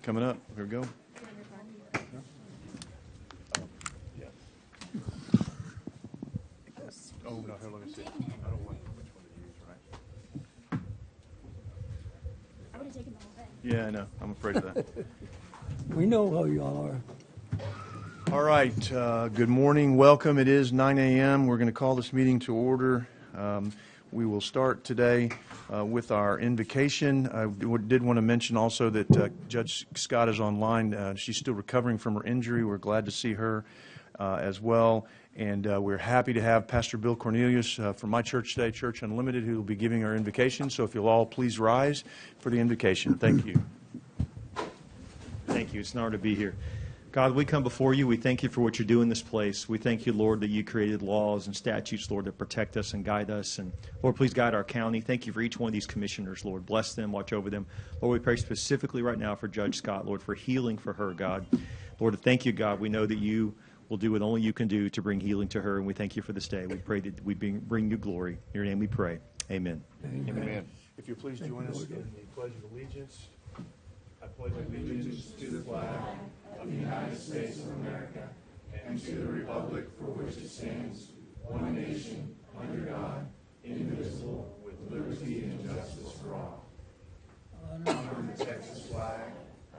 coming up. Here we go. Oh, no, here, let me see. I don't want which one to use, right? I would have taken the whole thing. Yeah, I know. I'm afraid of that. We know how y'all are. All right. Good morning. Welcome. It is 9 a.m. We're going to call this meeting to order. We will start today with our invocation. I did want to mention also that Judge Scott is online. She's still recovering from her injury. We're glad to see her as well. And we're happy to have Pastor Bill Cornelius from my church today, Church Unlimited, who will be giving our invocation. So if you'll all please rise for the invocation. Thank you. Thank you. It's an honor to be here. God, we come before you. We thank you for what you're doing in this place. We thank you, Lord, that you created laws and statutes, Lord, that protect us and guide us. And, Lord, please guide our county. Thank you for each one of these commissioners, Lord. Bless them. Watch over them. Lord, we pray specifically right now for Judge Scott, Lord, for healing for her, God. Lord, thank you, God. We know that you will do what only you can do to bring healing to her, and we thank you for this day. We pray that we bring you glory. In your name we pray. Amen. Amen. If you please join us in the Pledge of Allegiance. I pledge allegiance to the flag of the United States of America and to the republic for which it stands, one nation, under God, indivisible, with liberty and justice for all. Honor the Texas flag.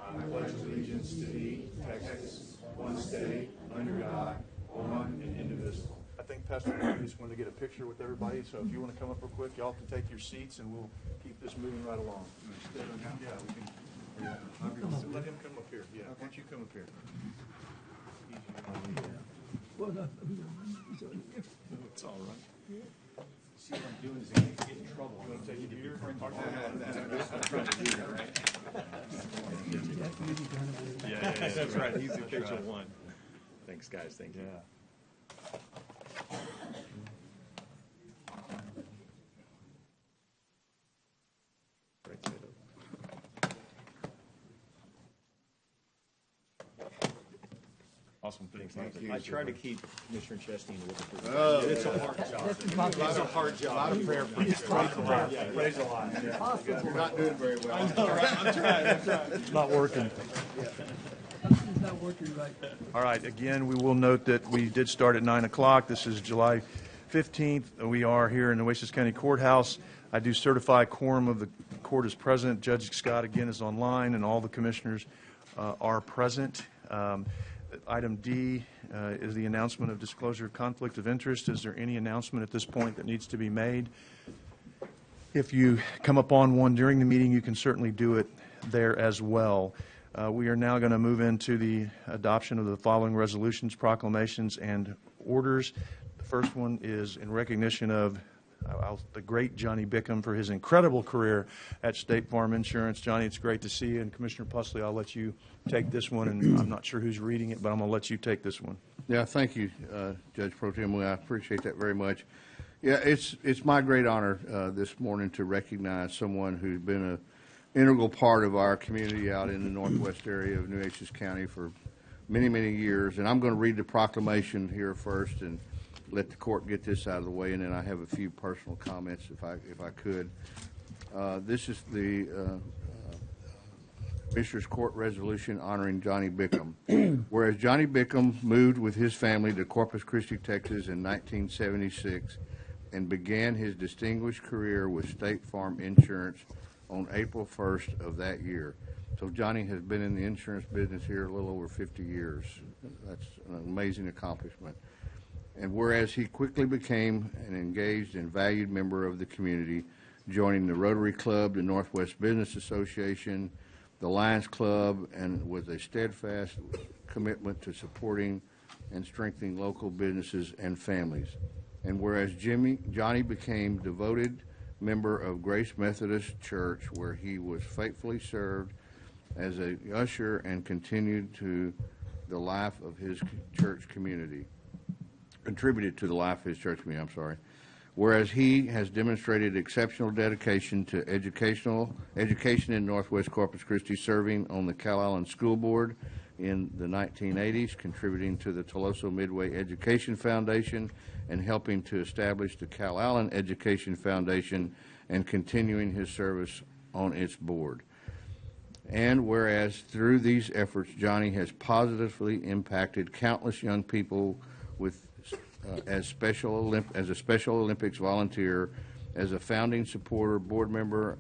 I pledge allegiance to thee, Texas, one state, under God, one and indivisible. I think Pastor Mark just wanted to get a picture with everybody, so if you want to come up real quick, y'all can take your seats and we'll keep this moving right along. Yeah, we can. Yeah. Let him come up here. Yeah, why don't you come up here? It's all right. See what I'm doing is I get in trouble. You want to take it here? Yeah, that's right. He's the official one. Thanks, guys. Thank you. Awesome. Thank you. I try to keep Commissioner Chesney in order. It's a hard job. It's a hard job. A lot of prayer. Praise the Lord. Praise the Lord. You're not doing very well. I'm trying. It's not working. It's not working right. All right. Again, we will note that we did start at 9 o'clock. This is July 15th. We are here in the Nueces County Courthouse. I do certify quorum of the court is present. Judge Scott, again, is online, and all the commissioners are present. Item D is the announcement of disclosure of conflict of interest. Is there any announcement at this point that needs to be made? If you come upon one during the meeting, you can certainly do it there as well. We are now going to move into the adoption of the following resolutions, proclamations, and orders. The first one is in recognition of the great Johnny Bickham for his incredible career at State Farm Insurance. Johnny, it's great to see you. And Commissioner Pusley, I'll let you take this one. And I'm not sure who's reading it, but I'm going to let you take this one. Yeah, thank you, Judge Pro Tem. I appreciate that very much. Yeah, it's my great honor this morning to recognize someone who's been an integral part of our community out in the northwest area of Nueces County for many, many years. And I'm going to read the proclamation here first and let the court get this out of the way, and then I have a few personal comments if I could. This is the Commissioner's Court resolution honoring Johnny Bickham. Whereas Johnny Bickham moved with his family to Corpus Christi, Texas in 1976 and began his distinguished career with State Farm Insurance on April 1st of that year. So Johnny has been in the insurance business here a little over 50 years. That's an amazing accomplishment. And whereas he quickly became an engaged and valued member of the community, joining the Rotary Club, the Northwest Business Association, the Lions Club, and with a steadfast commitment to supporting and strengthening local businesses and families. And whereas Johnny became devoted member of Grace Methodist Church, where he was faithfully served as a usher and continued to the life of his church community. Contributed to the life of his church community, I'm sorry. Whereas he has demonstrated exceptional dedication to education in Northwest Corpus Christi, serving on the Cal Island School Board in the 1980s, contributing to the Toloso Midway Education Foundation, and helping to establish the Cal Island Education Foundation, and continuing his service on its board. And whereas through these efforts, Johnny has positively impacted countless young people with, as a Special Olympics volunteer, as a founding supporter, board member,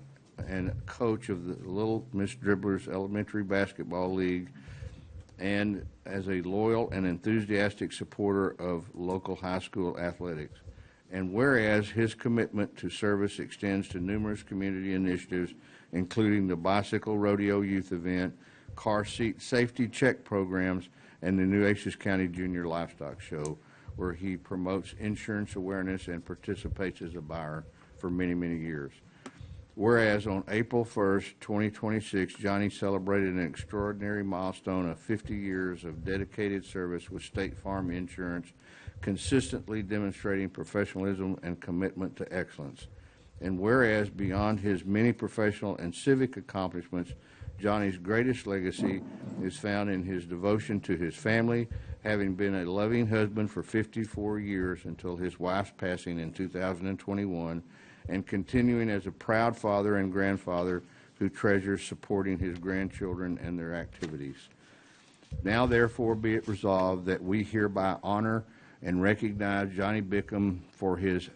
and coach of the Little Miss Dribblers Elementary Basketball League, and as a loyal and enthusiastic supporter of local high school athletics. And whereas his commitment to service extends to numerous community initiatives, including the Bicycle Rodeo Youth Event, car seat safety check programs, and the Nueces County Junior Livestock Show, where he promotes insurance awareness and participates as a buyer for many, many years. Whereas on April 1st, 2026, Johnny celebrated an extraordinary milestone of 50 years of dedicated service with State Farm Insurance, consistently demonstrating professionalism and commitment to excellence. And whereas beyond his many professional and civic accomplishments, Johnny's greatest legacy is found in his devotion to his family, having been a loving husband for 54 years until his wife's passing in 2021, and continuing as a proud father and grandfather who treasures supporting his grandchildren and their activities. Now, therefore, be it resolved that we hereby honor and recognize Johnny Bickham for his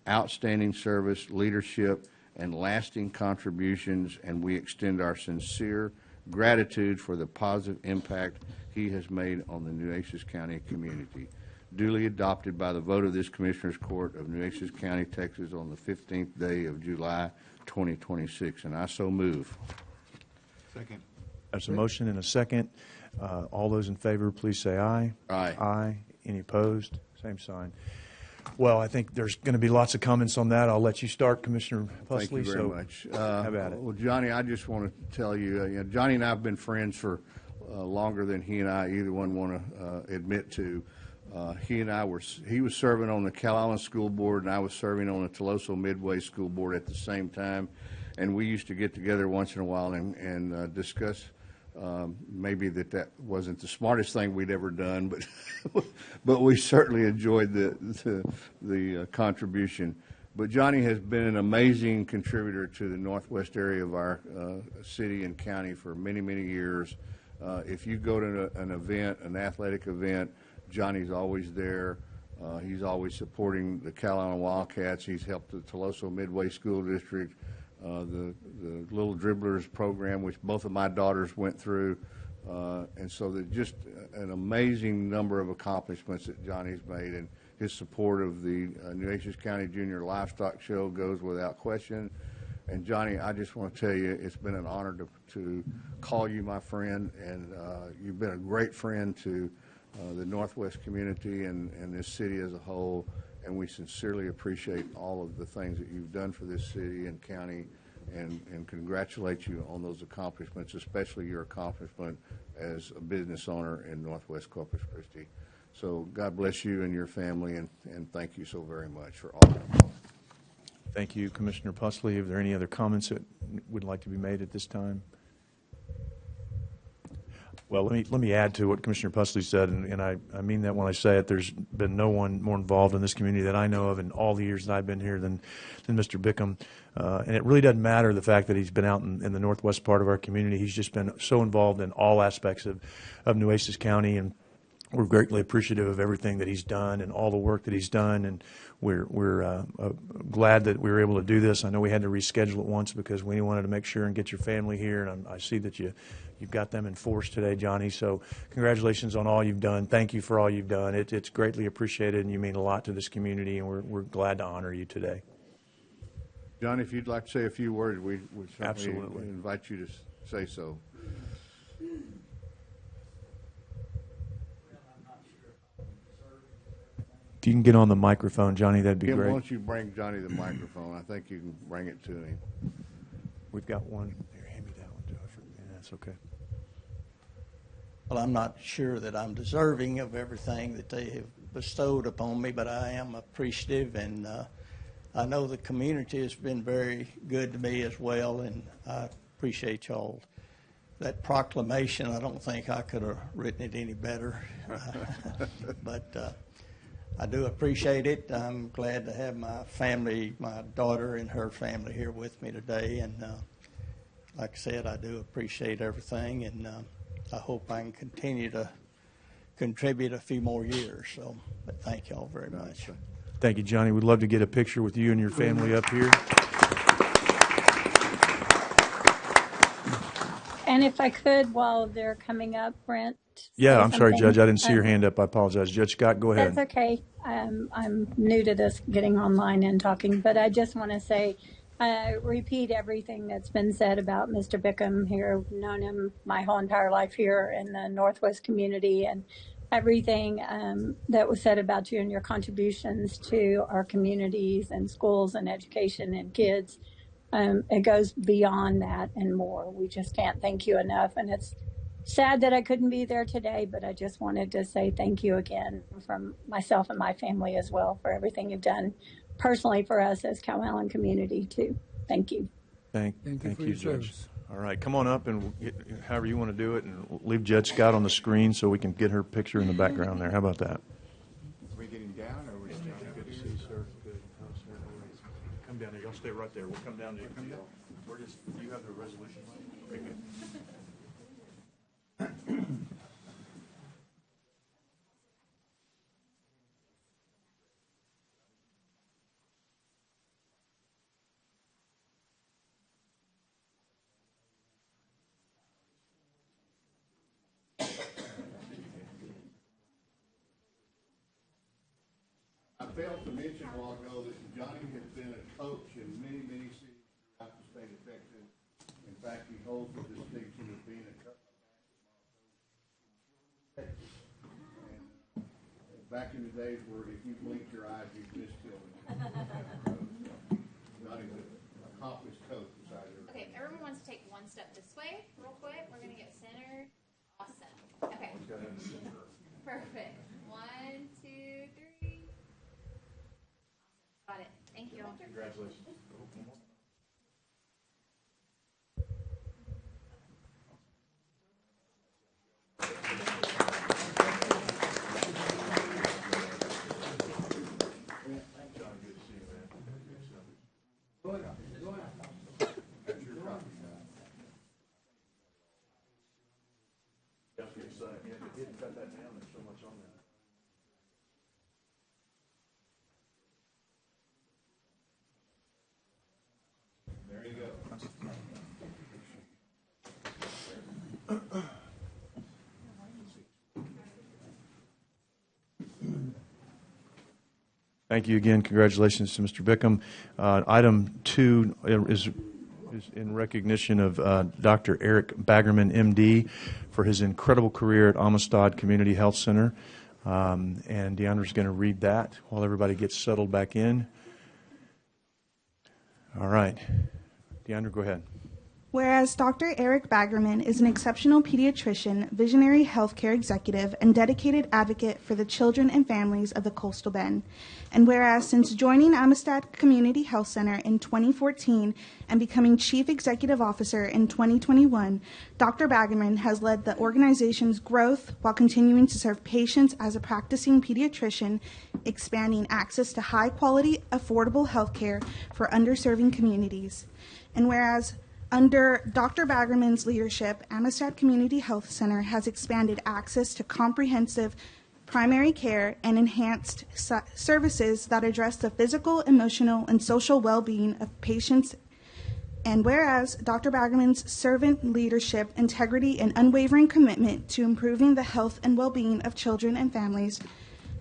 outstanding service, leadership, and lasting contributions, and we extend our sincere gratitude for the positive impact he has made on the Nueces County community. Duly adopted by the vote of this Commissioners Court of Nueces County, Texas, on the 15th day of July, 2026, and I so move. Second. There's a motion and a second. All those in favor, please say aye. Aye. Aye. Any opposed? Same sign. Well, I think there's going to be lots of comments on that. I'll let you start, Commissioner Pusley. Thank you very so much. Have at it. Well, Johnny, I just want to tell you, Johnny and I have been friends for longer than he and I either one want to admit to. He was serving on the Cal Island School Board, and I was serving on the Toloso Midway School Board at the same time. And we used to get together once in a while and discuss maybe that wasn't the smartest thing we'd ever done, but we certainly enjoyed the contribution. But Johnny has been an amazing contributor to the northwest area of our city and county for many, many years. If you go to an event, an athletic event, Johnny's always there. He's always supporting the Cal Island Wildcats. He's helped the Toloso Midway School District, the Little Dribblers program, which both of my daughters went through. And so just an amazing number of accomplishments that Johnny's made. And his support of the Nueces County Junior Livestock Show goes without question. And Johnny, I just want to tell you, it's been an honor to call you my friend, and you've been a great friend to the Northwest community and this city as a whole, and we sincerely appreciate all of the things that you've done for this city and county, and congratulate you on those accomplishments, especially your accomplishment as a business owner in Northwest Corpus Christi. So God bless you and your family, and thank you so very much for all. Thank you, Commissioner Pusley. Are there any other comments that would like to be made at this time? Well, let me add to what Commissioner Pusley said, and I mean that when I say it. There's been no one more involved in this community that I know of in all the years that I've been here than Mr. Bickham. And it really doesn't matter the fact that he's been out in the northwest part of our community. He's just been so involved in all aspects of Nueces County, and we're greatly appreciative of everything that he's done and all the work that he's done, and we're glad that we were able to do this. I know we had to reschedule it once because we wanted to make sure and get your family here, and I see that you've got them in force today, Johnny. So congratulations on all you've done. Thank you for all you've done. It's greatly appreciated, and you mean a lot to this community, and we're glad to honor you today. John, if you'd like to say a few words, we would certainly Absolutely. invite you to say so. If you can get on the microphone, Johnny, that'd be Kim, why great. don't you bring Johnny the microphone? I think you can bring it to him. We've got one. Here, hand me that one, Joe. Yeah, that's okay. Well, I'm not sure that I'm deserving of everything that they have bestowed upon me, but I am appreciative, and I know the community has been very good to me as well, and I appreciate y'all. That proclamation, I don't think I could have written it any better, but I do appreciate it. I'm glad to have my family, my daughter and her family here with me today, and like I said, I do appreciate everything, and I hope I can continue to contribute a few more years. So, but thank y'all very much. Thank you, Johnny. We'd love to get a picture with you and your family up here. And if I could, while they're coming up, Brent. Yeah, say I'm sorry, something. Judge. I didn't see your hand up. I apologize. Judge Scott, go ahead. That's okay. I'm new to this, getting online and talking, but I just want to say, repeat everything that's been said about Mr. Bickham here. I've known him my whole entire life here in the Northwest community, and everything that was said about you and your contributions to our communities and schools and education and kids. It goes beyond that and more. We just can't thank you enough, and it's sad that I couldn't be there today, but I just wanted to say thank you again from myself and my family as well for everything you've done personally for us as Cow community too. Thank you. Thank you for you, your Judge. service. All right, come on up and however you want to do it, and we'll leave Judge Scott on the screen so we can get her picture in the background there. How about that? Are we getting down, or are we staying? Good to see you, sir. Good. Come down here. Y'all stay right there. We'll come down to you. We're just, you have the resolution. Okay, good. I failed to mention a while ago that Johnny has been a coach in many, many cities throughout the state of Texas. In fact, he holds the distinction of being a coach in Texas. And back in the days where if you blinked your eyes, you'd miss killing. Johnny's an accomplished coach beside everything. Okay, everyone wants to take one step this way, real quick. We're gonna get centered. Awesome. Okay. Perfect. 1, 2, 3. Got it. Thank you. Congratulations. Cut that down. There's so much on there. There you go. Thank you again. Congratulations to Mr. Bickham. Item 2 is in recognition of Dr. Eric Baggerman, MD, for his incredible career at Amistad Community Health Center. And Deandra's going to read that while everybody gets settled back in. All right. Deandra, go ahead. Whereas Dr. Eric Baggerman is an exceptional pediatrician, visionary healthcare executive, and dedicated advocate for the children and families of the Coastal Bend. And whereas since joining Amistad Community Health Center in 2014 and becoming Chief Executive Officer in 2021, Dr. Baggerman has led the organization's growth while continuing to serve patients as a practicing pediatrician, expanding access to high-quality, affordable healthcare for underserving communities. And whereas under Dr. Baggerman's leadership, Amistad Community Health Center has expanded access to comprehensive primary care and enhanced services that address the physical, emotional, and social well-being of patients. And whereas Dr. Baggerman's servant leadership, integrity, and unwavering commitment to improving the health and well-being of children and families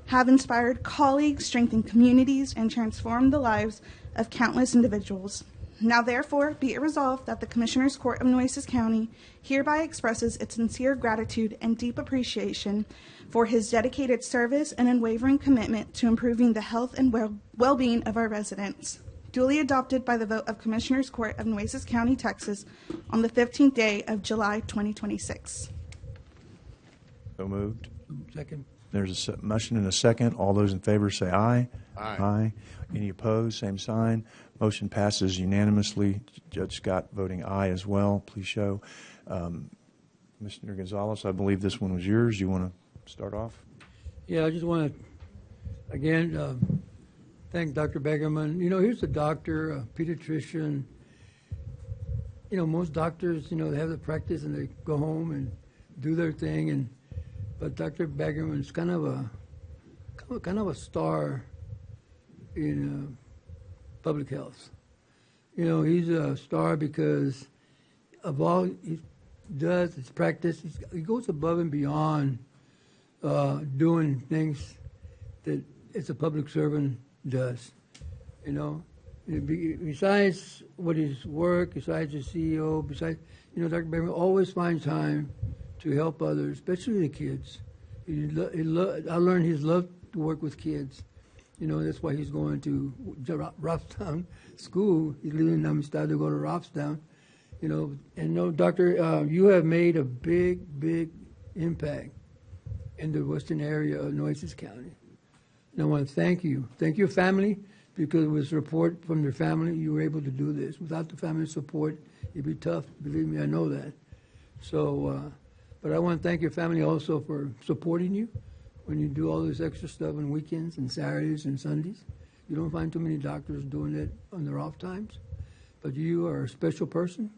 have inspired colleagues, strengthened communities, and transformed the lives of countless individuals. Now, therefore, be it resolved that the Commissioners Court of Nueces County hereby expresses its sincere gratitude and deep appreciation for his dedicated service and unwavering commitment to improving the health and well-being of our residents. Duly adopted by the vote of Commissioners Court of Nueces County, Texas, on the 15th day of July 2026. So moved. Second. There's a motion and a second. All those in favor say aye. Aye. Aye. Any opposed? Same sign. Motion passes unanimously. Judge Scott voting aye as well. Please show. Mr. Gonzalez, I believe this one was yours. You want to start off? Yeah, I just want to, again, thank Dr. Baggerman. You know, he's a doctor, a pediatrician. most doctors, they have the practice and they go home and do their thing, but Dr. Baggerman's kind of a star in public health. He's a star because of all he does, his practice. He goes above and beyond doing things that as a public servant does. Besides what his work, besides his CEO, Dr. Baggerman always finds time to help others, especially the kids. I learned his love to work with kids. That's why he's going to Robstown School. He's leaving Amistad to go to Robstown. Doctor, you have made a big, big impact in the western area of Nueces County. And I want to thank you. Thank your family, because with support from your family, you were able to do this. Without the family support, it'd be tough. Believe me, I know that. So, but I want to thank your family also for supporting you when you do all this extra stuff on weekends and Saturdays and Sundays. You don't find too many doctors doing it on their off times. But you are a special person.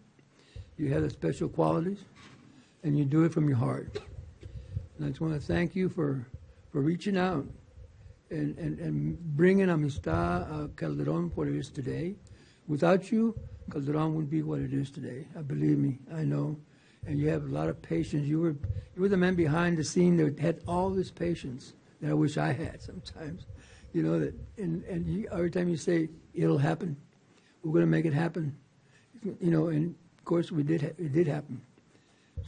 You have the special qualities, and you do it from your heart. And I just want to thank you for reaching out and bringing Amistad Calderon what it is today. Without you, Calderon wouldn't be what it is today. Believe me, I know. And you have a lot of patience. You were the man behind the scene that had all this patience that I wish I had sometimes. Every time you say it'll happen, we're going to make it happen. And of course it did happen.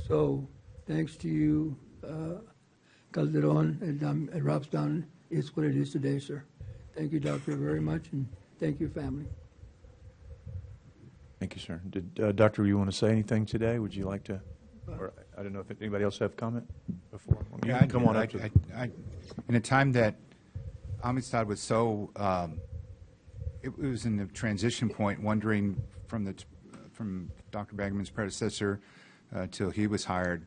So thanks to you, Calderon at Robstown, it's what it is today, sir. Thank you, doctor, very much, and thank your family. Thank you, sir. Did Doctor, you want to say anything today? Would you like to? Or I don't know if anybody else have comment before. You Yeah, can come on up. in a time that Amistad was so, it was in the transition point, wondering from Dr. Baggerman's predecessor till he was hired,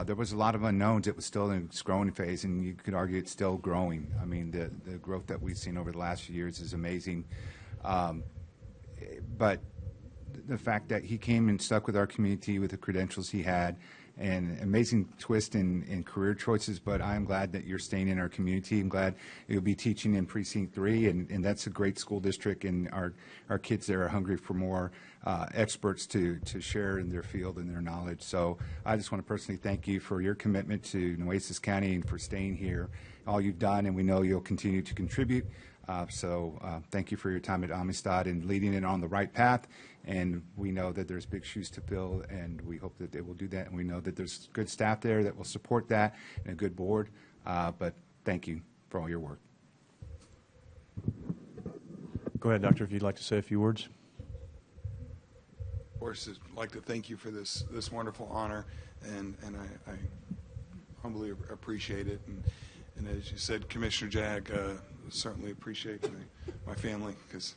there was a lot of unknowns. It was still in its growing phase, and you could argue it's still growing. I mean, the growth that we've seen over the last few years is amazing. But the fact that he came and stuck with our community with the credentials he had, and amazing twist in career choices, but I'm glad that you're staying in our community. I'm glad you'll be teaching in Precinct 3, and that's a great school district, and our kids there are hungry for more experts to share in their field and their knowledge. So I just want to personally thank you for your commitment to Nueces County and for staying here, all you've done, and we know you'll continue to contribute. Thank you for your time at Amistad and leading it on the right path. And we know that there's big shoes to fill, and we hope that they will do that. And we know that there's good staff there that will support that and a good board. But thank you for all your work. Go ahead, Doctor, if you'd like to say a few words. Of course, I'd like to thank you for this wonderful honor, and I humbly appreciate it. And as you said, Commissioner Jag, certainly appreciate my family, because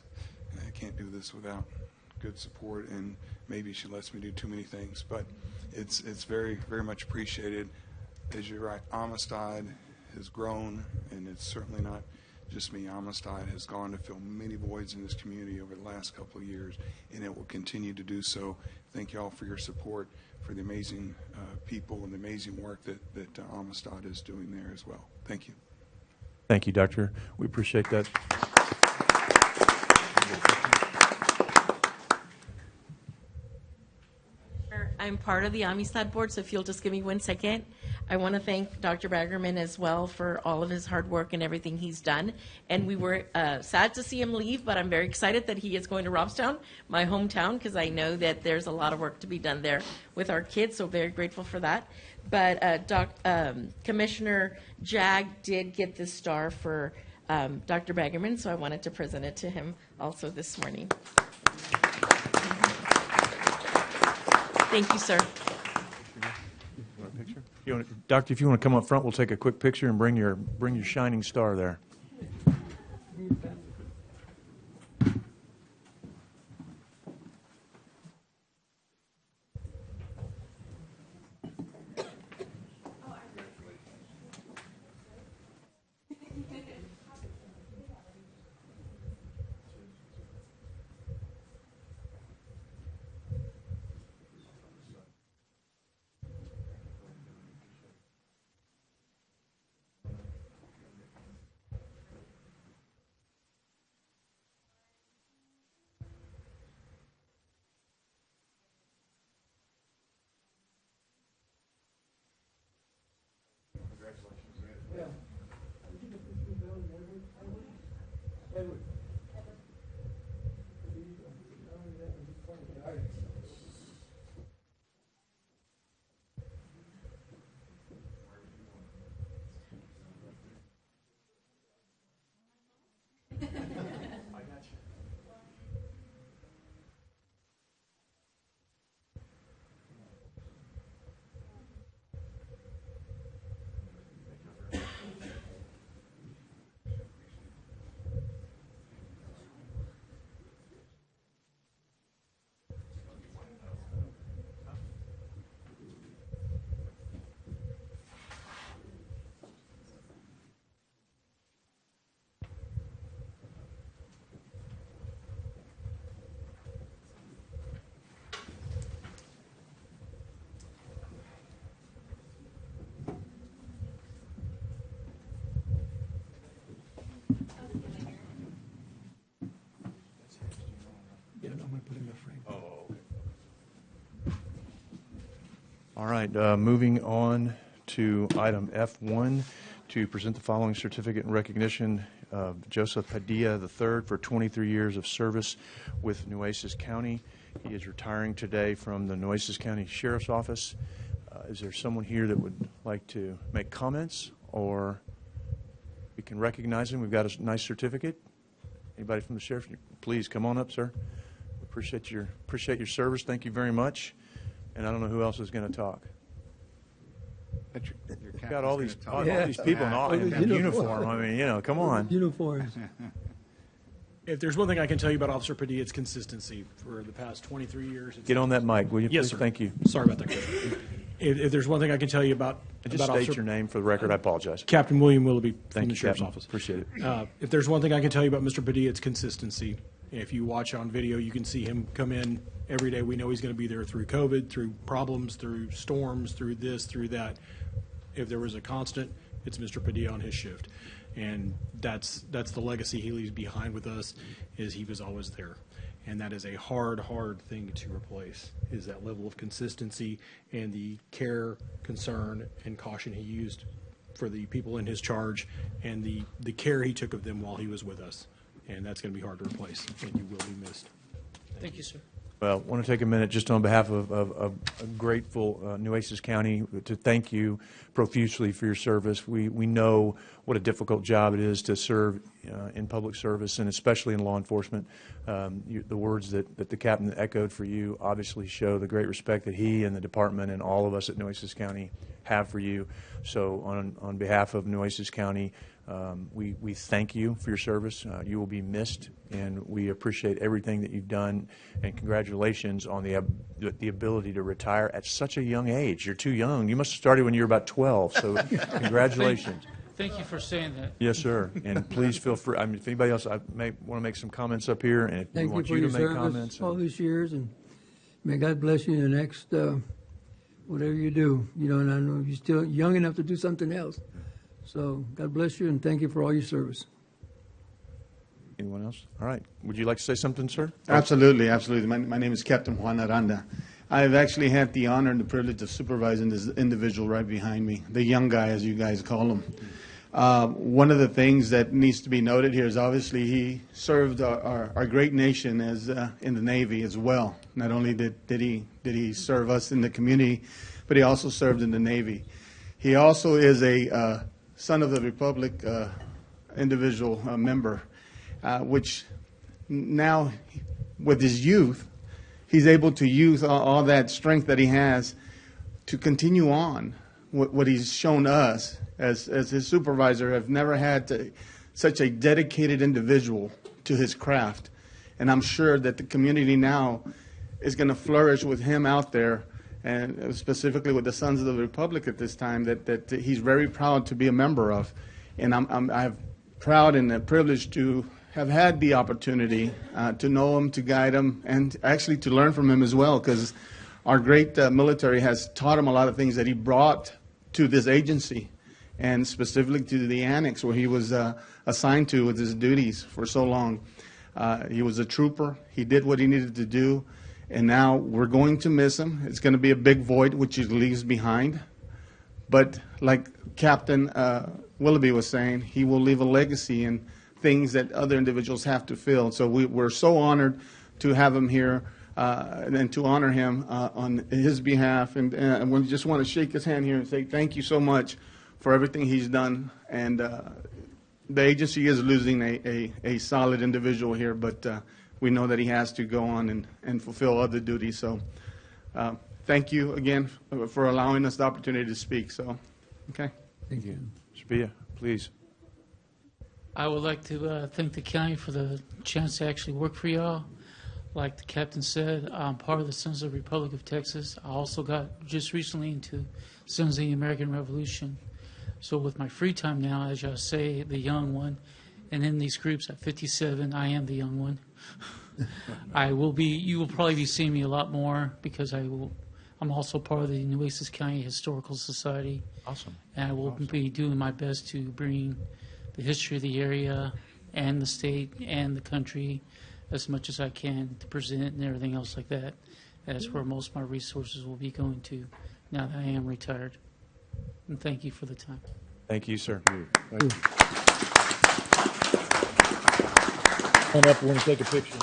I can't do this without good support, and maybe she lets me do too many things, but it's very, very much appreciated. As you're right, Amistad has grown, and it's certainly not just me. Amistad has gone to fill many voids in this community over the last couple of years, and it will continue to do so. Thank you all for your support, for the amazing people and the amazing work that Amistad is doing there as well. Thank you. Thank you, Doctor. We appreciate that. I'm part of the Amistad board, so if you'll just give me 1 second. I want to thank Dr. Baggerman as well for all of his hard work and everything he's done. And we were sad to see him leave, but I'm very excited that he is going to Robstown, my hometown, because I know that there's a lot of work to be done there with our kids, so very grateful for that. But Commissioner Jag did get this star for Dr. Baggerman, so I wanted to present it to him also this morning. Thank you, sir. Doctor, if you want to come up front, we'll take a quick picture and bring your shining star there. All right, moving on to item F1, to present the following certificate in recognition of Joseph Padilla III for 23 years of service with Nueces County. He is retiring today from the Nueces County Sheriff's Office. Is there someone here that would like to make comments, or we can recognize him? We've got a nice certificate. Anybody from the sheriff? Please come on up, sir. Appreciate your service. Thank you very much. And I don't know who else is going to talk. You've got all these people in uniform. I mean, you know, come on. Uniforms. If there's one thing I can tell you about Officer Padilla, it's consistency. For the past 23 years. Get on that mic, will you? Yes, please? sir. Thank you. Sorry about that, Coach. If there's one thing I can tell you about Just state your name for the record. I apologize. Captain William Willoughby from Thank the you, Sheriff's Captain. Office. Appreciate it. If there's one thing I can tell you about Mr. Padilla, it's consistency. If you watch on video, you can see him come in every day. We know he's going to be there through COVID, through problems, through storms, through this, through that. If there was a constant, it's Mr. Padilla on his shift. And that's the legacy he leaves behind with us, is he was always there. And that is a hard thing to replace, is that level of consistency and the care, concern, and caution he used for the people in his charge, and the care he took of them while he was with us. And that's going to be hard to replace, and you will be missed. Thank you, sir. Well, I want to take a minute just on behalf of a grateful Nueces County to thank you profusely for your service. We know what a difficult job it is to serve in public service, and especially in law enforcement. The words that the captain echoed for you obviously show the great respect that he and the department and all of us at Nueces County have for you. So on behalf of Nueces County, we thank you for your service. You will be missed, and we appreciate everything that you've done, and congratulations on the ability to retire at such a young age. You're too young. You must have started when you were about 12, so congratulations. Thank you for saying that. Yes, sir. And please feel free. I mean, if anybody else may want to make some comments up here, and if we Thank you want for you your to make service comments. all these years, and may God bless you in the next whatever you do. You know, and I know you're still young enough to do something else. So God bless you, and thank you for all your service. Anyone else? All right. Would you like to say something, sir? Absolutely, absolutely. My name is Captain Juan Aranda. I've actually had the honor and the privilege of supervising this individual right behind me, the young guy, as you guys call him. One of the things that needs to be noted here is obviously he served our great nation as in the Navy as well. Not only did he serve us in the community, but he also served in the Navy. He also is a son of the Republic individual member, which now with his youth, he's able to use all that strength that he has to continue on what he's shown us as his supervisor. Have never had such a dedicated individual to his craft. And I'm sure that the community now is going to flourish with him out there, and specifically with the Sons of the Republic at this time, that he's very proud to be a member of. And I'm proud and privileged to have had the opportunity to know him, to guide him, and actually to learn from him as well, because our great military has taught him a lot of things that he brought to this agency, and specifically to the annex where he was assigned to with his duties for so long. He was a trooper. He did what he needed to do, and now we're going to miss him. It's going to be a big void which he leaves behind. But like Captain Willoughby was saying, he will leave a legacy, and things that other individuals have to fill. So we're so honored to have him here and to honor him on his behalf. And we just want to shake his hand here and say thank you so much for everything he's done. And the agency is losing a solid individual here, but we know that he has to go on and fulfill other duties. So thank you again for allowing us the opportunity to speak. So, okay. Thank you. Shabia, please. I would like to thank the county for the chance to actually work for y'all. Like the captain said, I'm part of the Sons of the Republic of Texas. I also got just recently into Sons of the American Revolution. So with my free time now, as y'all say, the young one, and in these groups at 57, I am the young one. You will probably be seeing me a lot more because I'm also part of the Nueces County Historical Society. Awesome. And I will be doing my best to bring the history of the area and the state and the country as much as I can to present and everything else like that. That's where most of my resources will be going to now that I am retired. And thank you for the time. Thank you, sir. Thank you. Come up, we want to take a picture.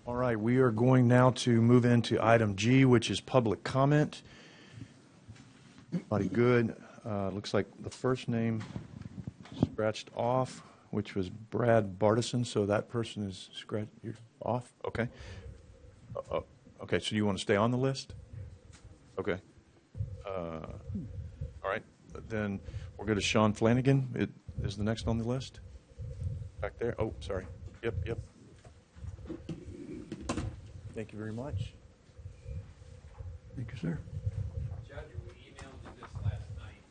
All right, we are going now to move into item G, which is public comment. Everybody good? Looks like the first name scratched off, which was Brad Bardison, so that person is you're off? Okay. Okay, so you want to stay on the list? Okay. All right, then we'll go to Sean Flanagan. It is the next on the list? Back there? Oh, sorry. Yep. Thank you very much. Thank you, sir. Judge, we emailed you this last night.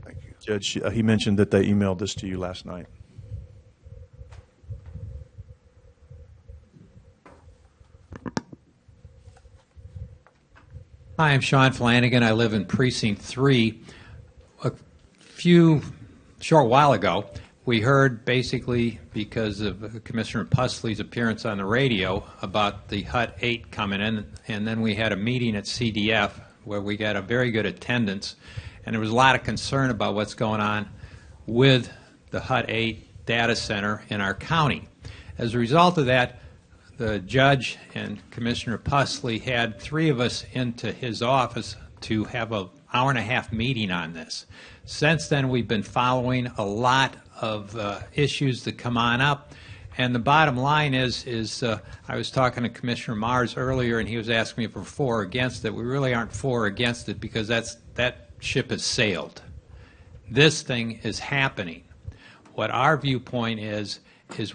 Thank you. Judge, he mentioned that they emailed this to you last night. Hi, I'm Sean Flanagan. I live in Precinct 3. A short while ago, we heard basically because of Commissioner Pusley's appearance on the radio about the Hut 8 coming in, and then we had a meeting at CDF where we got a very good attendance, and there was a lot of concern about what's going on with the Hut 8 data center in our county. As a result of that, the judge and Commissioner Pusley had three of us into his office to have an hour-and-a-half meeting on this. Since then, we've been following a lot of issues that come on up, and the bottom line is I was talking to Commissioner Mars earlier, and he was asking me if we're for or against it. We really aren't for or against it because that ship has sailed. This thing is happening. What our viewpoint is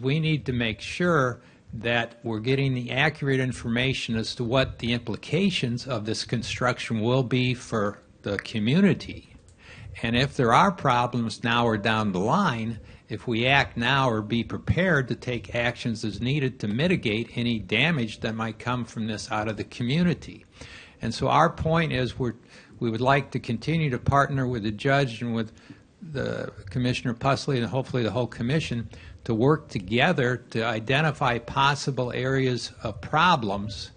we need to make sure that we're getting the accurate information as to what the implications of this construction will be for the community. And if there are problems now or down the line, if we act now or be prepared to take actions as needed to mitigate any damage that might come from this out of the community. And so our point is we would like to continue to partner with the judge and with the Commissioner Pusley and hopefully the whole commission to work together to identify possible areas of problems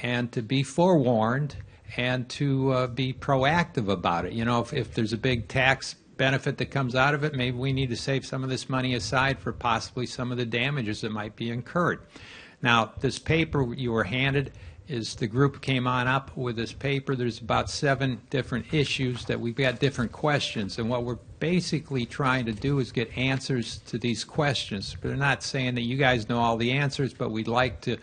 and to be forewarned and to be proactive about it. You know, if there's a big tax benefit that comes out of it, maybe we need to save some of this money aside for possibly some of the damages that might be incurred. Now, this paper you were handed is the group came on up with this paper. There's about 7 different issues that we've got different questions, and what we're basically trying to do is get answers to these questions. We're not saying that you guys know all the answers, but we'd like to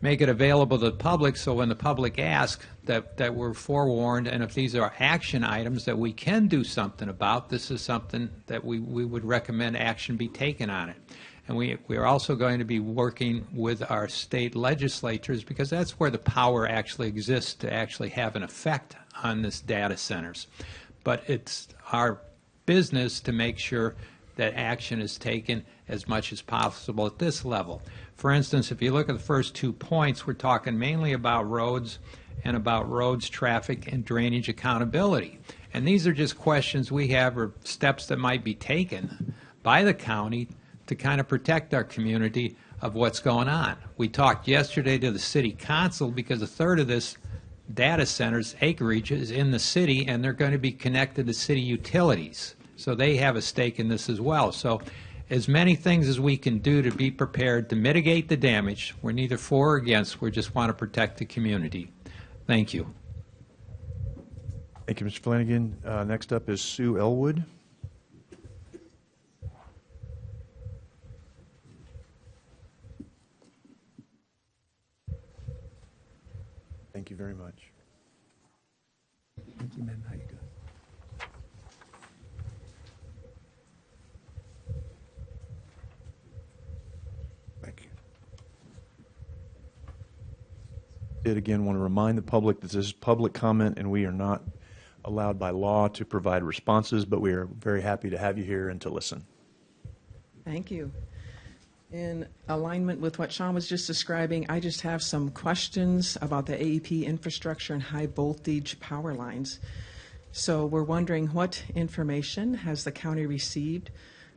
make it available to the public so when the public asks that we're forewarned, and if these are action items that we can do something about, this is something that we would recommend action be taken on it. And we are also going to be working with our state legislatures because that's where the power actually exists to actually have an effect on this data centers. But it's our business to make sure that action is taken as much as possible at this level. For instance, if you look at the first 2 points, we're talking mainly about roads and about roads, traffic, and drainage accountability. And these are just questions we have or steps that might be taken by the county to kind of protect our community of what's going on. We talked yesterday to the city council because 1/3 of this data center's acreage is in the city, and they're going to be connected to city utilities. So they have a stake in this as well. So as many things as we can do to be prepared to mitigate the damage. We're neither for or against. We just want to protect the community. Thank you. Thank you, Mr. Flanagan. Next up is Sue Elwood. Thank you very much. Thank you, ma'am. How you doing? Thank you. Did again want to remind the public that this is public comment and we are not allowed by law to provide responses, but we are very happy to have you here and to listen. Thank you. In alignment with what Sean was just describing, I just have some questions about the AEP infrastructure and high voltage power lines. So we're wondering what information has the county received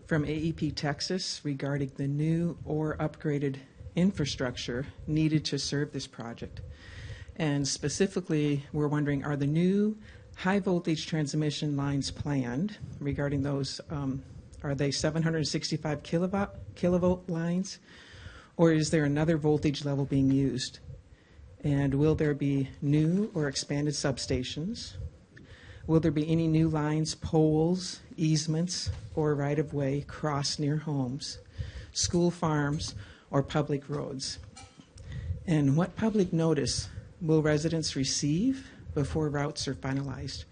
from AEP Texas regarding the new or upgraded infrastructure needed to serve this project? And specifically, we're wondering, are the new high voltage transmission lines planned regarding those? Are they 765 kilovolt lines, or is there another voltage level being used? And will there be new or expanded substations? Will there be any new lines, poles, easements, or right-of-way crossed near homes, school farms, or public roads? And what public notice will residents receive before routes are finalized?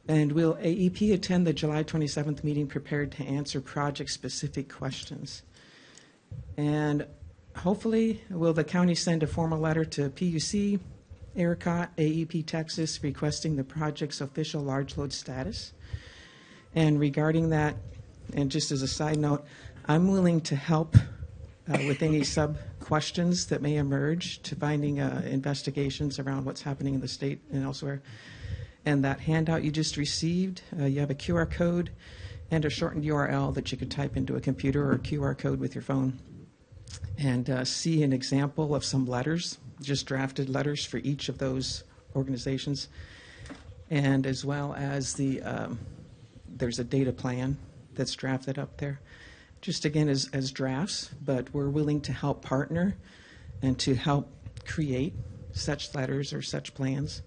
And will AEP attend the July 27th meeting prepared to answer project-specific questions? And hopefully, will the county send a formal letter to PUC, ERCOT, AEP Texas, requesting the project's official large load status? And regarding that, and just as a side note, I'm willing to help with any sub-questions that may emerge to finding investigations around what's happening in the state and elsewhere. And that handout you just received, you have a QR code and a shortened URL that you could type into a computer or a QR code with your phone and see an example of some letters, just drafted letters for each of those organizations, and as well as there's a data plan that's drafted up there. Just again as drafts, but we're willing to help partner and to help create such letters or such plans.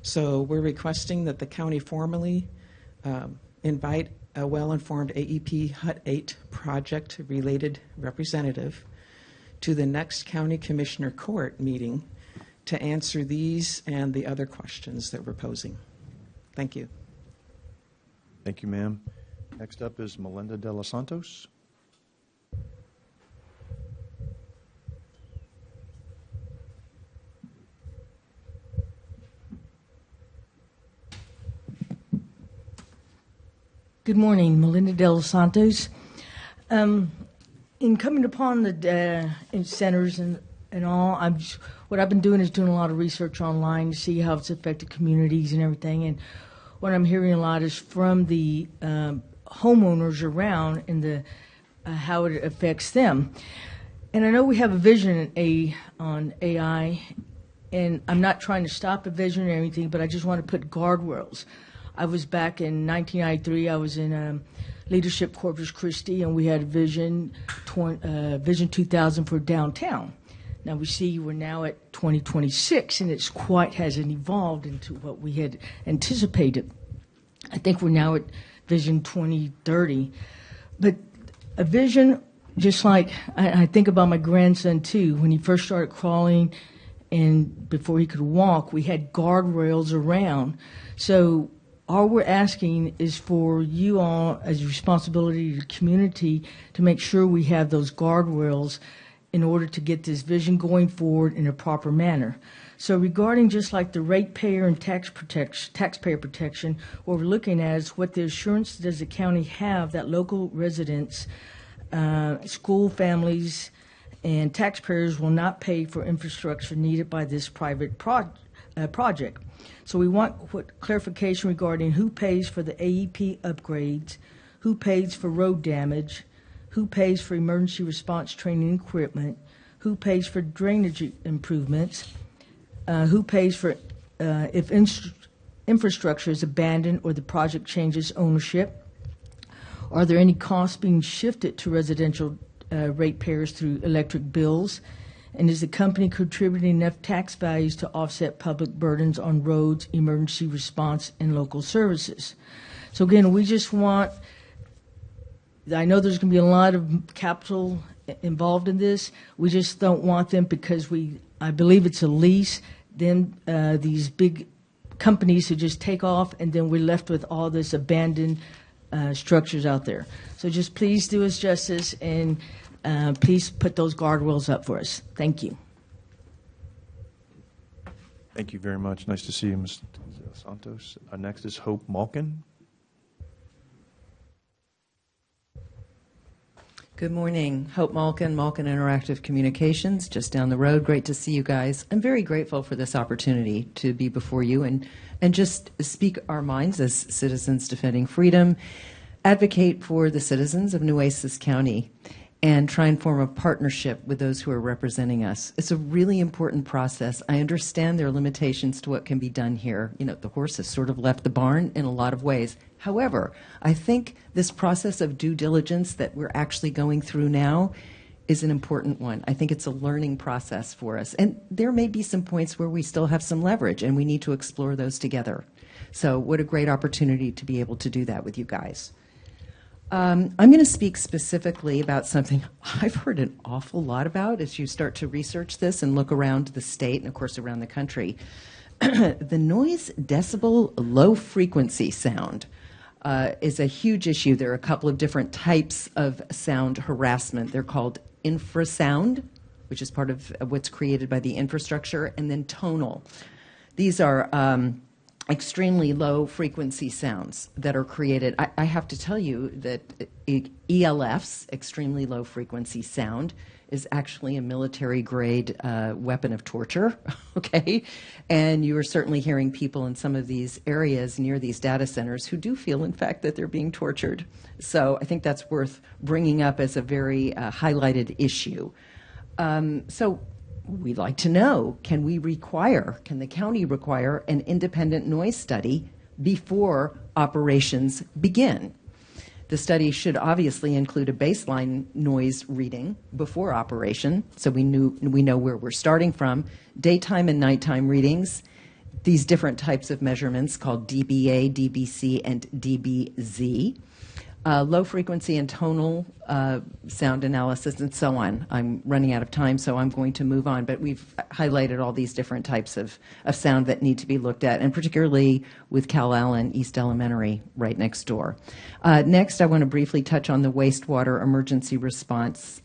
So we're requesting that the county formally invite a well-informed AEP HUT 8 project-related representative to the next County Commissioner Court meeting to answer these and the other questions that we're posing. Thank you. Thank you, ma'am. Next up is Melinda De Los Santos. Good morning, Melinda De Los Santos. In coming upon the centers and all, what I've been doing is doing a lot of research online to see how it's affected communities and everything. And what I'm hearing a lot is from the homeowners around and how it affects them. And I know we have a vision on AI, and I'm not trying to stop a vision or anything, but I just want to put guardrails. I was back in 1993. I was in Leadership Corpus Christi, and we had Vision 2000 for downtown. Now we see we're now at 2026, and it's quite hasn't evolved into what we had anticipated. I think we're now at Vision 2030. But a vision, just like I think about my grandson too, when he first started crawling and before he could walk, we had guardrails around. So all we're asking is for you all, as a responsibility to the community, to make sure we have those guardrails in order to get this vision going forward in a proper manner. So regarding just like the ratepayer and taxpayer protection, what we're looking at is what the assurance does the county have that local residents, school families, and taxpayers will not pay for infrastructure needed by this private project. So we want clarification regarding who pays for the AEP upgrades, who pays for road damage, who pays for emergency response training equipment, who pays for drainage improvements, who pays for if infrastructure is abandoned or the project changes ownership. Are there any costs being shifted to residential ratepayers through electric bills? And is the company contributing enough tax values to offset public burdens on roads, emergency response, and local services? So again, we just want, I know there's going to be a lot of capital involved in this. We just don't want them because I believe it's a lease, then these big companies who just take off, and then we're left with all this abandoned structures out there. So just please do us justice and please put those guardrails up for us. Thank you. Thank you very much. Nice to see you, Ms. Santos. Next is Hope Malkin. Good morning. Hope Malkin, Malkin Interactive Communications, just down the road. Great to see you guys. I'm very grateful for this opportunity to be before you and just speak our minds as citizens defending freedom, advocate for the citizens of Nueces County, and try and form a partnership with those who are representing us. It's a really important process. I understand there are limitations to what can be done here. You know, the horse has sort of left the barn in a lot of ways. However, I think this process of due diligence that we're actually going through now is an important one. I think it's a learning process for us. And there may be some points where we still have some leverage, and we need to explore those together. So what a great opportunity to be able to do that with you guys. I'm going to speak specifically about something I've heard an awful lot about as you start to research this and look around the state and, of course, around the country. The noise decibel low frequency sound is a huge issue. There are a couple of different types of sound harassment. They're called infrasound, which is part of what's created by the infrastructure, and then tonal. These are extremely low frequency sounds that are created. I have to tell you that ELFs, extremely low frequency sound, is actually a military grade weapon of torture, okay? And you are certainly hearing people in some of these areas near these data centers who do feel, in fact, that they're being tortured. So I think that's worth bringing up as a very highlighted issue. So we'd like to know, can the county require an independent noise study before operations begin? The study should obviously include a baseline noise reading before operation, so we know where we're starting from, daytime and nighttime readings, these different types of measurements called dBA, dBC, and dBZ, low frequency and tonal sound analysis, and so on. I'm running out of time, so I'm going to move on, but we've highlighted all these different types of sound that need to be looked at, and particularly with Cal Allen East Elementary right next door. Next, I want to briefly touch on the wastewater emergency response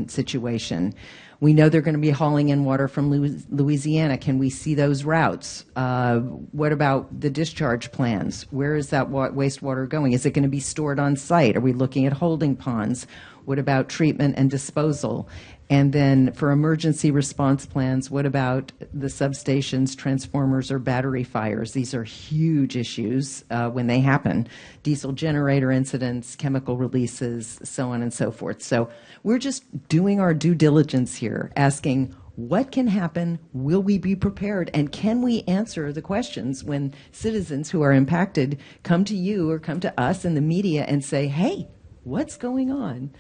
situation. We know they're going to be hauling in water from Louisiana. Can we see those routes? What about the discharge plans? Where is that wastewater going? Is it going to be stored on site? Are we looking at holding ponds? What about treatment and disposal? And then for emergency response plans, what about the substations, transformers, or battery fires? These are huge issues when they happen. Diesel generator incidents, chemical releases, so on and so forth. So we're just doing our due diligence here, asking What can happen? Will we be prepared? And can we answer the questions when citizens who are impacted come to you or come to us in the media and say, hey, what's going on?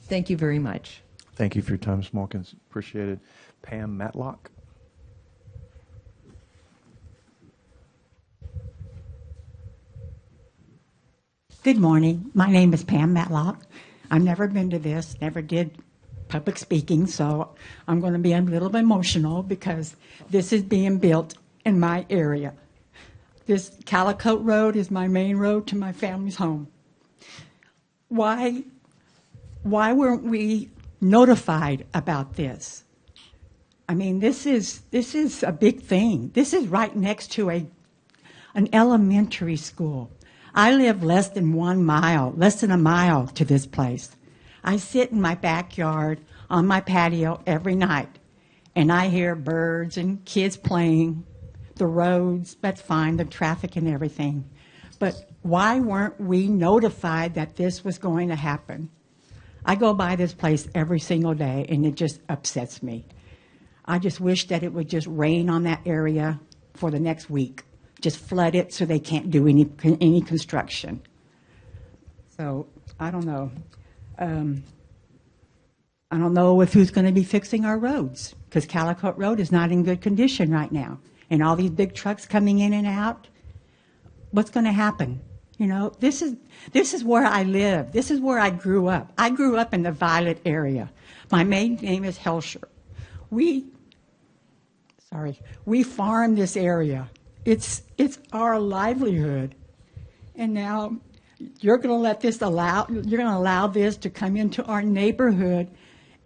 Thank you very much. Thank you for your time, Ms. Malkins. Appreciate it. Pam Matlock. Good morning. My name is Pam Matlock. I've never been to this, never did public speaking, so I'm going to be a little bit emotional because this is being built in my area. This Calicote Road is my main road to my family's home. Why weren't we notified about this? I mean, this is a big thing. This is right next to an elementary school. I live less than a mile to this place. I sit in my backyard on my patio every night, and I hear birds and kids playing, the roads, that's fine, the traffic and everything. But why weren't we notified that this was going to happen? I go by this place every single day, and it just upsets me. I just wish that it would just rain on that area for the next week. Just flood it so they can't do any construction. So I don't know. I don't know who's going to be fixing our roads, because Calicote Road is not in good condition right now. And all these big trucks coming in and out, what's going to happen? You know, this is where I live. This is where I grew up. I grew up in the Violet area. My maiden name is Helsher. We farm this area. It's our livelihood. And now you're going to allow this to come into our neighborhood.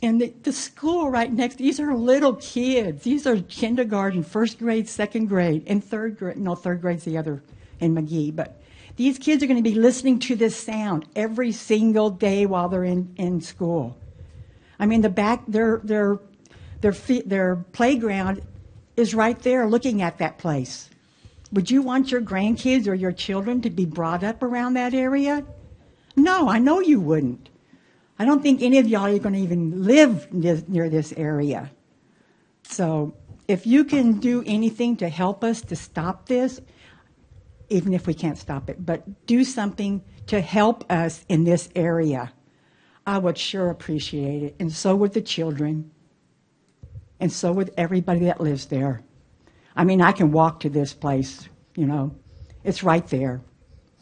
And the school right next, these are little kids. These are kindergarten, first grade, second grade, and third grade. No, third grade's the other in McGee. But these kids are going to be listening to this sound every single day while they're in school. I mean, their playground is right there looking at that place. Would you want your grandkids or your children to be brought up around that area? No, I know you wouldn't. I don't think any of y'all are going to even live near this area. So if you can do anything to help us to stop this, even if we can't stop it, but do something to help us in this area, I would sure appreciate it. And so would the children. And so would everybody that lives there. I mean, I can walk to this place, you know. It's right there.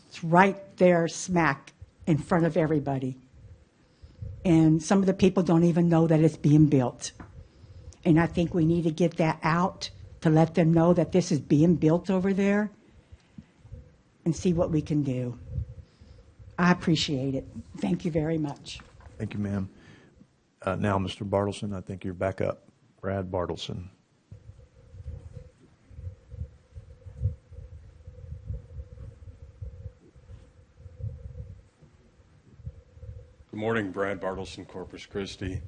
It's right there smack in front of everybody. And some of the people don't even know that it's being built. And I think we need to get that out to let them know that this is being built over there and see what we can do. I appreciate it. Thank you very much. Thank you, ma'am. Now, Mr. Bartleson, I think you're back up. Brad Bartleson. Good morning, Brad Bartleson, Corpus Christi.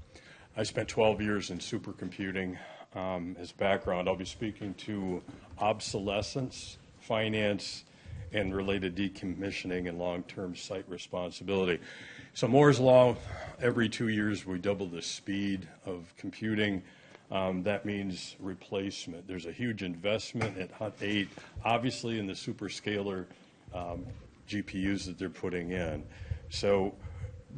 I spent 12 years in supercomputing. As background, I'll be speaking to obsolescence, finance, and related decommissioning and long-term site responsibility. So Moore's Law, every 2 years we double the speed of computing. That means replacement. There's a huge investment at Hut 8, obviously in the superscalar GPUs that they're putting in. So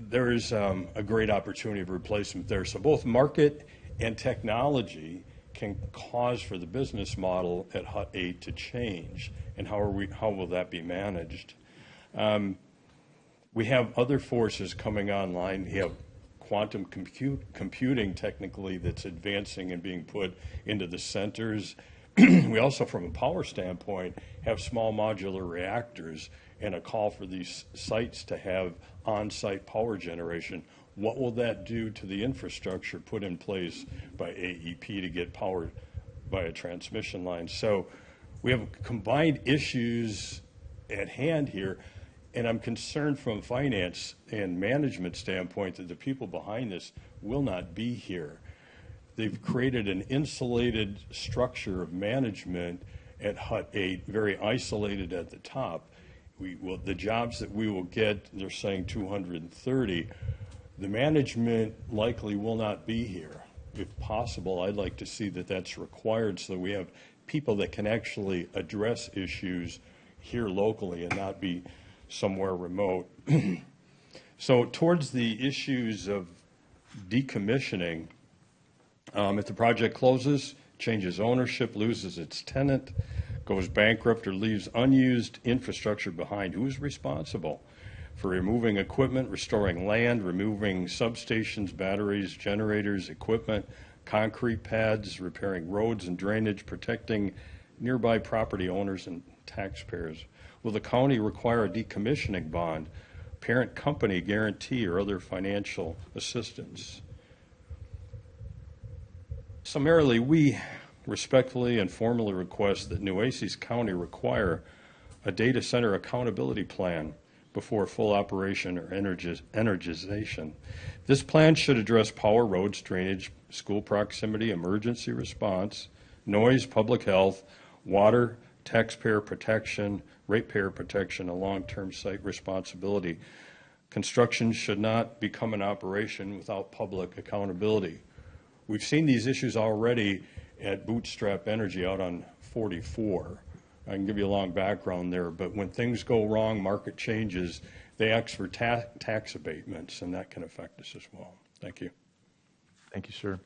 there is a great opportunity of replacement there. So both market and technology can cause for the business model at Hut 8 to change. And how will that be managed? We have other forces coming online. We have quantum computing technically that's advancing and being put into the centers. We also, from a power standpoint, have small modular reactors and a call for these sites to have on-site power generation. What will that do to the infrastructure put in place by AEP to get power by a transmission line? So we have combined issues at hand here, and I'm concerned from a finance and management standpoint that the people behind this will not be here. They've created an insulated structure of management at Hut 8, very isolated at the top. The jobs that we will get, they're saying 230. The management likely will not be here. if possible, I'd like to see that that's required so that we have people that can actually address issues here locally and not be somewhere remote. So towards the issues of decommissioning, if the project closes, changes ownership, loses its tenant, goes bankrupt, or leaves unused infrastructure behind, who is responsible for removing equipment, restoring land, removing substations, batteries, generators, equipment, concrete pads, repairing roads and drainage, protecting nearby property owners and taxpayers? Will the county require a decommissioning bond, parent company guarantee, or other financial assistance? Summarily, we respectfully and formally request that Nueces County require a data center accountability plan before full operation or energization. This plan should address power, roads, drainage, school proximity, emergency response, noise, public health, water, taxpayer protection, ratepayer protection, and long-term site responsibility. Construction should not become an operation without public accountability. We've seen these issues already at Bootstrap Energy out on 44. I can give you a long background there, but when things go wrong, market changes, they ask for tax abatements, and that can affect us as well. Thank you. Thank you, sir.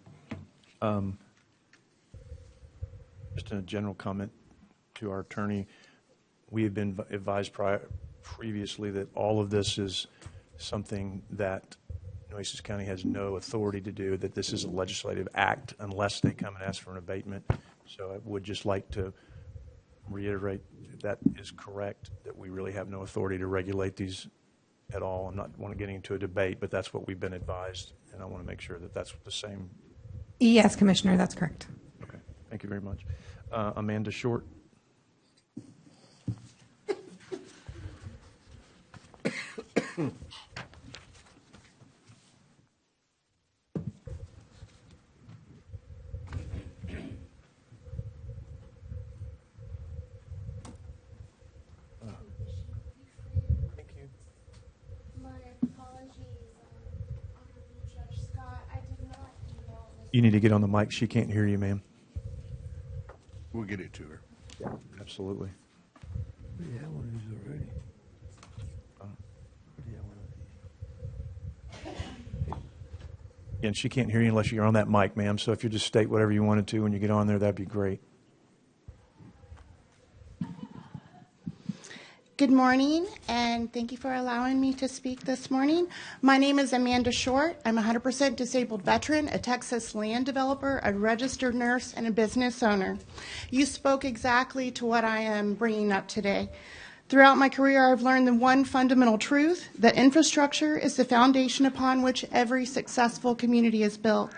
Just a general comment to our attorney. We have been advised previously that all of this is something that Nueces County has no authority to do, that this is a legislative act unless they come and ask for an abatement. So I would just like to reiterate that is correct, that we really have no authority to regulate these at all. I'm not want to get into a debate, but that's what we've been advised, and I want to make sure that that's the same. Yes, Commissioner, that's correct. Okay, thank you very much. Amanda Short. You need to get on the mic. She can't hear you, ma'am. We'll get it to her. Yeah, absolutely. We have one of these already. Again, she can't hear you unless you're on that mic, ma'am. So if you just state whatever you wanted to when you get on there, that'd be great. Good morning, and thank you for allowing me to speak this morning. My name is Amanda Short. I'm a 100% disabled veteran, a Texas land developer, a registered nurse, and a business owner. You spoke exactly to what I am bringing up today. Throughout my career, I've learned the one fundamental truth, that infrastructure is the foundation upon which every successful community is built.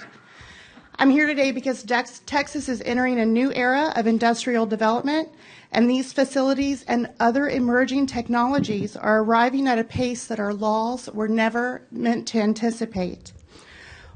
I'm here today because Texas is entering a new era of industrial development, and these facilities and other emerging technologies are arriving at a pace that our laws were never meant to anticipate.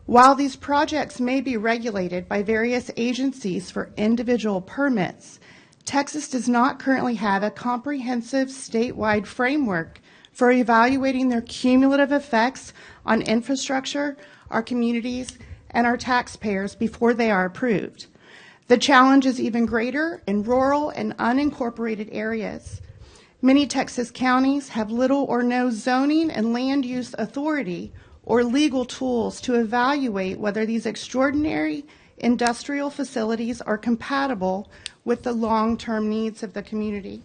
While these projects may be regulated by various agencies for individual permits, Texas does not currently have a comprehensive statewide framework for evaluating their cumulative effects on infrastructure, our communities, and our taxpayers before they are approved. The challenge is even greater in rural and unincorporated areas. Many Texas counties have little or no zoning and land use authority or legal tools to evaluate whether these extraordinary industrial facilities are compatible with the long-term needs of the community.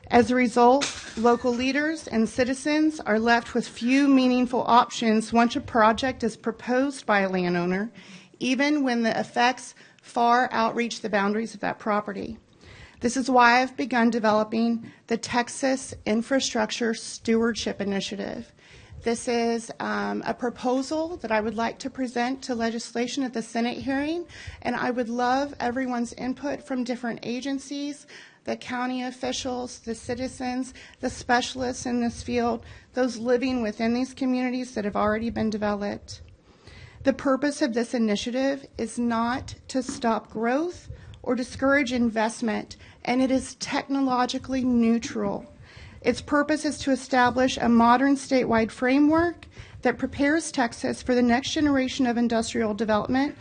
As a result, local leaders and citizens are left with few meaningful options once a project is proposed by a landowner, even when the effects far outreach the boundaries of that property. This is why I've begun developing the Texas Infrastructure Stewardship Initiative. This is a proposal that I would like to present to legislation at the Senate hearing, and I would love everyone's input from different agencies, the county officials, the citizens, the specialists in this field, those living within these communities that have already been developed. The purpose of this initiative is not to stop growth or discourage investment, and it is technologically neutral. Its purpose is to establish a modern statewide framework that prepares Texas for the next generation of industrial development,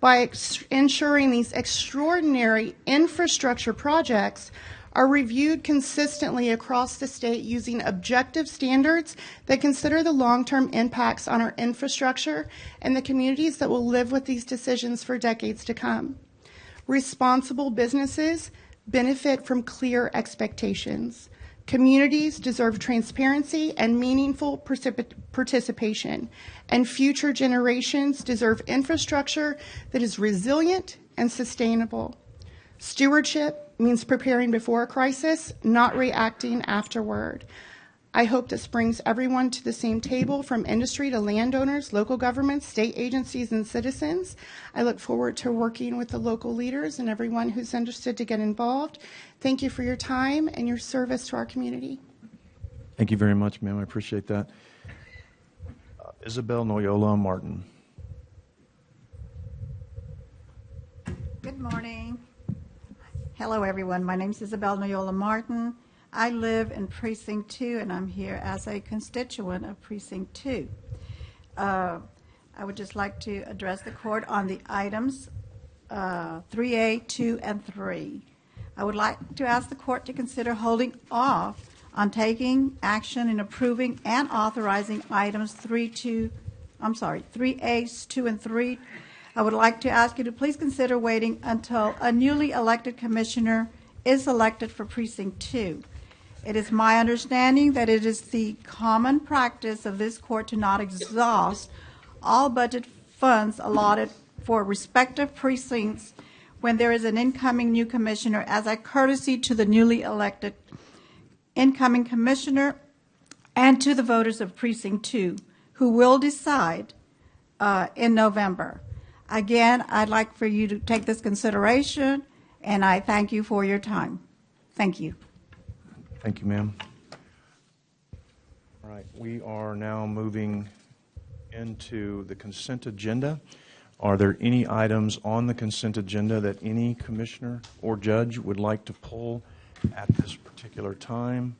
by ensuring these extraordinary infrastructure projects are reviewed consistently across the state using objective standards that consider the long-term impacts on our infrastructure and the communities that will live with these decisions for decades to come. Responsible businesses benefit from clear expectations. Communities deserve transparency and meaningful participation, and future generations deserve infrastructure that is resilient and sustainable. Stewardship means preparing before a crisis, not reacting afterward. I hope this brings everyone to the same table, from industry to landowners, local governments, state agencies, and citizens. I look forward to working with the local leaders and everyone who's interested to get involved. Thank you for your time and your service to our community. Thank you very much, ma'am. I appreciate that. Isabel Noyola Martin. Good morning. Hello, everyone. My name is Isabel Noyola Martin. I live in Precinct 2, and I'm here as a constituent of Precinct 2. I would just like to address the court on the items 3A, 2, and 3. I would like to ask the court to consider holding off on taking action in approving and authorizing items 3A, 2, and 3. I would like to ask you to please consider waiting until a newly elected commissioner is elected for Precinct 2. It is my understanding that it is the common practice of this court to not exhaust all budget funds allotted for respective precincts when there is an incoming new commissioner, as a courtesy to the newly elected incoming commissioner and to the voters of Precinct 2, who will decide in November. Again, I'd like for you to take this consideration, and I thank you for your time. Thank you. Thank you, ma'am. All right, we are now moving into the consent agenda. Are there any items on the consent agenda that any commissioner or judge would like to pull at this particular time?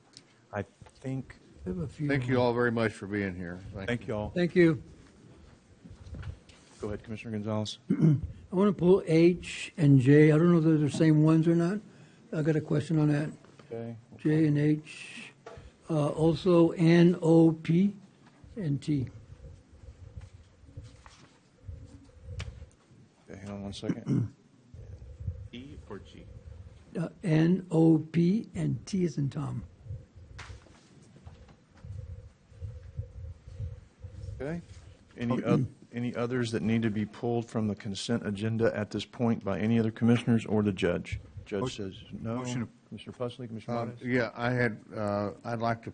I think. Thank you all very much for being here. Thank you all. Thank you. Go ahead, Commissioner Gonzalez. I want to pull H and J. I don't know if they're the same ones or not. I got a question on that. Okay. J and H. Also N, O, P, and T. Okay, hang on one second. E or G? N, O, P, and T is in Tom. Okay. Any others that need to be pulled from the consent agenda at this point by any other commissioners or the judge? Judge says no. Commissioner Pusley, Commissioner Martis? Yeah, I'd like to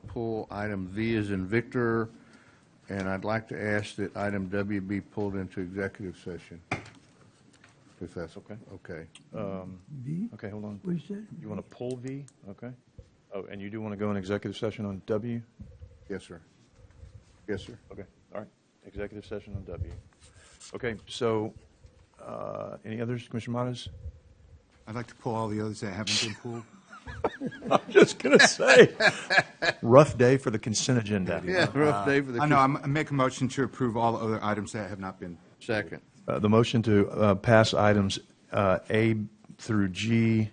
pull item V as in Victor, and I'd like to ask that item W be pulled into executive session, if that's Okay. okay. V? Okay, hold on. What you said? You want to pull V? Okay. Oh, and you do want to go in executive session on W? Yes, sir. Yes, sir. Okay, all right. Executive session on W. Okay, so any others, Commissioner Martis? I'd like to pull all the others that haven't been pulled. I'm just going to say, rough day for the consent agenda. Yeah, rough day for the. I know, I make a motion to approve all other items that have not been. Second. The motion to pass items A through G,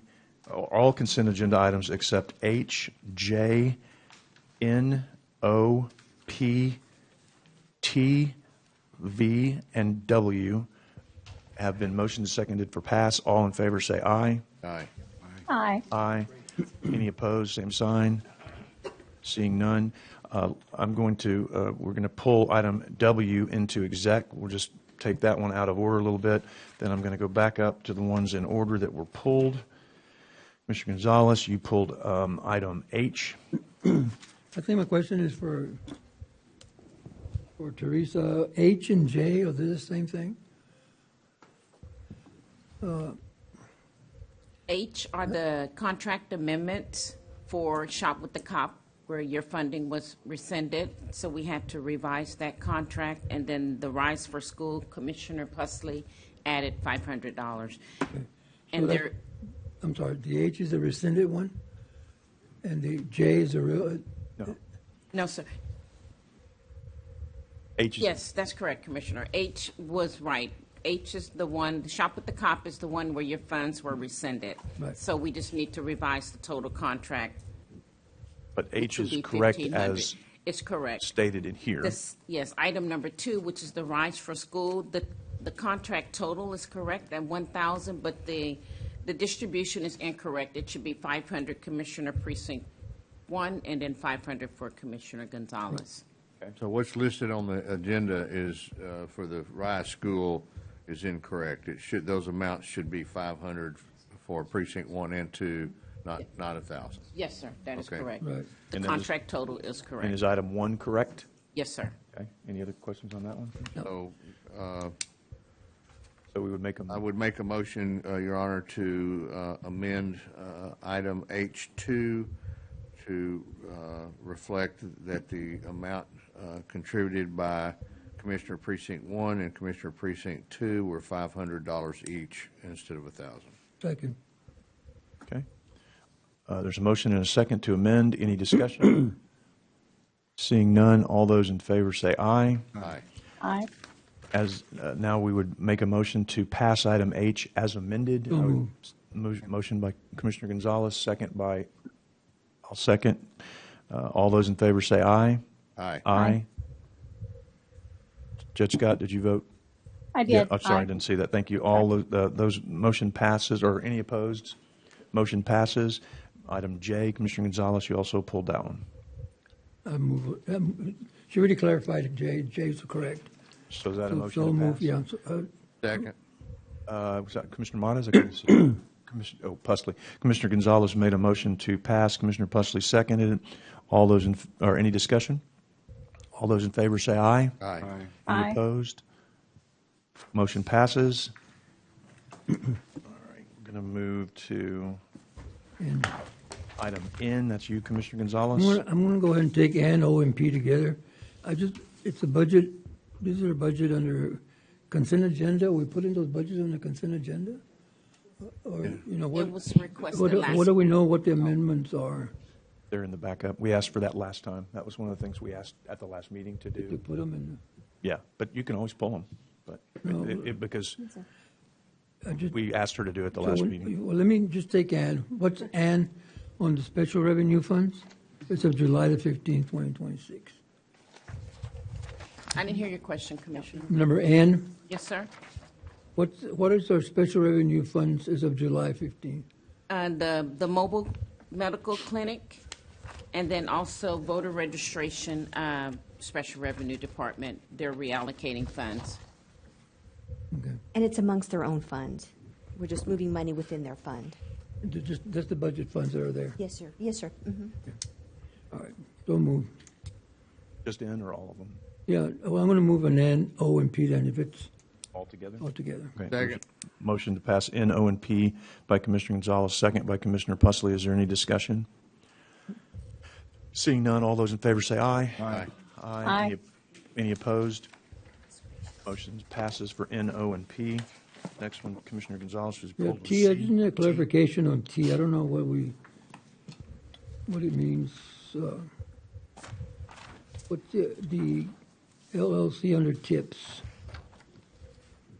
all consent agenda items except H, J, N, O, P, T, V, and W have been motioned and seconded for pass. All in favor say aye. Aye. Aye. Aye. Any opposed, same sign. Seeing none, we're going to pull item W into exec. We'll just take that one out of order a little bit. Then I'm going to go back up to the ones in order that were pulled. Mr. Gonzalez, you pulled item H. I think my question is for Teresa. H and J, are they the same thing? H are the contract amendments for Shop with the Cop, where your funding was rescinded, so we had to revise that contract. And then the Rise for School, Commissioner Pusley added $500. And there, I'm sorry, the H is the rescinded one, and the J is the real. no, sir. H is Yes, that's correct, Commissioner. H was right. H is the one, the Shop with the Cop is the one where your funds were rescinded. Right. So we just need to revise the total contract. But H to is be correct 1,500. as It's correct. stated in here. Yes, item number 2, which is the Rise for School, the contract total is correct at 1,000, but the distribution is incorrect. It should be 500 Commissioner Precinct 1 and then 500 for Commissioner Gonzalez. So what's listed on the agenda is, for the Rise School is incorrect. Those amounts should be 500 for precinct 1 and 2, not 1,000. Yes, sir, that is Okay. correct. Right. The And then contract total is And correct. is item 1 correct? Yes, sir. Okay. Any other questions on that one? So, So we would make I would make a motion, Your Honor, to amend item H2 to reflect that the amount contributed by Commissioner Precinct 1 and Commissioner Precinct 2 were $500 each instead of 1,000. Second. Okay. There's a motion and a second to amend. Any discussion? Seeing none, all those in favor say aye. Aye. Aye. As, now we would make a motion to pass item H as amended. Motion by Commissioner Gonzalez, second by, I'll second. All those in favor say aye. Aye. Aye. Judge Scott, did you vote? I did. Yeah, I'm sorry, I Aye. didn't see that. Thank you. All those motion passes, or any opposed? Motion passes. Item J, Commissioner Gonzalez, you also pulled that one. I move, she already clarified it, Jay's correct. So is that a So- motion so to move, pass? yeah. Second. Was that Commissioner Modas? I couldn't see. Commissioner, Pusley. Commissioner Gonzalez made a motion to pass. Commissioner Pusley seconded it. All those or any discussion? All those in favor say aye. Aye. Aye. Any opposed? Motion passes. All right, we're going to move to item N. That's you, Commissioner Gonzalez. I'm going to go ahead and take N, O, and P together. It's a budget, these are a budget under consent agenda. We put in those budgets on the consent agenda? Or, you know, what? It was requested last. What do we know what the amendments are? They're in the backup. We asked for that last time. That was one of the things we asked at the last meeting to To do. put them in? Yeah, but you can always pull them. But No. because I just- we asked her to do it at the So last when- meeting. Well, let me just take N. What's N on the special revenue funds? It's of July the 15th, 2026. I didn't hear your question, Commissioner. Number N, Yes, sir. what is our special revenue funds as of July 15th? The mobile medical clinic, and then also voter registration, Special Revenue Department, they're reallocating funds. And it's amongst their own fund. We're just moving money within their fund. That's the budget funds that are there. Yes, sir. Yes, sir. Mhm. All right, don't move. Just N or all of them? Yeah, well, I'm going to move an N, O, and P then if it's All together? all together. Okay. Second. Motion to pass N, O, and P by Commissioner Gonzalez, second by Commissioner Pusley. Is there any discussion? Seeing none, all those in favor say aye. Aye. Aye. Any opposed? Motion passes for N, O, and P. Next one, Commissioner Gonzalez was Yeah, pulled. T, I just need a clarification on T. I don't know what it means. What's the LLC under tips?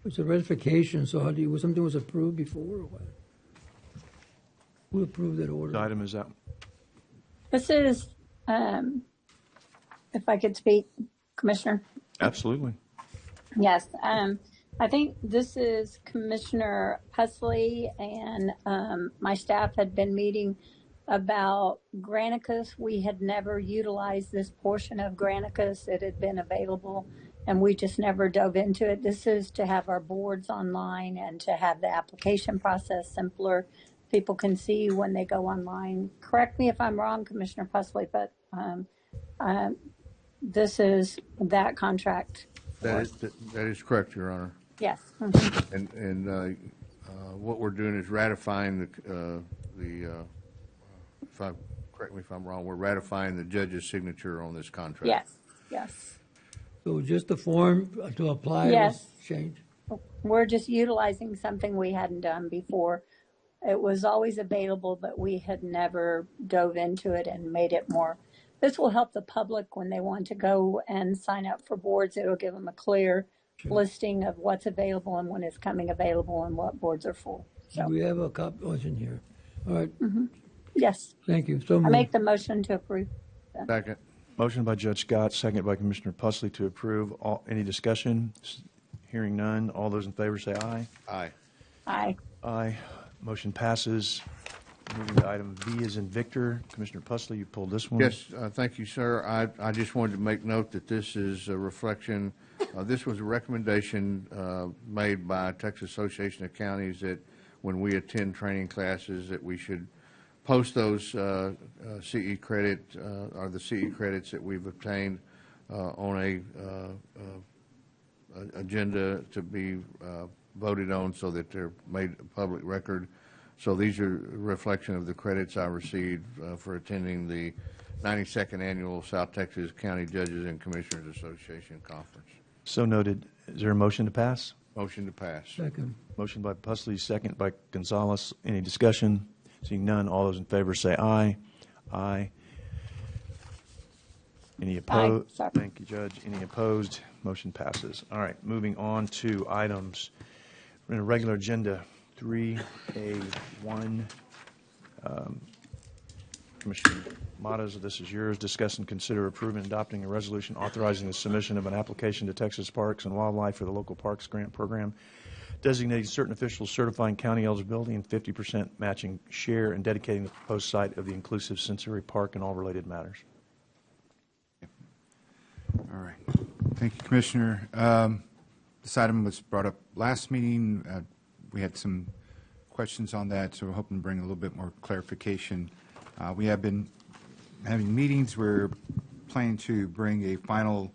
It's a ratification, so something was approved before or what? Who approved that What order? item is that? This is, if I could speak, Commissioner. Absolutely. Yes, I think this is Commissioner Pusley and my staff had been meeting about Granicus. We had never utilized this portion of Granicus. It had been available, and we just never dove into it. This is to have our boards online and to have the application process simpler. People can see when they go online. Correct me if I'm wrong, Commissioner Pusley, but this is that contract. That is correct, Your Honor. Yes. And what we're doing is ratifying correct me if I'm wrong, we're ratifying the judge's signature on this contract. Yes, yes. So just the form to apply Yes. was changed? We're just utilizing something we hadn't done before. It was always available, but we had never dove into it and made it more. This will help the public when they want to go and sign up for boards. It'll give them a clear listing of what's available and when it's coming available and what boards are full. So, We have a copy, oh, it's in here. All right, yes, thank you. So I moved. make the motion to approve. Second. Motion by Judge Scott, second by Commissioner Pusley to approve. Any discussion? Hearing none. All those in favor say aye. Aye. Aye. Aye. Motion passes. Moving to item V as in Victor. Commissioner Pusley, you pulled this one? Yes, thank you, sir. I just wanted to make note that this is a reflection, this was a recommendation made by Texas Association of Counties that when we attend training classes that we should post those CE credit, or the CE credits that we've obtained on a agenda to be voted on so that they're made a public record. So these are a reflection of the credits I received for attending the 92nd Annual South Texas County Judges and Commissioners Association Conference. So noted. Is there a motion to pass? Motion to pass. Second. Motion by Pusley, second by Gonzalez. Any discussion? Seeing none, all those in favor say aye. Aye. Any opposed? Sorry. Thank you, Judge. Any opposed? Motion passes. All right, moving on to items in a regular agenda, 3A1. Commissioner Matas, this is yours. Discuss and consider approving and adopting a resolution authorizing the submission of an application to Texas Parks and Wildlife for the Local Parks Grant Program, designating certain officials certifying county eligibility and 50% matching share, and dedicating the proposed site of the inclusive sensory park and all related matters. All right. Thank you, Commissioner. This item was brought up last meeting. We had some questions on that, so we're hoping to bring a little bit more clarification. We have been having meetings. We're planning to bring a final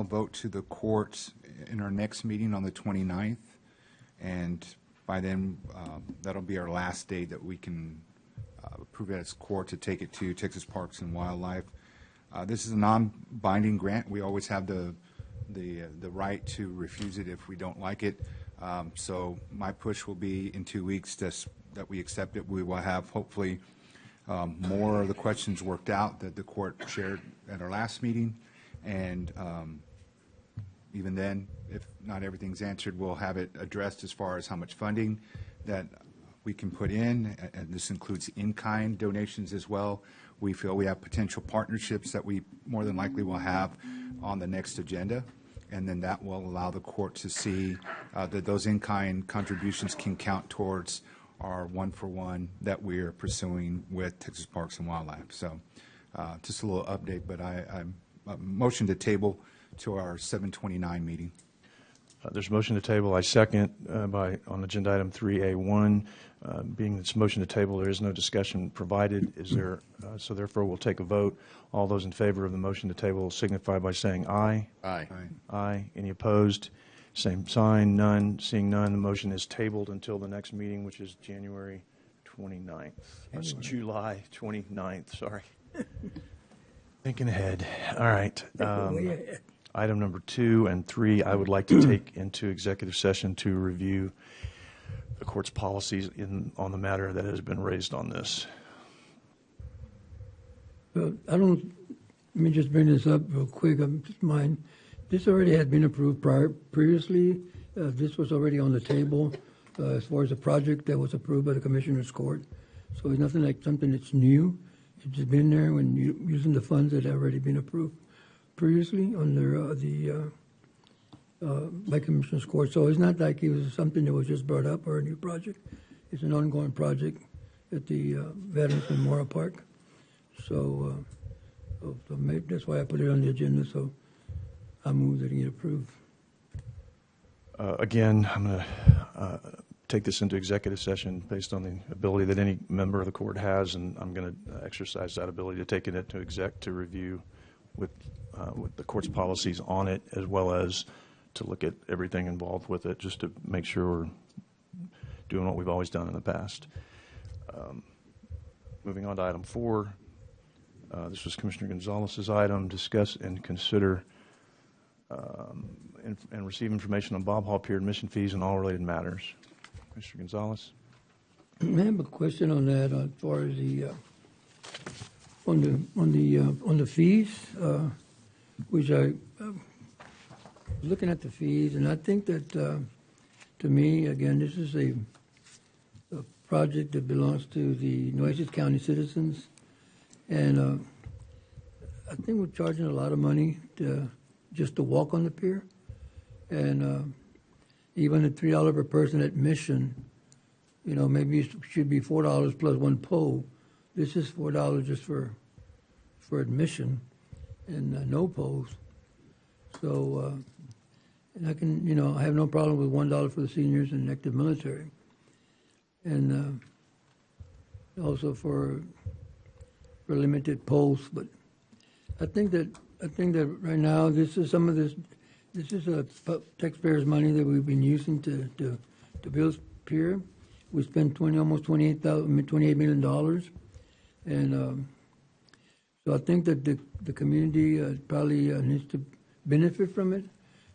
vote to the courts in our next meeting on the 29th, and by then that'll be our last day that we can approve it as court to take it to Texas Parks and Wildlife. This is a non-binding grant. We always have the right to refuse it if we don't like it. So my push will be in 2 weeks that we accept it. We will have hopefully more of the questions worked out that the court shared at our last meeting. And even then, if not everything's answered, we'll have it addressed as far as how much funding that we can put in, and this includes in-kind donations as well. We feel we have potential partnerships that we more than likely will have on the next agenda, and then that will allow the court to see that those in-kind contributions can count towards our one-for-one that we're pursuing with Texas Parks and Wildlife. So just a little update, but I'm motion to table to our 7/29 meeting. There's a motion to table. I second on agenda item 3A1. Being this motion to table, there is no discussion provided. Is there? So therefore, we'll take a vote. All those in favor of the motion to table signify by saying aye. Aye. Aye. Any opposed? Same sign. None. Seeing none, the motion is tabled until the next meeting, which is January 29th. That's July 29th. Sorry. Thinking ahead. All right. Item number 2 and 3, I would like to take into executive session to review the court's policies on the matter that has been raised on this. Well, let me just bring this up real quick. Just mind, this already had been approved previously. This was already on the table as far as a project that was approved by the Commissioner's Court. So it's nothing like something that's new. It's just been there when using the funds that have already been approved previously under by Commissioner's Court. So it's not like it was something that was just brought up or a new project. It's an ongoing project at the Veterans Memorial Park. So maybe that's why I put it on the agenda. So I move that it get approved. Again, I'm going to take this into executive session based on the ability that any member of the court has, and I'm going to exercise that ability to take it into exec to review with the court's policies on it, as well as to look at everything involved with it, just to make sure we're doing what we've always done in the past. Moving on to item 4. This was Commissioner Gonzalez's item. Discuss and consider and receive information on Bob Hall Pier admission fees and all related matters. Commissioner Gonzalez. I have a question on that as far as the on the fees. which I looking at the fees, and I think that to me, again, this is a project that belongs to the Nueces County citizens, and I think we're charging a lot of money just to walk on the pier, and even at $3 per person admission, you know, maybe it should be $4 plus one pole. This is $4 just for admission, and no poles. So, and I can, you know, I have no problem with $1 for the seniors and active military, and also for limited posts. But I think that right now this is some of this. This is taxpayers' money that we've been using to build pier. We spent almost $28 million, and so I think that the community probably needs to benefit from it.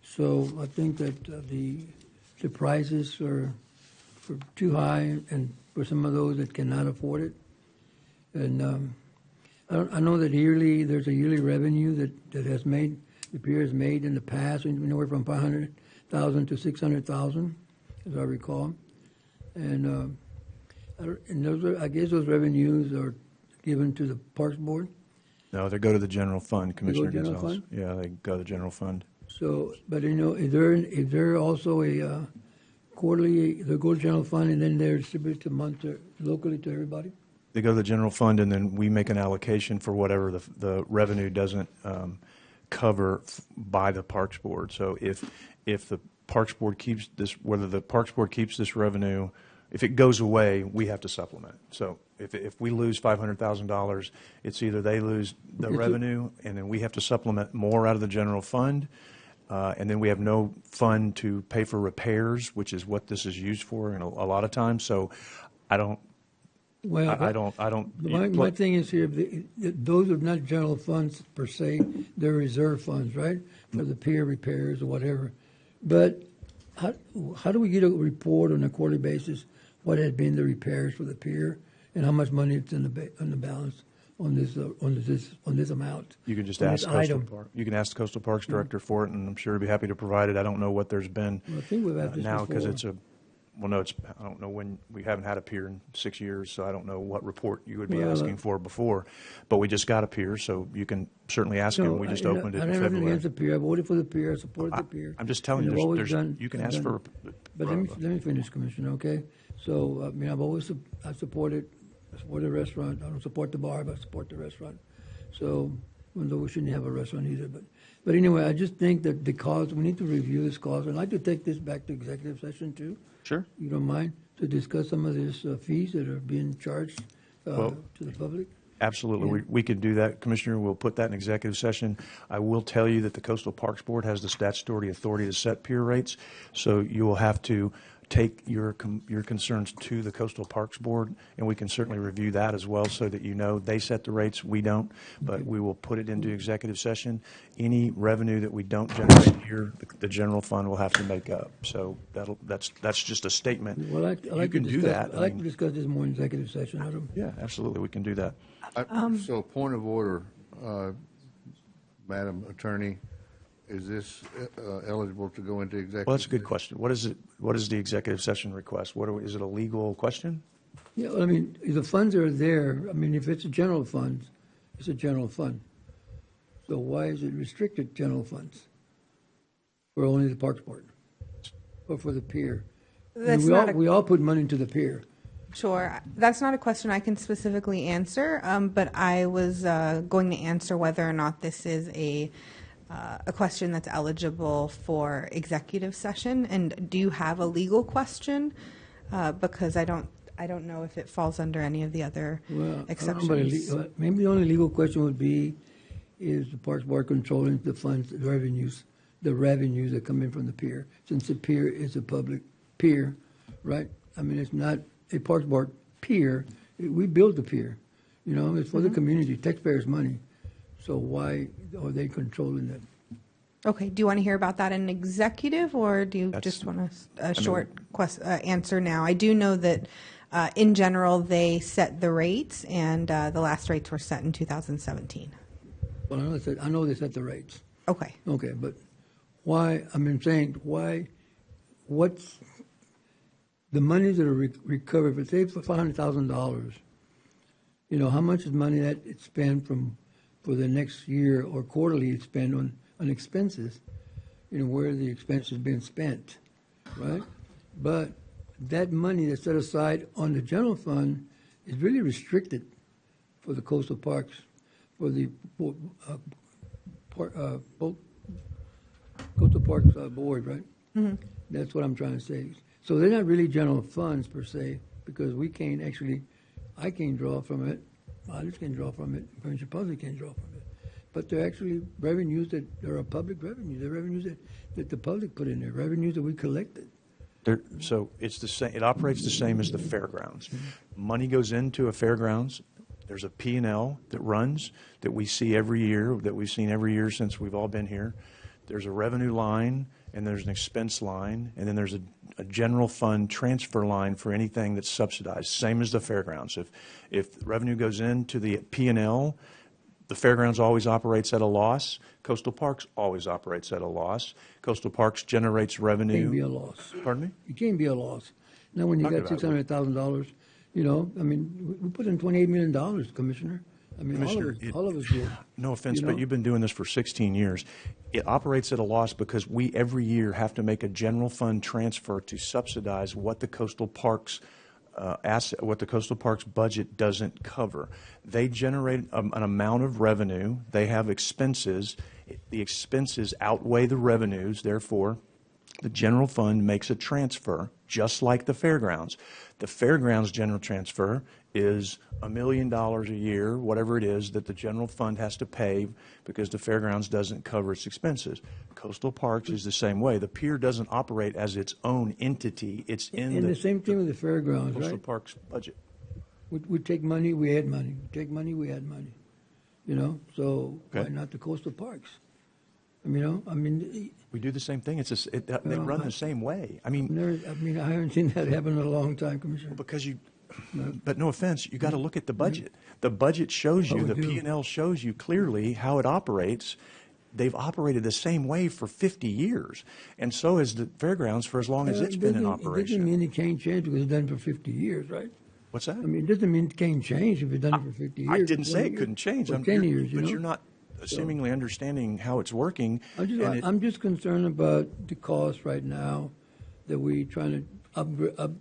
So I think that the prices are too high, and for some of those that cannot afford it. And I know that there's a yearly revenue that has made the pier has made in the past, anywhere from $500,000 to $600,000, as I recall. And I guess those revenues are given to the Parks Board. No, they go to the general fund, Commissioner general Gonzalez. fund? Yeah, they go to the general fund. So, but you know, is there also a quarterly? They go to general fund and then they're distributed locally to everybody. They go to the general fund, and then we make an allocation for whatever the revenue doesn't cover by the Parks Board. So if the Parks Board keeps this, whether the Parks Board keeps this revenue, if it goes away, we have to supplement. So if we lose $500,000, it's either they lose the revenue, and then we have to supplement more out of the general fund, and then we have no fund to pay for repairs, which is what this is used for, and a lot of times. So I don't. Well, I don't. My thing is here, those are not general funds per se, they're reserve funds, right? For the pier repairs or whatever. But how do we get a report on a quarterly basis what had been the repairs for the pier and how much money it's on the balance on this amount? You can just ask Coastal Park. You can ask the Coastal Parks Director for it, and I'm sure he'd be happy to provide it. I don't know what there's been Well, I think we've had this now because before. I don't know when, we haven't had a pier in 6 years, so I don't know what report you would be Well, asking for before. But we just got a pier, so you can certainly ask him. We just opened it I in never nothing February. against the pier. I voted for the pier. I supported the pier. I'm just telling And you, I've always you can I've ask done- for. But let me finish, Commissioner, okay? So, I mean, I support the restaurant. I don't support the bar, but I support the restaurant. So, even though we shouldn't have a restaurant either. But anyway, I just think that the cost, we need to review this cost. I'd like to take this back to executive session too. Sure. You don't mind? To discuss some of these fees that are being charged Well, to the public? Absolutely. We could do that, Commissioner. We'll put that in executive session. I will tell you that the Coastal Parks Board has the statutory authority to set pier rates, so you will have to take your concerns to the Coastal Parks Board, and we can certainly review that as well so that you know they set the rates, we don't, but we will put it into executive session. Any revenue that we don't generate here, the general fund will have to make up. So that's just a statement. Well, You can do that. I'd like to discuss this more in executive session. I don't- Yeah, absolutely. We can do that. So point of order, Madam Attorney, is this eligible to go into executive? Well, that's a good question. What is it? What is the executive session request? Is it a legal question? Yeah, well, I mean, the funds are there. I mean, if it's a general fund, it's a general fund. So why is it restricted general funds for only the Parks Board or for the pier? I mean, That's we all put money into the pier. Sure. That's not a question I can specifically answer, but I was going to answer whether or not this is a question that's eligible for executive session. And do you have a legal question? Because I don't know if it falls under any of the other Well, exceptions. I don't know, but maybe the only legal question would be, is the Parks Board controlling the funds, the revenues that come in from the pier? Since the pier is a public pier, right? I mean, it's not a Parks Board pier. We built the pier. You know, it's for the community, taxpayers' money. So why are they controlling that? Okay. Do you want to hear about that in executive, or do you just want a short answer now? I do know that in general they set the rates, and the last rates were set in 2017. Well, I know they set the rates. Okay. Okay, but why, saying, why, what's, the monies that are recovered, but say for $500,000, how much is money that it's spent for the next year or quarterly it's spent on expenses, where the expense has been spent, right? But that money that's set aside on the general fund is really restricted for the coastal parks, for the Coastal Parks Board, right? Mm-hmm. That's what I'm trying to say. So they're not really general funds per se, because we can't actually, I can't draw from it, others can draw from it, provincial public can't draw from it. But they're actually revenues that are public revenues. They're revenues that the public put in there, revenues that we collected. So it's the same. It operates the same as the fairgrounds. Money goes into a fairgrounds. There's a P&L that runs that we see every year, that we've seen every year since we've all been here. There's a revenue line, and there's an expense line, and then there's a general fund transfer line for anything that's subsidized, same as the fairgrounds. If revenue goes into the P&L, the fairgrounds always operates at a loss. Coastal Parks always operates at a loss. Coastal Parks generates revenue. It can't be a loss. Pardon me? It can't be a loss. Now, when you got $600,000, we put in $28 million, Commissioner. Commissioner, all of us did. No offense, but you've been doing this for 16 years. It operates at a loss because we every year have to make a general fund transfer to subsidize what the Coastal Parks what the Coastal Parks budget doesn't cover. They generate an amount of revenue. They have expenses. The expenses outweigh the revenues. Therefore, the general fund makes a transfer, just like the fairgrounds. The fairgrounds general transfer is $1 million a year, whatever it is, that the general fund has to pay because the fairgrounds doesn't cover its expenses. Coastal Parks is the same way. The pier doesn't operate as its own entity. It's in the same thing with the fairgrounds, Coastal right? Parks budget. We take money, we add money. We take money, we add money. So why not the Coastal Parks? We do the same thing. They run the same way. I haven't seen that happen in a long time, Commissioner. Because but no offense, you got to look at the budget. The budget shows you, the P&L shows you clearly how it operates. They've operated the same way for 50 years, and so has the fairgrounds for as long as it's been in operation. It doesn't mean it can't change because it's done for 50 years, right? What's that? It doesn't mean it can't change if it's done it for 50 years. I didn't say it couldn't change. Or 10 years, but you're not seemingly understanding how it's working. I'm just concerned about the cost right now that we're trying to up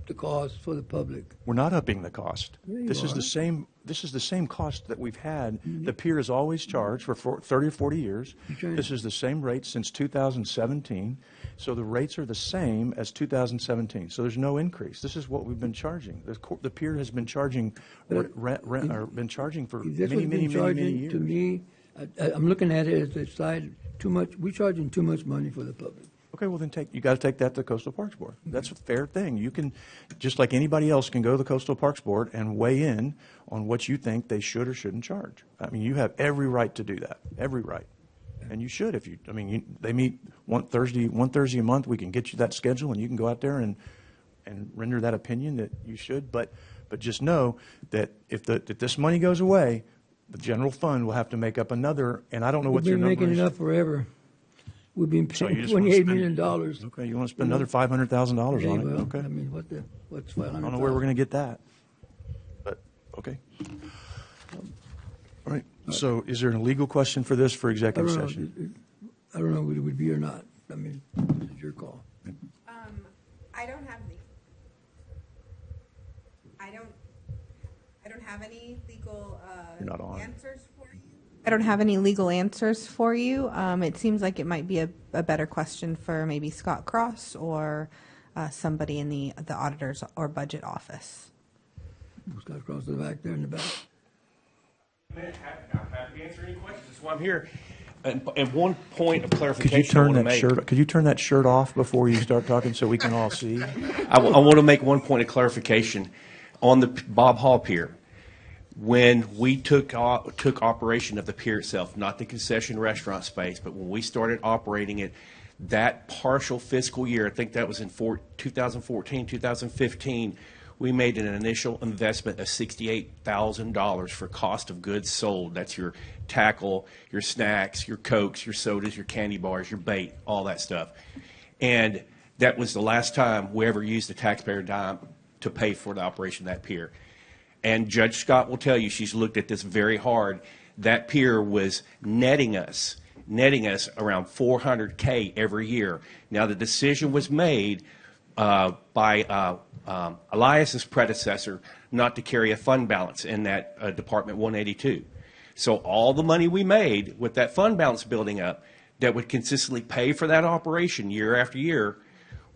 the cost for the public. We're not upping the cost. Yeah, This is the same cost that we've had. The pier has always charged for 30 or 40 years. This is the same rate since 2017. So the rates are the same as 2017. So there's no increase. This is what we've been charging. The pier has been charging for many years. To me, I'm looking at it as a side too much. We're charging too much money for the public. Okay, well then you got to take that to the Coastal Parks Board. That's a fair thing. You can, just like anybody else, can go to the Coastal Parks Board and weigh in on what you think they should or shouldn't charge. You have every right to do that, every right, and you should. If they meet one Thursday a month. We can get you that schedule, and you can go out there and render that opinion that you should. But just know that if this money goes away, the general fund will have to make up another. And I don't know what your number is. We've been making it up forever. We've been paying $28 million. Okay, you want to spend another $500,000 on it? Well, Okay. What's $500,000? I don't know where we're going to get that, but okay. All right. So, is there a legal question for this for executive session? I don't know whether it would be or not. It's your call. I don't have any legal You're not on. answers for you. I don't have any legal answers for you. It seems like it might be a better question for maybe Scott Cross or somebody in the auditor's or budget office. Scott Cross in the back there in the back. I'm happy to answer any questions. That's why I'm here. And one point of clarification. Could you turn that shirt off before you start talking so we can all see? I want to make one point of clarification on the Bob Hall Pier. When we took operation of the pier itself, not the concession restaurant space, but when we started operating it, that partial fiscal year, I think that was in 2014, 2015, we made an initial investment of $68,000 for cost of goods sold. That's your tackle, your snacks, your Cokes, your sodas, your candy bars, your bait, all that stuff. And that was the last time we ever used a taxpayer dime to pay for the operation of that pier. And Judge Scott will tell you, she's looked at this very hard. That pier was netting us around $400K every year. Now, the decision was made by Elias's predecessor not to carry a fund balance in that Department 182. So all the money we made with that fund balance building up that would consistently pay for that operation year after year,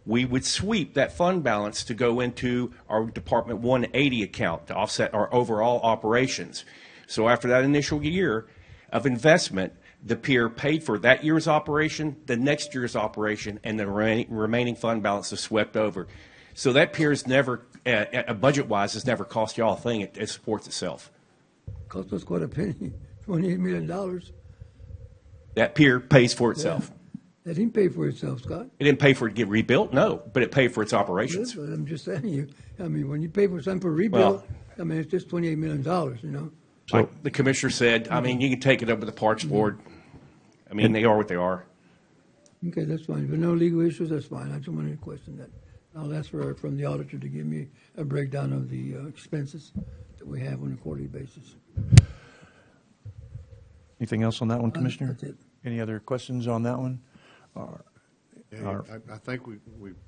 we would sweep that fund balance to go into our Department 180 account to offset our overall operations. So after that initial year of investment, the pier paid for that year's operation, the next year's operation, and the remaining fund balance is swept over. So that pier is never, budget-wise, has never cost y'all a thing. It supports itself. Cost us quite a penny, $28 million. That pier pays for itself. Yeah. That didn't pay for itself, Scott. It didn't pay for it to get rebuilt, no, but it paid for its operations. Yes, but I'm just saying you. I mean, when you pay for something for rebuild, I mean, it's just $28 million, you know. So like the commissioner said, I mean, you can take it up with the Parks Board. I mean, they are what they are. Okay, that's fine. If there are no legal issues, that's fine. I just wanted to question that. I'll ask from the auditor to give me a breakdown of the expenses that we have on a quarterly basis. Anything else on that one, Commissioner? That's it. Any other questions on that one? I think we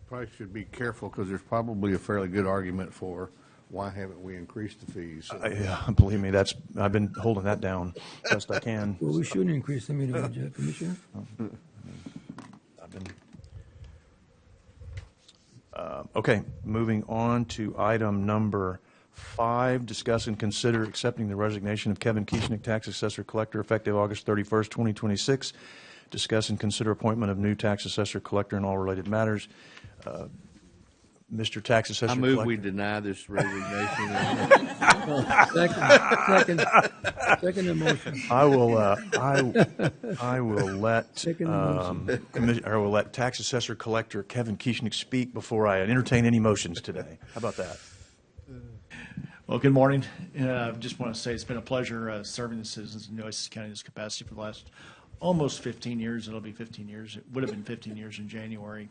probably should be careful because there's probably a fairly good argument for why haven't we increased the fees? Yeah, believe me, I've been holding that down best I can. Well, we shouldn't increase them anyway, Commissioner. I've been. Okay, moving on to item number 5, discuss and consider accepting the resignation of Kevin Kieschnick, Tax Assessor Collector, effective August 31st, 2026. Discuss and consider appointment of new Tax Assessor Collector and all related matters. Mr. Tax Assessor I move Collector. we deny this resignation. Second the motion. I will let I will let Tax Assessor Collector Kevin Kieschnick speak before I entertain any motions today. How about that? Well, good morning. I just want to say it's been a pleasure serving the citizens of Nueces County in this capacity for the last almost 15 years. It'll be 15 years. It would have been 15 years in January.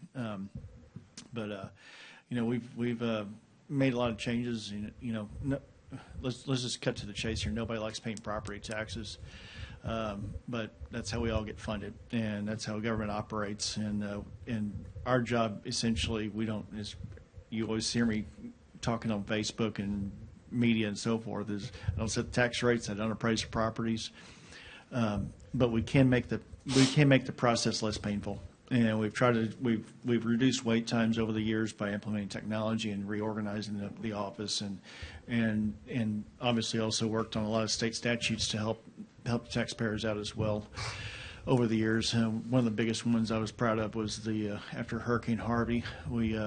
You know, we've made a lot of changes. You know, let's just cut to the chase here. Nobody likes paying property taxes, but that's how we all get funded, and that's how government operates. And our job, essentially, we don't. You always hear me talking on Facebook and media and so forth. Is I don't set the tax rates. I don't appraise the properties, but we can make the process less painful. And we've reduced wait times over the years by implementing technology and reorganizing the office, and obviously also worked on a lot of state statutes to help taxpayers out as well over the years. One of the biggest ones I was proud of was after Hurricane Harvey, we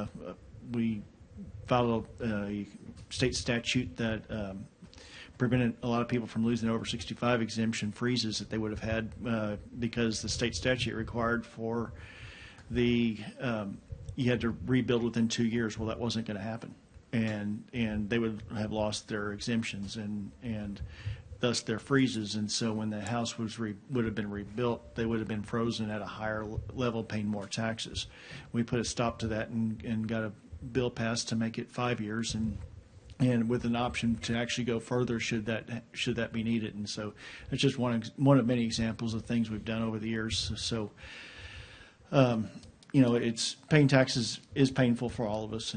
filed a state statute that prevented a lot of people from losing over 65 exemption freezes that they would have had because the state statute required for you had to rebuild within 2 years. Well, that wasn't going to happen, and they would have lost their exemptions and thus their freezes. And so when the house would have been rebuilt, they would have been frozen at a higher level, paying more taxes. We put a stop to that and got a bill passed to make it 5 years and with an option to actually go further should that be needed. And so it's just one of many examples of things we've done over the years. So, you know, paying taxes is painful for all of us,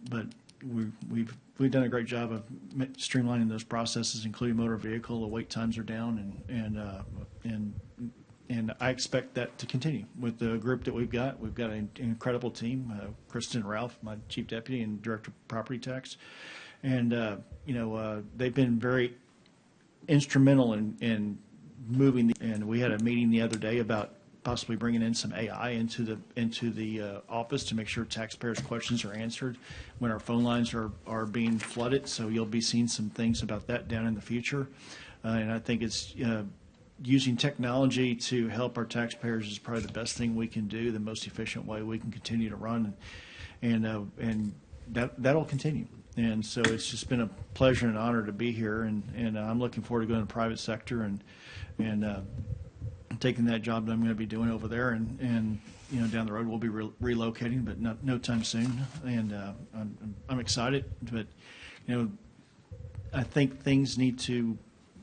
but we've done a great job of streamlining those processes, including motor vehicle. The wait times are down, and I expect that to continue with the group that we've got. We've got an incredible team, Kristen Ralph, my Chief Deputy and Director of Property Tax. And, you know, they've been very instrumental in moving. And we had a meeting the other day about possibly bringing in some AI into the office to make sure taxpayers' questions are answered when our phone lines are being flooded. So you'll be seeing some things about that down in the future. And I think it's using technology to help our taxpayers is probably the best thing we can do, the most efficient way we can continue to run and that'll continue. And so it's just been a pleasure and honor to be here, and I'm looking forward to going to the private sector and taking that job that I'm going to be doing over there, and down the road we'll be relocating, but no time soon. And I'm excited, but I think things need to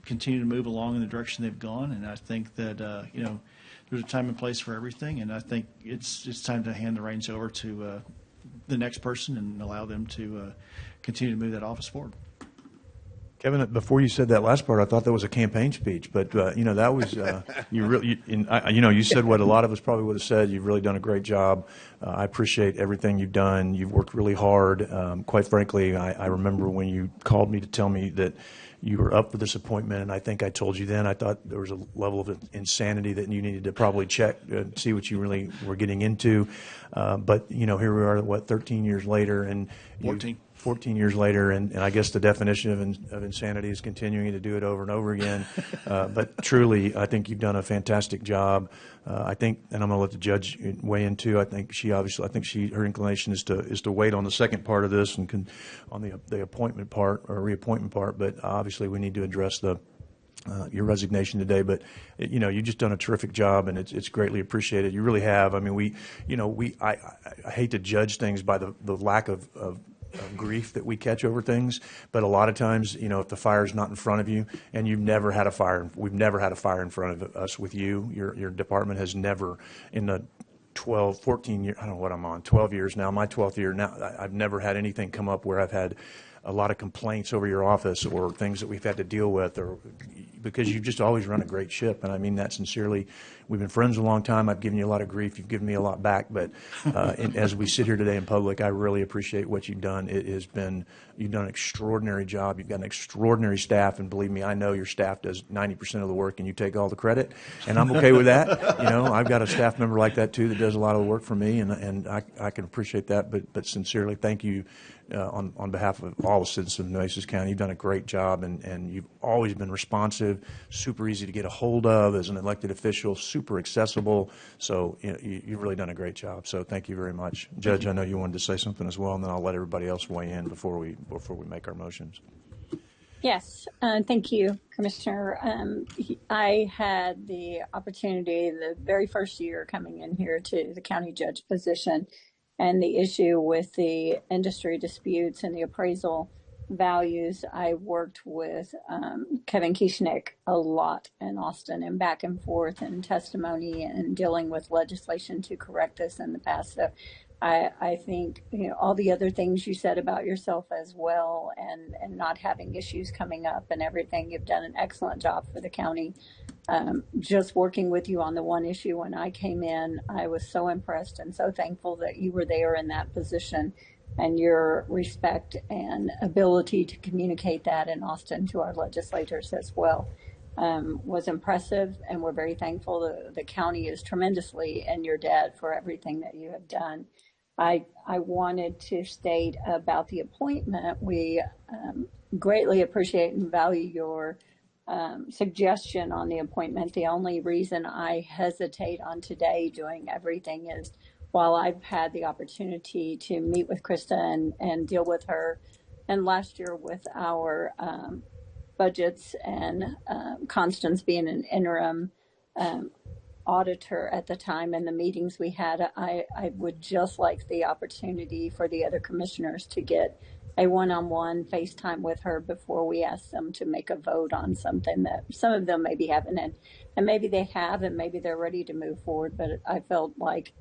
continue to move along in the direction they've gone, and I think that there's a time and place for everything, and I think it's time to hand the reins over to the next person and allow them to continue to move that office forward. Kevin, before you said that last part, I thought that was a campaign speech, but that was you said what a lot of us probably would have said. You've really done a great job. I appreciate everything you've done. You've worked really hard. Quite frankly, I remember when you called me to tell me that you were up for this appointment, and I think I told you then I thought there was a level of insanity that you needed to probably check, see what you really were getting into. But here we are, 13 years later, and 14 years later, and I guess the definition of insanity is continuing to do it over and over again. But truly, I think you've done a fantastic job. I think, and I'm going to let the judge weigh in too. I think her inclination is to wait on the second part of this and on the appointment part or reappointment part. But obviously, we need to address your resignation today. But you've just done a terrific job, and it's greatly appreciated. You really have. I mean, I hate to judge things by the lack of grief that we catch over things, but a lot of times, if the fire is not in front of you, and we've never had a fire in front of us with you. Your department has never, in the 14 years, I don't know what I'm on, 12 years now, my 12th year now, I've never had anything come up where I've had a lot of complaints over your office or things that we've had to deal with, or because you've just always run a great ship, and I mean that sincerely. We've been friends a long time. I've given you a lot of grief. You've given me a lot back, but as we sit here today in public, I really appreciate what you've done. You've done an extraordinary job. You've got an extraordinary staff, and believe me, I know your staff does 90% of the work, and you take all the credit, and I'm okay with that. I've got a staff member like that too that does a lot of the work for me, and I can appreciate that. But sincerely, thank you. On behalf of all the citizens of Nueces County, you've done a great job, and you've always been responsive, super easy to get a hold of as an elected official, super accessible. So you've really done a great job. So thank you very much, Judge. I know you wanted to say something as well, and then I'll let everybody else weigh in before we make our motions. Yes, thank you, Commissioner. I had the opportunity the very first year coming in here to the county judge position, and the issue with the industry disputes and the appraisal values. I worked with Kevin Kieschnick a lot in Austin, and back and forth and testimony and dealing with legislation to correct this in the past. So I think all the other things you said about yourself as well, and not having issues coming up and everything, you've done an excellent job for the county. Just working with you on the one issue when I came in, I was so impressed and so thankful that you were there in that position, and your respect and ability to communicate that in Austin to our legislators as well was impressive, and we're very thankful. The county is tremendously in your debt for everything that you have done. I wanted to state about the appointment. We greatly appreciate and value your suggestion on the appointment. The only reason I hesitate on today doing everything is while I've had the opportunity to meet with Krista and deal with her, and last year with our budgets and Constance being an interim auditor at the time and the meetings we had, I would just like the opportunity for the other commissioners to get a one-on-one FaceTime with her before we ask them to make a vote on something that some of them maybe haven't, and maybe they have, and maybe they're ready to move forward. But I felt like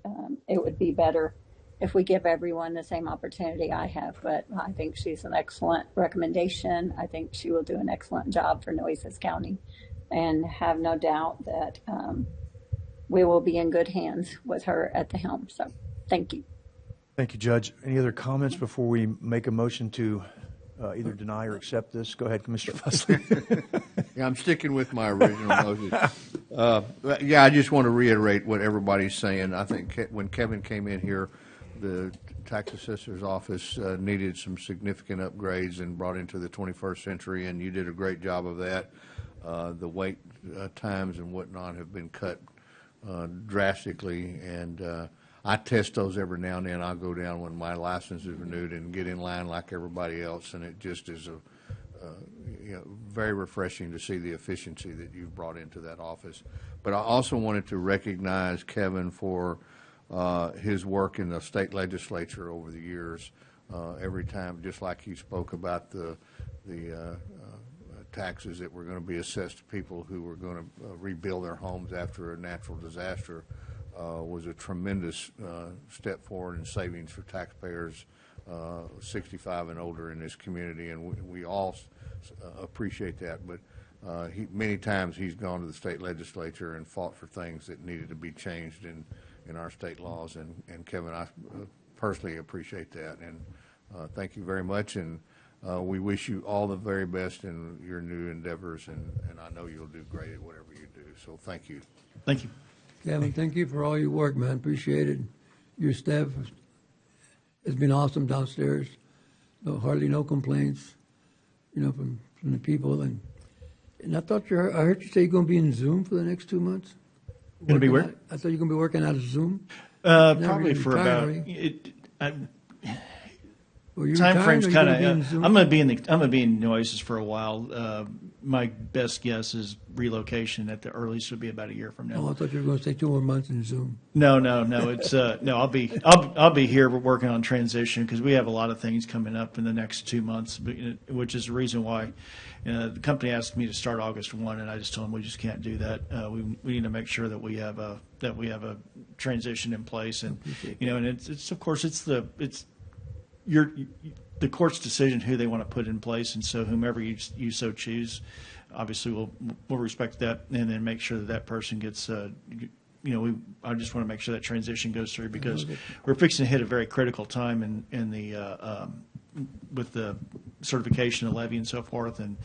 it would be better if we give everyone the same opportunity I have. But I think she's an excellent recommendation. I think she will do an excellent job for Nueces County, and have no doubt that we will be in good hands with her at the helm. So thank you. Thank you, Judge. Any other comments before we make a motion to either deny or accept this? Go ahead, Commissioner Fusley. Yeah, I'm sticking with my original motion. Yeah, I just want to reiterate what everybody's saying. I think when Kevin came in here, the tax assessor's office needed some significant upgrades and brought into the 21st century, and you did a great job of that. The wait times and whatnot have been cut drastically, and I test those every now and then. I'll go down when my license is renewed and get in line like everybody else, and it just is very refreshing to see the efficiency that you've brought into that office. But I also wanted to recognize Kevin for his work in the state legislature over the years. Every time, just like you spoke about the taxes that were going to be assessed to people who were going to rebuild their homes after a natural disaster, was a tremendous step forward in savings for taxpayers 65 and older in this community, and we all appreciate that. But many times he's gone to the state legislature and fought for things that needed to be changed in our state laws, and Kevin, I personally appreciate that, and thank you very much, and we wish you all the very best in your new endeavors, and I know you'll do great at whatever you do, so thank you. Thank you. Kevin, thank you for all your work, man. Appreciate it. Your staff has been awesome downstairs. Hardly no complaints, from the people. And I thought I heard you say you're going to be in Zoom for the next 2 months. Going to be where? I thought you're going to be working out of Zoom. Probably for about. Time frame's kind of. I'm going to be in Nueces for a while. My best guess is relocation at the earliest would be about a year from now. Oh, I thought you were going to say 2 more months in Zoom. No. It's no. I'll be here working on transition because we have a lot of things coming up in the next 2 months, which is the reason why the company asked me to start August 1, and I just told them we just can't do that. We need to make sure that we have a transition in place, and and it's of course it's the court's decision who they want to put in place, and so whomever you so choose, obviously we'll respect that, and then make sure that person gets. I just want to make sure that transition goes through because we're fixing to hit a very critical time in the with the certification of levy and so forth, and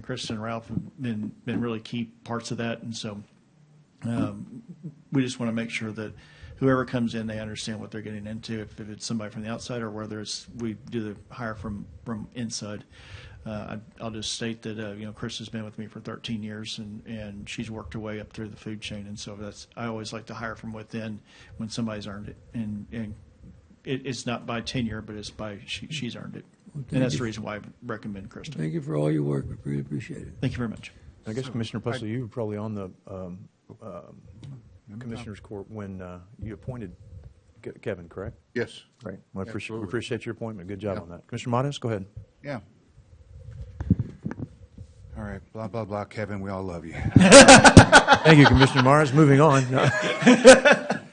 Kristen and Ralph have been really key parts of that, and so we just want to make sure that whoever comes in, they understand what they're getting into, if it's somebody from the outside or whether we do the hire from inside. I'll just state that Chris has been with me for 13 years, and she's worked her way up through the food chain, and so I always like to hire from within when somebody's earned it, and it's not by tenure, but it's by she's earned it, and that's the reason why I recommend Kristen. Thank you for all your work. We really appreciate it. Thank you very much. I guess Commissioner Pusley, you were probably on the Commissioners Court when you appointed Kevin, correct? Yes. Great. Well, we appreciate your appointment. Good job on that. Commissioner Matos, go ahead. Yeah. All right. Blah, blah, blah. Kevin, we all love you. Thank you, Commissioner Mars. Moving on.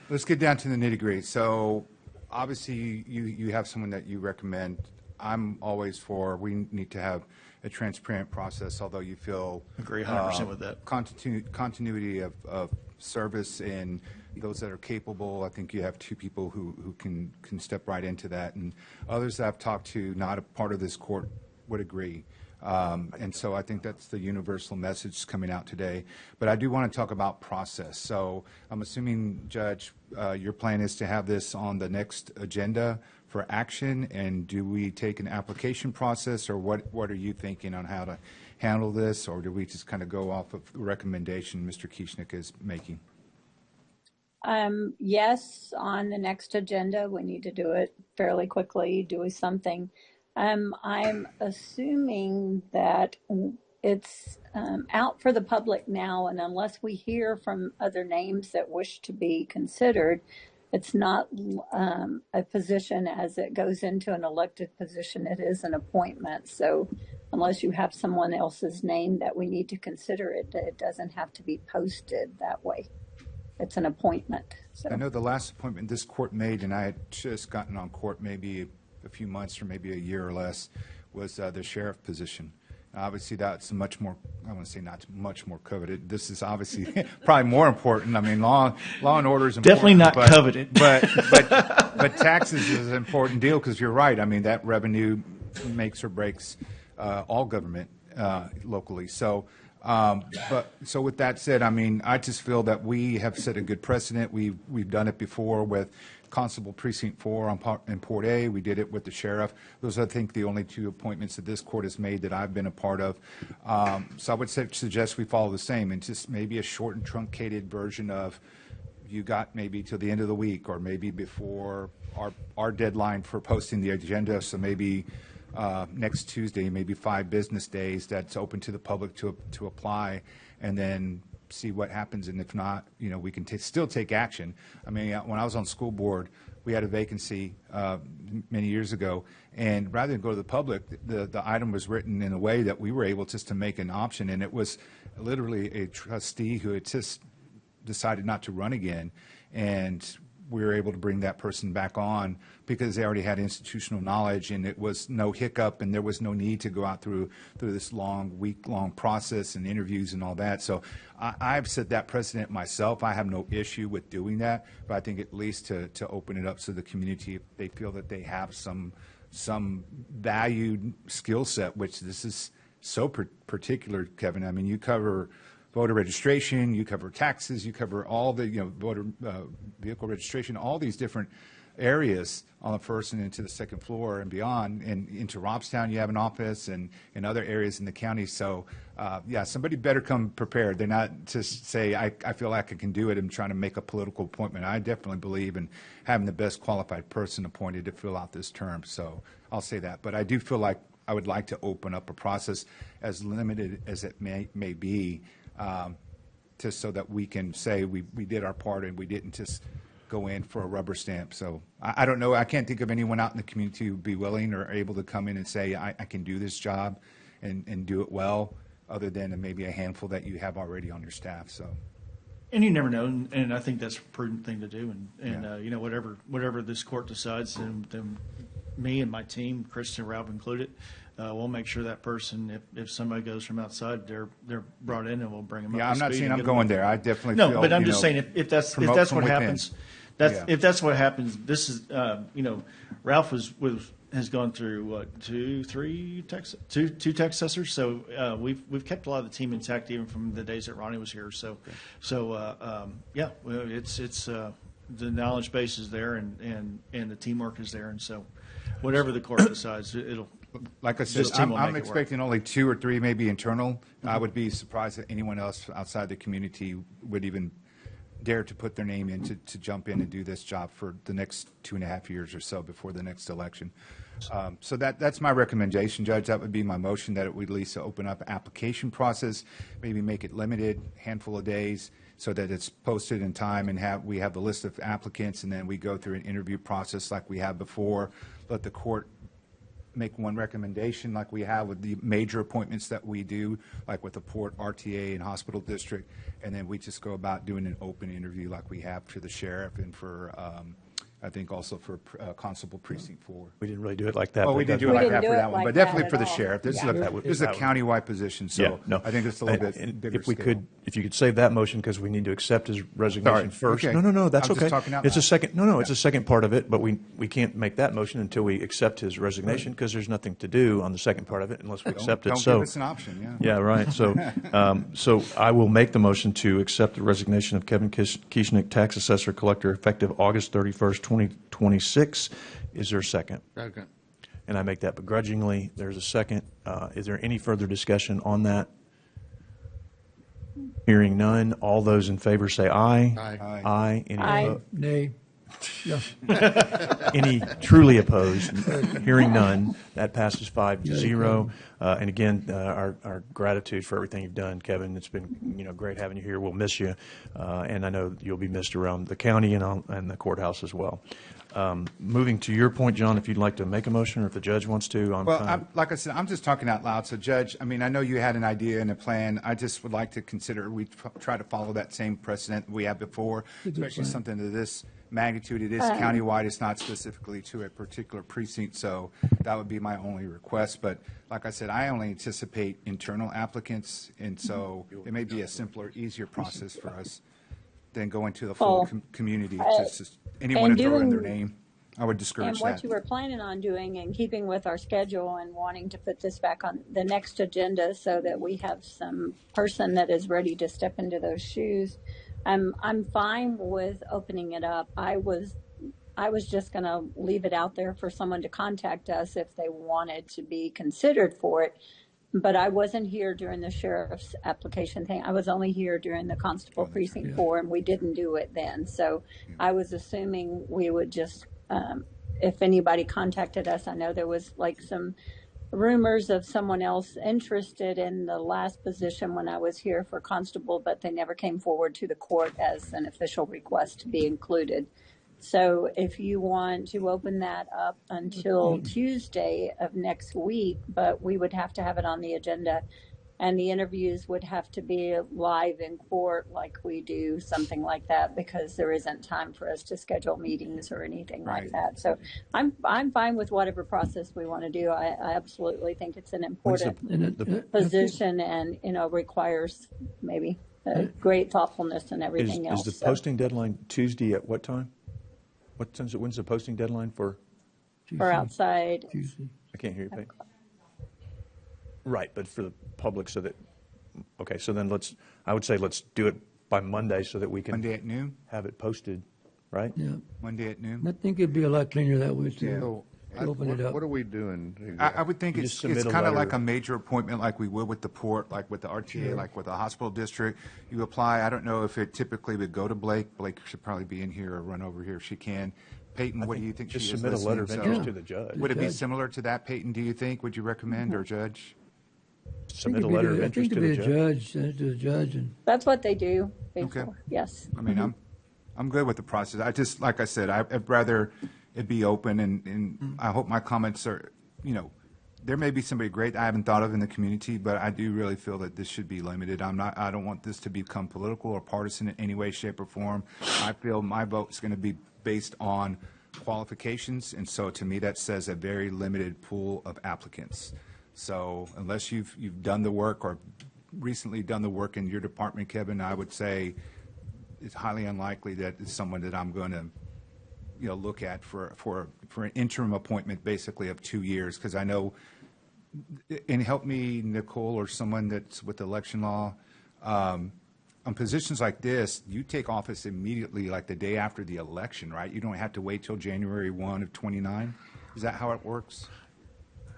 Let's get down to the nitty-gritty. So obviously you have someone that you recommend. I'm always for we need to have a transparent process, although you feel agree 100% with that continuity of service and those that are capable. I think you have two people who can step right into that, and others that I've talked to, not a part of this court, would agree. And so I think that's the universal message coming out today. But I do want to talk about process. So I'm assuming, Judge, your plan is to have this on the next agenda for action, and do we take an application process, or what are you thinking on how to handle this, or do we just kind of go off of the recommendation Mr. Kieschnick is making? Yes, on the next agenda, we need to do it fairly quickly, do something. I'm assuming that it's out for the public now, and unless we hear from other names that wish to be considered, it's not a position as it goes into an elected position. It is an appointment. So unless you have someone else's name that we need to consider it, it doesn't have to be posted that way. It's an appointment. So. I know the last appointment this court made, and I had just gotten on court maybe a few months or maybe a year or less, was the sheriff position. Obviously, that's much more, I want to say not much more coveted. This is obviously probably more important. I mean, law and order is important. Definitely not coveted. But taxes is an important deal because you're right. I mean, that revenue makes or breaks all government locally. So, so with that said, I mean, I just feel that we have set a good precedent. We've done it before with Constable Precinct 4 in Port A. We did it with the sheriff. Those are, I think, the only two appointments that this court has made that I've been a part of. So I would suggest we follow the same, and just maybe a short and truncated version of you got maybe till the end of the week, or maybe before our deadline for posting the agenda, so maybe next Tuesday, maybe 5 business days, that's open to the public to apply, and then see what happens. And if not, we can still take action. I mean, when I was on school board, we had a vacancy many years ago, and rather than go to the public, the item was written in a way that we were able just to make an option, and it was literally a trustee who had just decided not to run again, and we were able to bring that person back on because they already had institutional knowledge, and it was no hiccup, and there was no need to go out through this week-long process and interviews and all that. So I've set that precedent myself. I have no issue with doing that, but I think at least to open it up so the community, if they feel that they have some valued skill set, which this is so particular, Kevin. I mean, you cover voter registration, you cover taxes, you cover all the, voter vehicle registration, all these different areas on the first and into the second floor and beyond. And into Robstown, you have an office, and in other areas in the county. So, yeah, somebody better come prepared. They're not just say, I feel like I can do it and trying to make a political appointment. I definitely believe in having the best qualified person appointed to fill out this term. So I'll say that. But I do feel like I would like to open up a process as limited as it may be, just so that we can say we did our part and we didn't just go in for a rubber stamp. So I don't know. I can't think of anyone out in the community who would be willing or able to come in and say, I can do this job and do it well, other than maybe a handful that you have already on your staff. So. And you never know, and I think that's a prudent thing to do. And whatever this court decides, then me and my team, Chris and Ralph included, we'll make sure that person, if somebody goes from outside, they're brought in, and we'll bring them up. Yeah, I'm not saying I'm going there. I definitely no, feel, but I'm just saying if that's what happens, if that's what happens, this is Ralph has gone through two tax assessors, so we've kept a lot of the team intact even from the days that Ronnie was here. So yeah, it's the knowledge base is there, and the teamwork is there, and so whatever the court decides, it'll. Like I said, I'm expecting only 2 or 3 maybe internal. Mm-hmm. I would be surprised that anyone else outside the community would even dare to put their name in to jump in and do this job for the next 2.5 years or so before the next election. So that's my recommendation, Judge. That would be my motion, that it would at least open up application process, maybe make it limited, handful of days, so that it's posted in time, and we have the list of applicants, and then we go through an interview process like we have before. Let the court make one recommendation like we have with the major appointments that we do, like with the Port, RTA, and Hospital District, and then we just go about doing an open interview like we have for the sheriff and for, I think also for Constable Precinct 4. We didn't really do it like that. Oh, we didn't do it like that for that one, but definitely for the sheriff. This is a countywide position, so yeah, no. I think it's a little bit bigger scale. If you could save that motion, because we need to accept his resignation first. Okay. No, that's I'm okay. just talking out It's a loud. second. No, it's a second part of it, but we can't make that motion until we accept his resignation, because there's nothing to do on the second part of it unless we accept it. Don't So give us an option, yeah. Yeah, right. So, so I will make the motion to accept the resignation of Kevin Kieschnick, tax assessor collector, effective August 31st, 2026. Is there a second? Second. And I make that begrudgingly. There's a second. Is there any further discussion on that? Hearing none. All those in favor say aye. Aye. Aye. Any Aye. Nay. Yeah. Any truly opposed? Hearing none, that passes 5-0. And again, our gratitude for everything you've done, Kevin. It's been great having you here. We'll miss you, and I know you'll be missed around the county and the courthouse as well. Moving to your point, John, if you'd like to make a motion, or if the judge wants to. Like I said, I'm just talking out loud. So, Judge, I mean, I know you had an idea and a plan. I just would like to consider we try to follow that same precedent we had before, especially something to this magnitude. It is countywide. It's not specifically to a particular precinct. So that would be my only request. But like I said, I only anticipate internal applicants, and so it may be a simpler, easier process for us than going to the full community. Just anyone to throw in their name, I would discourage that. And what you were planning on doing, and keeping with our schedule and wanting to put this back on the next agenda so that we have some person that is ready to step into those shoes. I'm fine with opening it up. I was just going to leave it out there for someone to contact us if they wanted to be considered for it. but I wasn't here during the sheriff's application thing. I was only here during the constable precinct 4, and we didn't do it then. So I was assuming we would just, if anybody contacted us, I know there was like some rumors of someone else interested in the last position when I was here for constable, but they never came forward to the court as an official request to be included. So if you want to open that up until Tuesday of next week, but we would have to have it on the agenda, and the interviews would have to be live in court like we do, something like that, because there isn't time for us to schedule meetings or anything like that. So I'm fine with whatever process we want to do. I absolutely think it's an important position, and requires maybe great thoughtfulness and everything else. Is the posting deadline Tuesday at what time? When's the posting deadline for? For outside. Tuesday. I can't hear you, Peg. Right, but for the public, so that, okay, so then I would say let's do it by Monday so that we can. Monday at noon? Have it posted, right? Yeah. Monday at noon? I think it'd be a lot cleaner that way, too. Yeah. to open it up. What are we doing? I would think You it's just submit a kind of letter. like a major appointment like we would with the port, like with the RTA, like with the hospital district. You apply. I don't know if it typically would go to Blake. Blake should probably be in here or run over here if she can. Peyton, what do you think she just is submit a letter of listening? interest to the judge. Would it be similar to that, Peyton, do you think? Would you recommend, or Judge? Submit a letter of interest to the judge. Send it to the judge. And That's what they do before. Okay. Yes. I mean, I'm good with the process. I just, like I said, I'd rather it be open, and I hope my comments are, there may be somebody great I haven't thought of in the community, but I do really feel that this should be limited. I don't want this to become political or partisan in any way, shape, or form. I feel my vote is going to be based on qualifications, and so to me that says a very limited pool of applicants. So unless you've done the work or recently done the work in your department, Kevin, I would say it's highly unlikely that it's someone that I'm going to look at for an interim appointment, basically of 2 years, because I know, and help me, Nicole, or someone that's with election law, on positions like this, you take office immediately, like the day after the election, right? You don't have to wait till January 1 of 29. Is that how it works?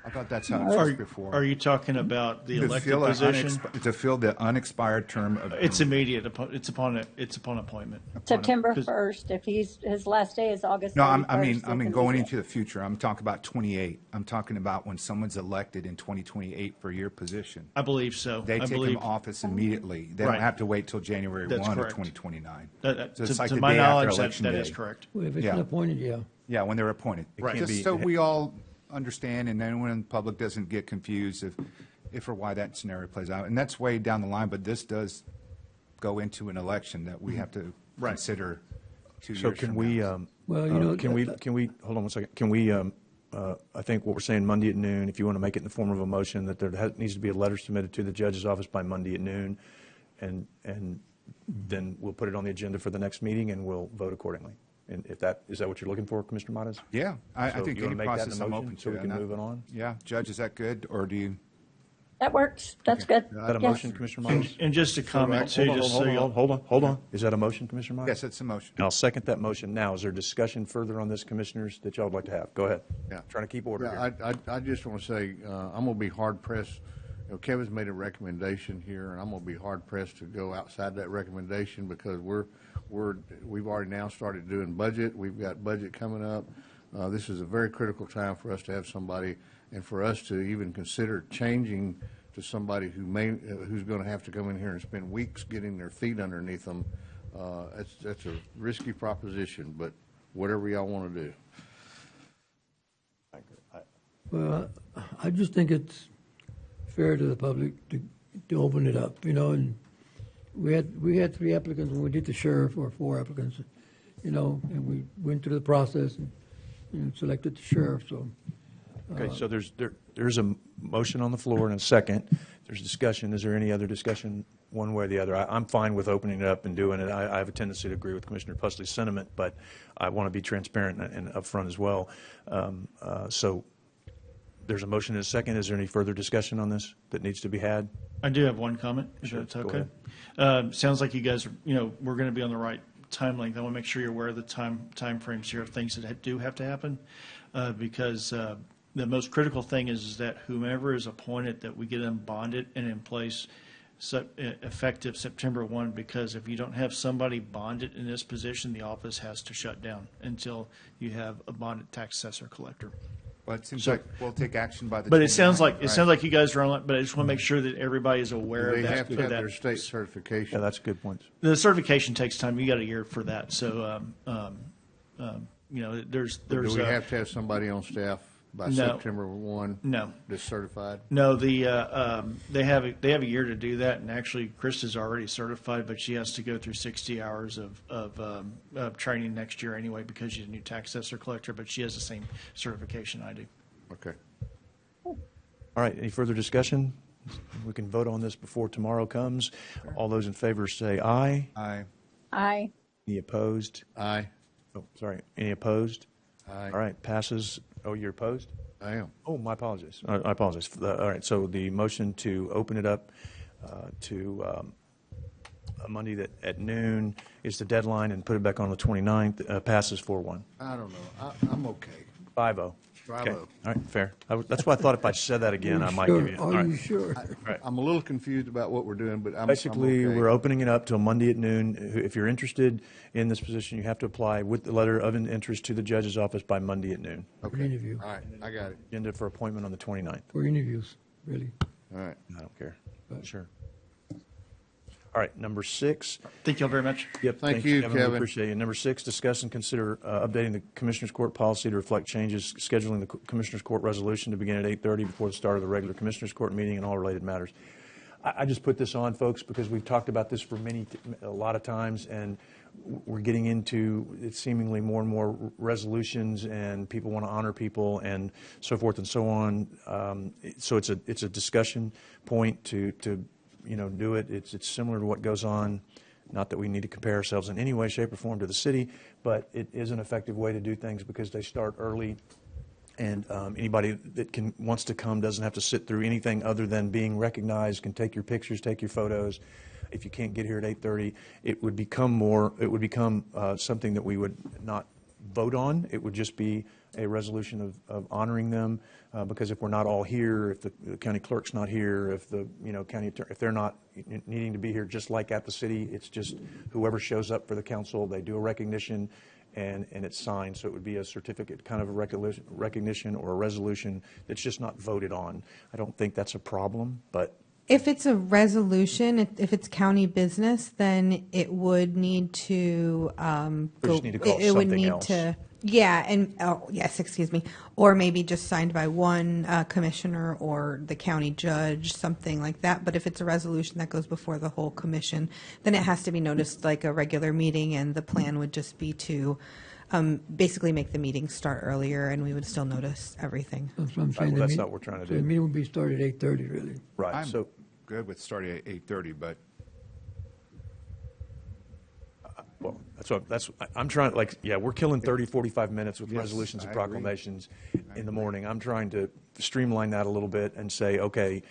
I thought that's how it worked before. Are you talking about the To elected fill position? to fill the unexpired term of. It's immediate. It's upon appointment. September 1st. If his last day is August 31st. No, I mean, it can going be- into the future. I'm talking about 28. I'm talking about when someone's elected in 2028 for your position. I believe so. They I take believe, them office immediately. They Right. don't have to wait till January That's 1 correct. of 2029. To So it's like to the my day after knowledge, election that day. is correct. well, if it's Yeah. been appointed, yeah. Yeah, when they're appointed. Right. Just so we all understand, and then when the public doesn't get confused if or why that scenario plays out. And that's way down the line, but this does go into an election that we have to consider 2 years So can from we, now. Well, can we, hold on one second, can we, I think what we're saying Monday at noon, if you want to make it in the form of a motion, that there needs to be a letter submitted to the judge's office by Monday at noon, and then we'll put it on the agenda for the next meeting, and we'll vote accordingly. And is that what you're looking for, Commissioner Mottes? Yeah, I So think you wanna any make that process in a I'm motion open to. so we can move it on? Yeah, Judge, is that good, or do you? That works. That's good. Is that a Yes. motion, Commissioner Mottes? And just a comment too, just so you'll. Hold on. Is that a motion, Commissioner Mottes? Yes, it's a motion. And I'll second that motion now. Is there discussion further on this, Commissioners, that y'all would like to have? Go ahead. Yeah. Trying to keep order Yeah, here. I just want to say, I'm going to be hard pressed. Kevin's made a recommendation here, and I'm going to be hard pressed to go outside that recommendation, because we've already now started doing budget. We've got budget coming up. This is a very critical time for us to have somebody, and for us to even consider changing to somebody who's going to have to come in here and spend weeks getting their feet underneath them. That's a risky proposition, but whatever y'all want to do. Well, I just think it's fair to the public to open it up, and we had 3 applicants when we did the sheriff, or 4 applicants, and we went through the process and selected the sheriff, so. Okay, so there's a motion on the floor and a second. There's discussion. Is there any other discussion one way or the other? I'm fine with opening it up and doing it. I have a tendency to agree with Commissioner Pusley's sentiment, but I want to be transparent and upfront as well. So there's a motion and a second. Is there any further discussion on this that needs to be had? I do have one comment, if Sure, that's go okay. Sounds like you guys are, we're going to be on the right time length. I want to make sure you're aware of the time frames here of things that do have to happen, because the most critical thing is that whomever is appointed, that we get them bonded and in place effective September 1, because if you don't have somebody bonded in this position, the office has to shut down until you have a bonded tax assessor collector. Well, it seems So- like we'll take action by the. But it sounds 29th, like, it right? sounds like you guys are on, but I just want to make sure that everybody is aware They of that. have to so have that- their state certification. Yeah, that's a good point. The certification takes time. You got a year for that. So, you know, there's. Do we have to have somebody on staff by No. September 1? No. That's certified? No, they have a year to do that, and actually, Krista's already certified, but she has to go through 60 hours of training next year anyway because she's a new tax assessor collector, but she has the same certification I do. Okay. All right, any further discussion? We can vote on this before tomorrow comes. All those in favor say aye. Aye. Aye. Any opposed? Aye. Oh, sorry. Any opposed? Aye. All right, passes. Oh, you're opposed? I am. Oh, my apologies. I apologize. All right, so the motion to open it up to Monday at noon is the deadline and put it back on the 29th, passes 4-1. I don't know. I'm okay. 5-0. 5-0. Okay. All right, fair. That's why I thought if I said that again, I might Sure. give you. all Are right. you sure? Right. I'm a little confused about what we're doing, but I'm Basically, I'm okay. we're opening it up till Monday at noon. If you're interested in this position, you have to apply with the letter of an interest to the judge's office by Monday at noon. Okay. Interview. All right, I got it. Agenda for appointment on the 29th. For interviews, really. All right. I don't care. Sure. All right, number 6. Thank you all very much. Yep. Thank thanks, you, We Kevin. appreciate it. Number 6, discuss and consider updating the Commissioners Court policy to reflect changes, scheduling the Commissioners Court resolution to begin at 8:30 before the start of the regular Commissioners Court meeting and all related matters. I just put this on, folks, because we've talked about this for a lot of times, and we're getting into it seemingly more and more resolutions, and people want to honor people and so forth and so on. So it's a discussion point to do it. It's similar to what goes on. Not that we need to compare ourselves in any way, shape, or form to the city, but it is an effective way to do things because they start early, and anybody that wants to come doesn't have to sit through anything other than being recognized, can take your pictures, take your photos. If you can't get here at 8:30, it would become something that we would not vote on. It would just be a resolution of honoring them, because if we're not all here, if the county clerk's not here, if the county attorney, if they're not needing to be here, just like at the city, it's just whoever shows up for the council, they do a recognition, and it's signed. So it would be a certificate, kind of a recognition or a resolution that's just not voted on. I don't think that's a problem, but If it's a resolution, if it's county business, then it would need to We just need to call it it would something need else. to, yeah, and, oh, yes, excuse me, or maybe just signed by one commissioner or the county judge, something like that. But if it's a resolution that goes before the whole commission, then it has to be noticed like a regular meeting, and the plan would just be to basically make the meeting start earlier, and we would still notice everything. That's what I'm saying. Well, that's not what we're trying to So the do. meeting will be started at 8:30, really. right. I'm So good with starting at 8:30, but well, I'm trying, we're killing 30, 45 minutes with Yes, resolutions and I agree. proclamations in the morning. I'm trying to streamline that a little bit and say, okay,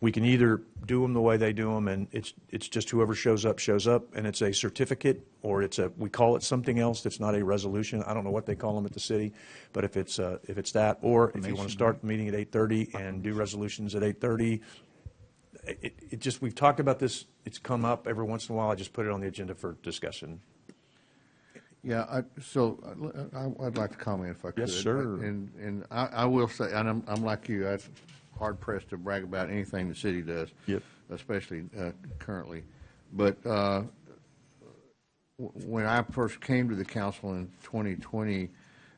we can either do them the way they do them, and it's just whoever shows up, and it's a certificate, or we call it something else that's not a resolution. I don't know what they call them at the city, but if it's that, or if you want to start the meeting at 8:30 and do resolutions at 8:30, it just, we've talked about this, it's come up every once in a while, I just put it on the agenda for discussion. Yeah, I'd like to comment if I could. Yes, sir. And I will say, and I'm like you, I'm hard pressed to brag about anything the city does. Yep. Especially currently. But when I first came to the council in 2020,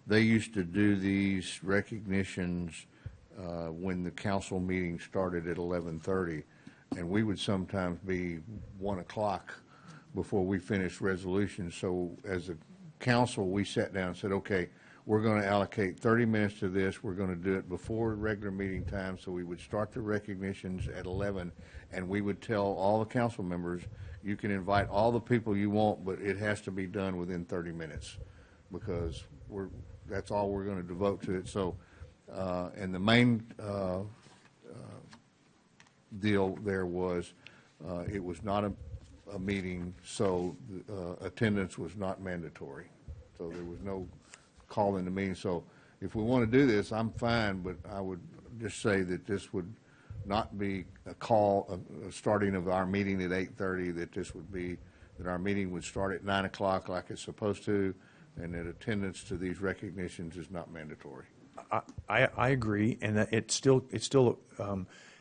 they used to do these recognitions when the council meeting started at 11:30, and we would sometimes be 1 o'clock before we finished resolutions. So as a council, we sat down and said, okay, we're going to allocate 30 minutes to this. We're going to do it before regular meeting time. So we would start the recognitions at 11, and we would tell all the council members, you can invite all the people you want, but it has to be done within 30 minutes because that's all we're going to devote to it. So, and the main deal there was it was not a meeting, so attendance was not mandatory. So there was no call in the meeting. So if we want to do this, I'm fine, but I would just say that this would not be a call, a starting of our meeting at 8:30, that this would be, that our meeting would start at 9 o'clock like it's supposed to, and that attendance to these recognitions is not mandatory. I agree, and that it still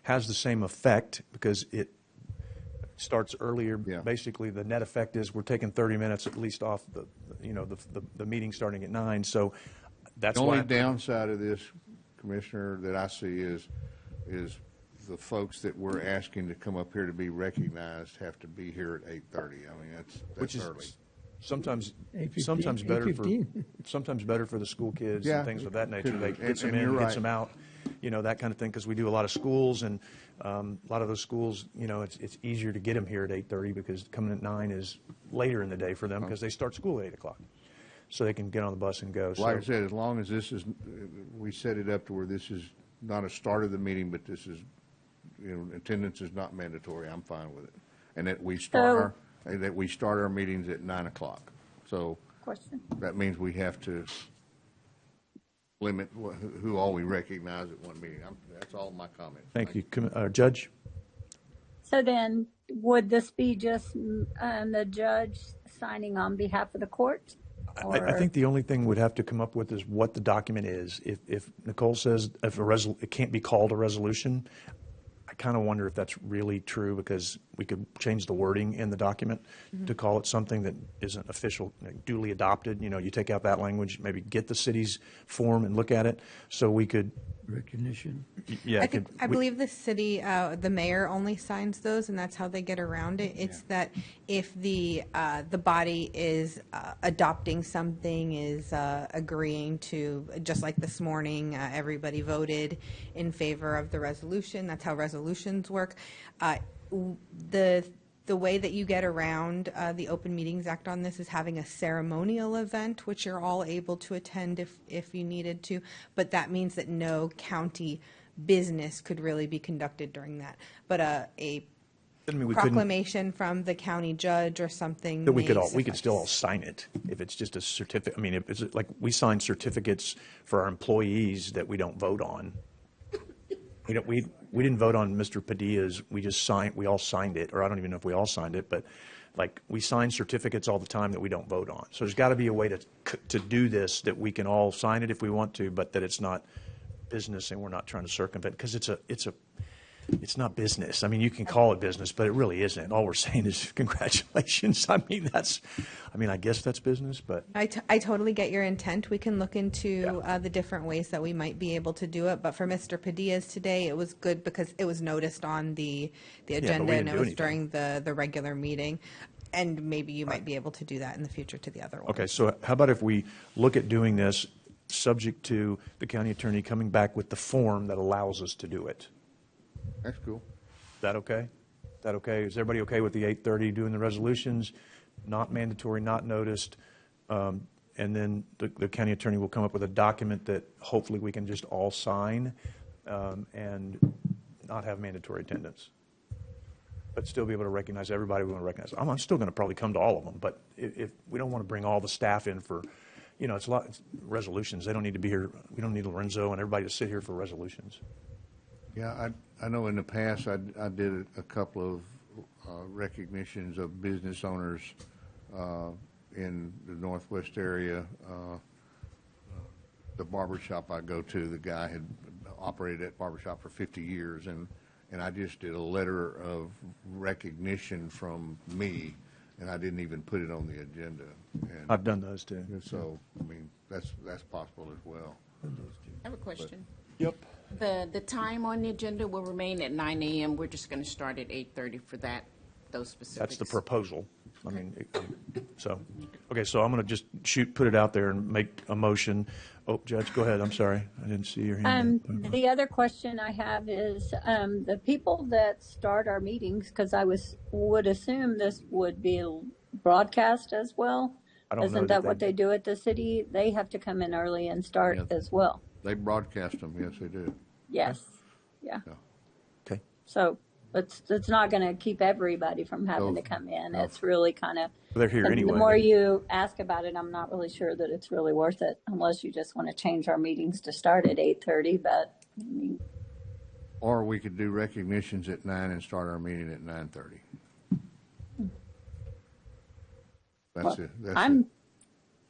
has the same effect because it starts earlier. Yeah. Basically, the net effect is we're taking 30 minutes at least off the meeting starting at 9. So that's The why only downside of this, Commissioner, that I see is the folks that we're asking to come up here to be recognized have to be here at 8:30. I mean, that's which is early. sometimes 8:15. sometimes better for the school kids Yeah, and things of that nature. could They be. gets them And in, you're gets right. them out, that kind of thing. Because we do a lot of schools, and a lot of those schools, it's easier to get them here at 8:30 because coming at 9 is later in the day for them because they start school at 8 o'clock, so they can get on the bus and go. Like I So- said, as long as this is, we set it up to where this is not a start of the meeting, but this is, attendance is not mandatory, I'm fine with it. And that we start our meetings at 9 o'clock. So Question. that means we have to limit who all we recognize at one meeting. That's all my comment. Thank you, Judge. So then, would this be just the judge signing on behalf of the court? I think the only thing we'd have to come up with is what the document is. If Nicole says it can't be called a resolution, I kind of wonder if that's really true because we could change the wording in the document to call it something that isn't official, duly adopted. You take out that language, maybe get the city's form and look at it, so we could. Recognition. Yeah, I believe the city, the mayor only signs those, and that's how they get around it. It's that if the body is adopting something, is agreeing to, just like this morning, everybody voted in favor of the resolution. That's how resolutions work. The way that you get around the Open Meetings Act on this is having a ceremonial event, which you're all able to attend if you needed to, but that means that no county business could really be conducted during that. But a proclamation from the county judge or something That we may could still all sign it if it's just a certificate. I mean, if it's like we sign certificates for our employees that we don't vote on. We didn't vote on Mr. Padilla's. We all signed it, or I don't even know if we all signed it, but like we sign certificates all the time that we don't vote on. So there's got to be a way to do this that we can all sign it if we want to, but that it's not business and we're not trying to circumvent because it's not business. I mean, you can call it business, but it really isn't. All we're saying is congratulations. I guess that's business, but. I totally get your intent. We can look into the different ways that we might be able to do it. But for Mr. Padilla's today, it was good because it was noticed on the agenda and it was during the regular meeting. And maybe you might be able to do that in the future to the other one. Okay, so how about if we look at doing this subject to the county attorney coming back with the form that allows us to do it? That's cool. Is that okay? Is everybody okay with the 8:30 doing the resolutions? Not mandatory, not noticed. And then the county attorney will come up with a document that hopefully we can just all sign and not have mandatory attendance. But still be able to recognize everybody we want to recognize. I'm still going to probably come to all of them, but if we don't want to bring all the staff in for, it's resolutions. They don't need to be here. We don't need Lorenzo and everybody to sit here for resolutions. Yeah, I know in the past I did a couple of recognitions of business owners in the Northwest area. The barbershop I go to, the guy had operated that barbershop for 50 years, and I just did a letter of recognition from me, and I didn't even put it on the agenda. And I've done those too. So, that's possible as well. I have a question. Yep. The time on the agenda will remain at 9 a.m. We're just going to start at 8:30 for those specifics. That's the proposal. So I'm going to just put it out there and make a motion. Oh, Judge, go ahead. I'm sorry. I didn't see your hand. The other question I have is the people that start our meetings, because I would assume this would be broadcast as well. Isn't that what they do at the city? They have to come in early and start as well. They broadcast them. Yes, they do. Yes. Yeah. Okay. So it's not going to keep everybody from having to come in. It's really kind of, They're here and anyway. the more you ask about it, I'm not really sure that it's really worth it, unless you just want to change our meetings to start at 8:30. But I mean, Or we could do recognitions at 9 and start our meeting at 9:30. That's it.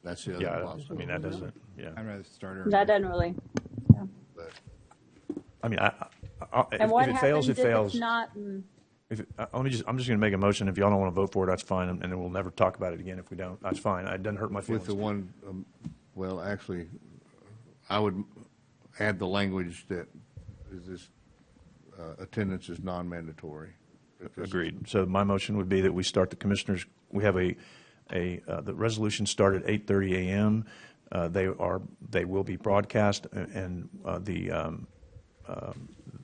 That's the other Yeah, I possibility. mean, that doesn't, yeah. I'd rather start early. that doesn't really. But I mean, And what if it happens fails, it if fails. it's not? I'm just going to make a motion. If y'all don't want to vote for it, that's fine, and then we'll never talk about it again if we don't. That's fine. It doesn't hurt my feelings. with the one, well, actually, I would add the language that is this, attendance is non-mandatory. Agreed. So my motion would be that we start the commissioners, we have the resolution start at 8:30 a.m. They will be broadcast, and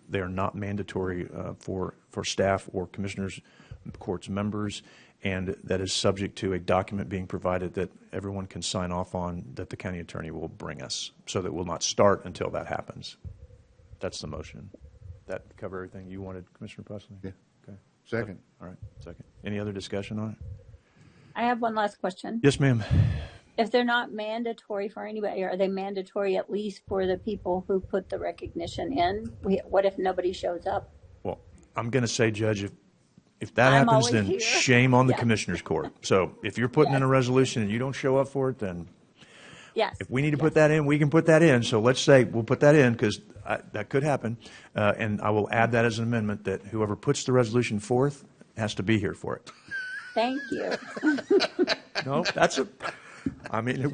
they are not mandatory for staff or commissioners, courts members, and that is subject to a document being provided that everyone can sign off on that the county attorney will bring us, so that we'll not start until that happens. That's the motion. That cover everything you wanted, Commissioner Pusley? Yeah. Okay. Second. All right, second. Any other discussion on it? I have one last question. Yes, ma'am. If they're not mandatory for anybody, are they mandatory at least for the people who put the recognition in? What if nobody shows up? Well, I'm going to say, Judge, if that I'm happens, always then here. shame on the Yes. Commissioner's Court. So if you're putting in a Yes. resolution and you don't show up for it, then Yes. if we need to put that in, we can put that in. So let's say we'll put that in, because that could happen. And I will add that as an amendment, that whoever puts the resolution forth has to be here for it. Thank you. No, I mean,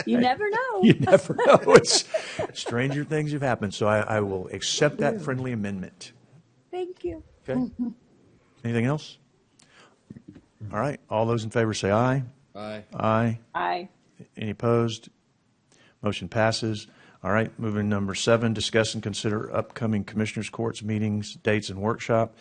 You never know. you never know. Stranger things have happened. So I will accept that friendly amendment. Thank you. Okay. Anything else? All right. All those in favor say aye. Aye. Aye. Aye. Any opposed? Motion passes. All right, moving to number 7, discuss and consider upcoming Commissioners Courts meetings, dates, and workshop.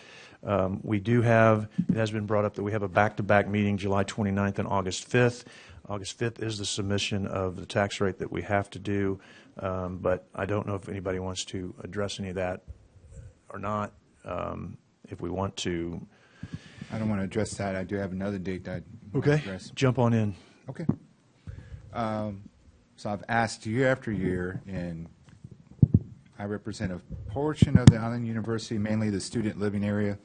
We do have, it has been brought up that we have a back-to-back meeting July 29th and August 5th. August 5th is the submission of the tax rate that we have to do, but I don't know if anybody wants to address any of that or not. If we want to. I don't want to address that. I do have another date that I'd Okay, address. jump on in. Okay. So I've asked year after year, and I represent a portion of the Island University, mainly the student living area,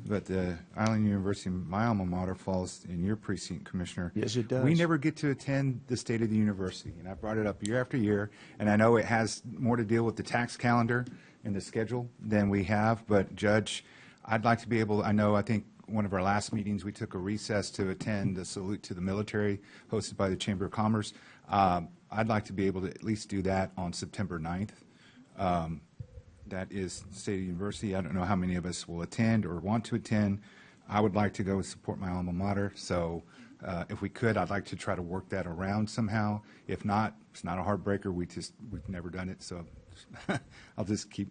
but the Island University, my alma mater, falls in your precinct, Commissioner. Yes, it does. We never get to attend the State of the University, and I brought it up year after year, and I know it has more to deal with the tax calendar and the schedule than we have, but Judge, I'd like to be able, I think one of our last meetings, we took a recess to attend the salute to the military hosted by the Chamber of Commerce. I'd like to be able to at least do that on September 9th. That is State of the University. I don't know how many of us will attend or want to attend. I would like to go support my alma mater. So if we could, I'd like to try to work that around somehow. If not, it's not a heartbreaker. We've never done it. So I'll just keep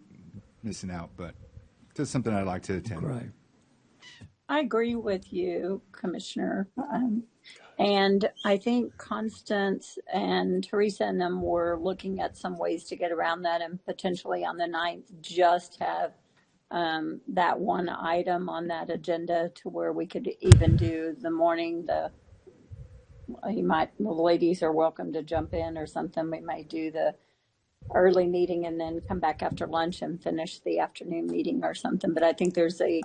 missing out. But it's something I'd like to attend. Right. I agree with you, Commissioner. And I think Constance and Teresa and them were looking at some ways to get around that, and potentially on the 9th just have that one item on that agenda to where we could even do the morning. The ladies are welcome to jump in or something. We might do the early meeting and then come back after lunch and finish the afternoon meeting or something. But I think there's a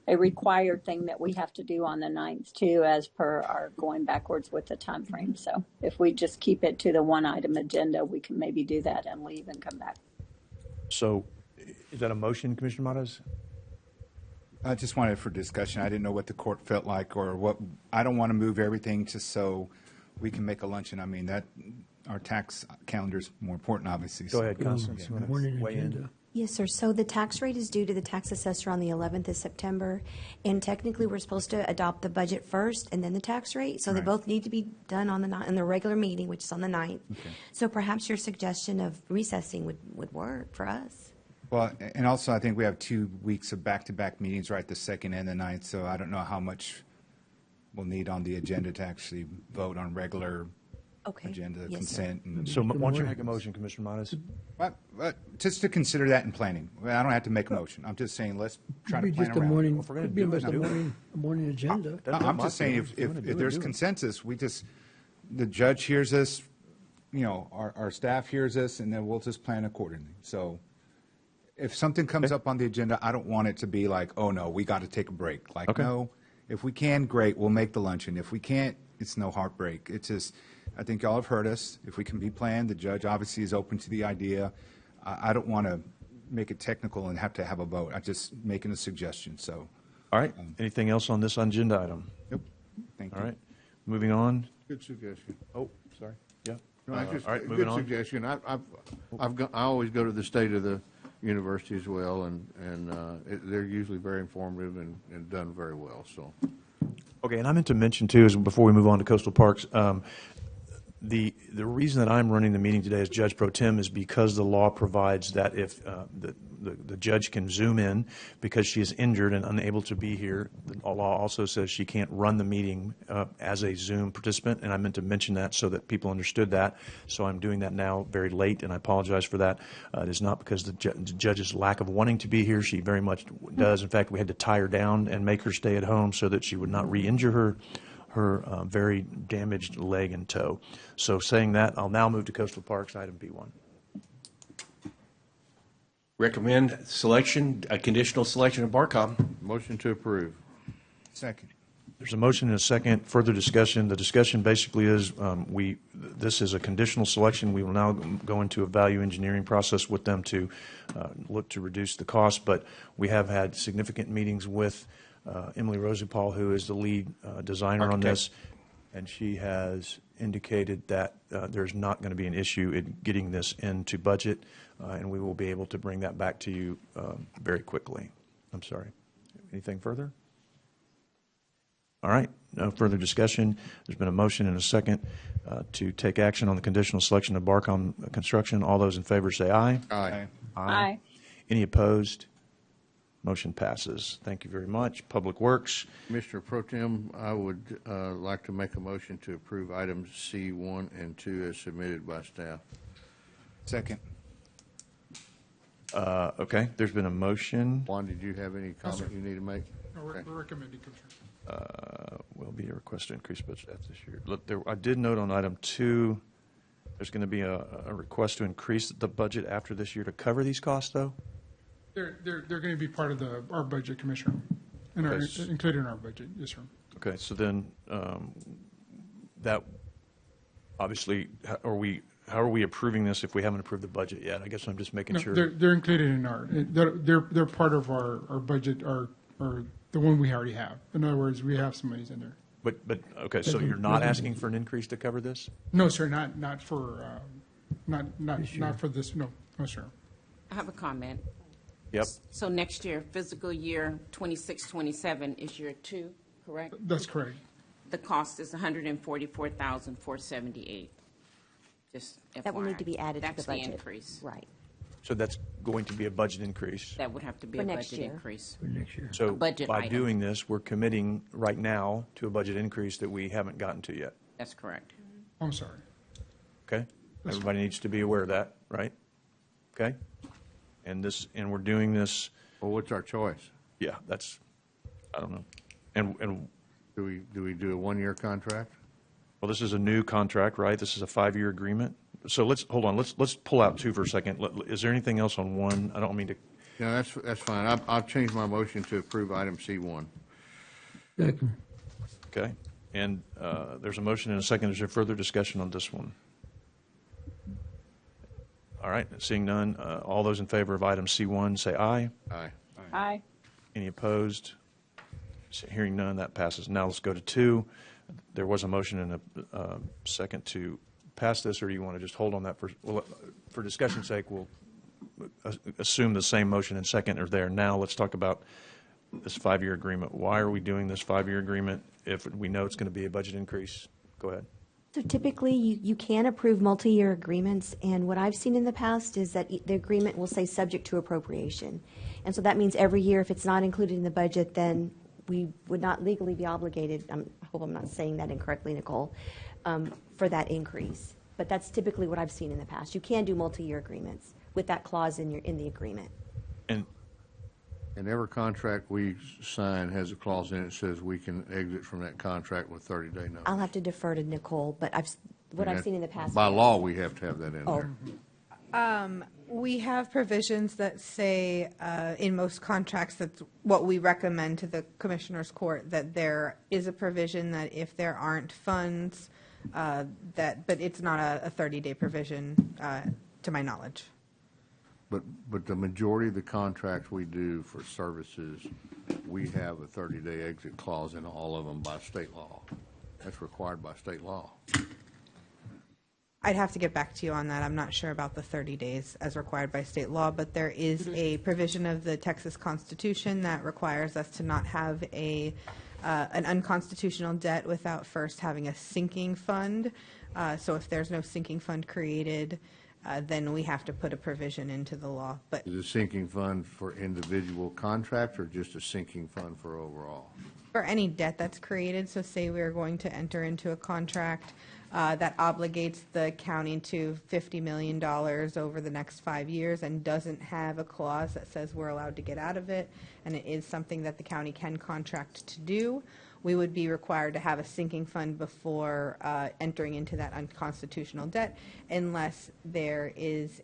required thing that we have to do on the 9th too, as per our going backwards with the time frame. So if we just keep it to the one item agenda, we can maybe do that and leave and come back. So is that a motion, Commissioner Matas? I just wanted for discussion. I didn't know what the court felt like or what. I don't want to move everything just so we can make a luncheon. I mean, that our tax calendar is more important, obviously. Go ahead, Constance. You want to weigh in? Yes, sir. So the tax rate is due to the tax assessor on the 11th of September, and technically we're supposed to adopt the budget first and then the tax rate. So they Right. both need to be done on the regular meeting, which is on the 9th. Okay. So perhaps your suggestion of recessing would work for us. Well, and also I think we have 2 weeks of back-to-back meetings, right, the 2nd and the 9th, so I don't know how much we'll need on the agenda to actually vote on regular Okay. agenda, Yes, sir. consent. And, So why don't you make a motion, Commissioner Monas? but just to consider that in planning. Well, I don't have to make a motion. I'm just saying, let's try to Could be plan just a around. morning, If we're gonna could be do it, just a do it. morning agenda. I'm just saying, if there's consensus, we just, the judge hears us, our staff hears us, and then we'll just plan accordingly. So if something comes up on the agenda, I don't want it to be like, oh, no, we got to take a break. Like, Okay. no, if we can, great, we'll make the luncheon. If we can't, it's no heartbreak. It's just, I think y'all have heard us. If we can be planned, the judge obviously is open to the idea. I don't want to make it technical and have to have a vote. I'm just making a suggestion, so. All right. Anything else on this agenda item? Nope. Thank you. All right. Moving on. Good suggestion. Oh, sorry. Yeah. No, I just, all right, moving good on. suggestion. I always go to the state of the university as well, and they're usually very informative and done very well, so. Okay, and I meant to mention too, is before we move on to coastal parks, the reason that I'm running the meeting today as Judge Pro Tem is because the law provides that if the judge can zoom in because she is injured and unable to be here, the law also says she can't run the meeting as a Zoom participant, and I meant to mention that so that people understood that. So I'm doing that now very late, and I apologize for that. It is not because the judge's lack of wanting to be here. She very much does. In fact, we had to tie her down and make her stay at home so that she would not re-injure her very damaged leg and toe. So saying that, I'll now move to coastal parks, item B1. Recommend selection, a conditional selection of Barcom. Motion to approve. Second. There's a motion and a second. Further discussion. The discussion basically is this is a conditional selection. We will now go into a value engineering process with them to look to reduce the cost. But we have had significant meetings with Emily Rosenpaul, who is the lead designer on this, and she has indicated that there's not going to be an issue in getting this into budget, and we will be able to bring that back to you very quickly. I'm sorry. Anything further? All right, no further discussion. There's been a motion and a second to take action on the conditional selection of Barcom Construction. All those in favor say aye. Aye. Aye. Any opposed? Motion passes. Thank you very much. Public Works. Mr. Pro Tem, I would like to make a motion to approve items C1 and 2 as submitted by staff. Second. Okay, there's been a motion. Juan, did you have any comment you need to make? We're recommending, Commissioner. Will be a request to increase budget after this year. Look, I did note on item 2, there's going to be a request to increase the budget after this year to cover these costs, though? They're going to be part of our budget, Commissioner, and Okay. included in our budget. Yes, sir. Okay, so then that obviously, how are we approving this if we haven't approved the budget yet? I guess I'm just making No, sure. they're included in they're part of our budget, or the one we already have. In other words, we have some monies in there. But okay, so you're not asking for an increase to cover this? No, sir, not for not for this. No, sir. I have a comment. Yep. So next year, fiscal year 26-27 is year 2, correct? That's correct. The cost is $144,478. Just That will need to be added to the That's budget. the increase. Right. So that's going to be a budget increase? That would have to be For a next budget year. increase. For next year. So A budget by item. doing this, we're committing right now to a budget increase that we haven't gotten to yet. That's correct. I'm sorry. Okay? Everybody needs to be aware of that, right? Okay? And we're doing this. Well, what's our choice? Yeah, I don't know. And Do we do a 1-year contract? well, this is a new contract, right? This is a 5-year agreement. So hold on. Let's pull out 2 for a second. Is there anything else on 1? I don't mean to. No, that's fine. I'll change my motion to approve item C1. Second. Okay. And there's a motion and a second. Is there further discussion on this one? All right. Seeing none, all those in favor of item C1 say aye. Aye. Aye. Any opposed? Hearing none, that passes. Now let's go to 2. There was a motion and a second to pass this, or do you want to just hold on that for discussion's sake? We'll assume the same motion and second are there. Now let's talk about this 5-year agreement. Why are we doing this 5-year agreement if we know it's going to be a budget increase? Go ahead. So typically, you can approve multi-year agreements, and what I've seen in the past is that the agreement will say subject to appropriation. And so that means every year, if it's not included in the budget, then we would not legally be obligated. I hope I'm not saying that incorrectly, Nicole. for that increase. But that's typically what I've seen in the past. You can do multi-year agreements with that clause in the agreement. And every contract we sign has a clause in it that says we can exit from that contract with 30-day notice. I'll have to defer to Nicole, but I've seen in the past. By law, we have to have that in Oh. there. We have provisions that say in most contracts, that's what we recommend to the Commissioner's Court, that there is a provision that if there aren't funds, but it's not a 30-day provision to my knowledge. But the majority of the contracts we do for services, we have a 30-day exit clause in all of them by state law. That's required by state law. I'd have to get back to you on that. I'm not sure about the 30 days as required by state law, but there is a provision of the Texas Constitution that requires us to not have an unconstitutional debt without first having a sinking fund. So if there's no sinking fund created, then we have to put a provision into the law. But Is a sinking fund for individual contracts or just a sinking fund for overall? for any debt that's created, so say we're going to enter into a contract that obligates the county to $50 million over the next 5 years and doesn't have a clause that says we're allowed to get out of it, and it is something that the county can contract to do, we would be required to have a sinking fund before entering into that unconstitutional debt, unless there is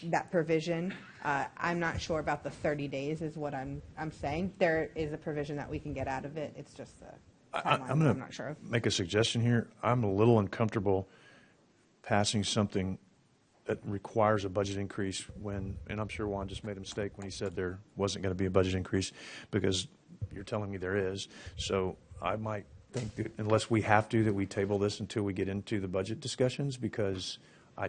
that provision. I'm not sure about the 30 days is what I'm saying. There is a provision that we can get out of it. It's just the timeline I'm that I'm going not sure of. to make a suggestion here. I'm a little uncomfortable passing something that requires a budget increase when, and I'm sure Juan just made a mistake when he said there wasn't going to be a budget increase, because you're telling me there is. So I might think that unless we have to, that we table this until we get into the budget discussions, because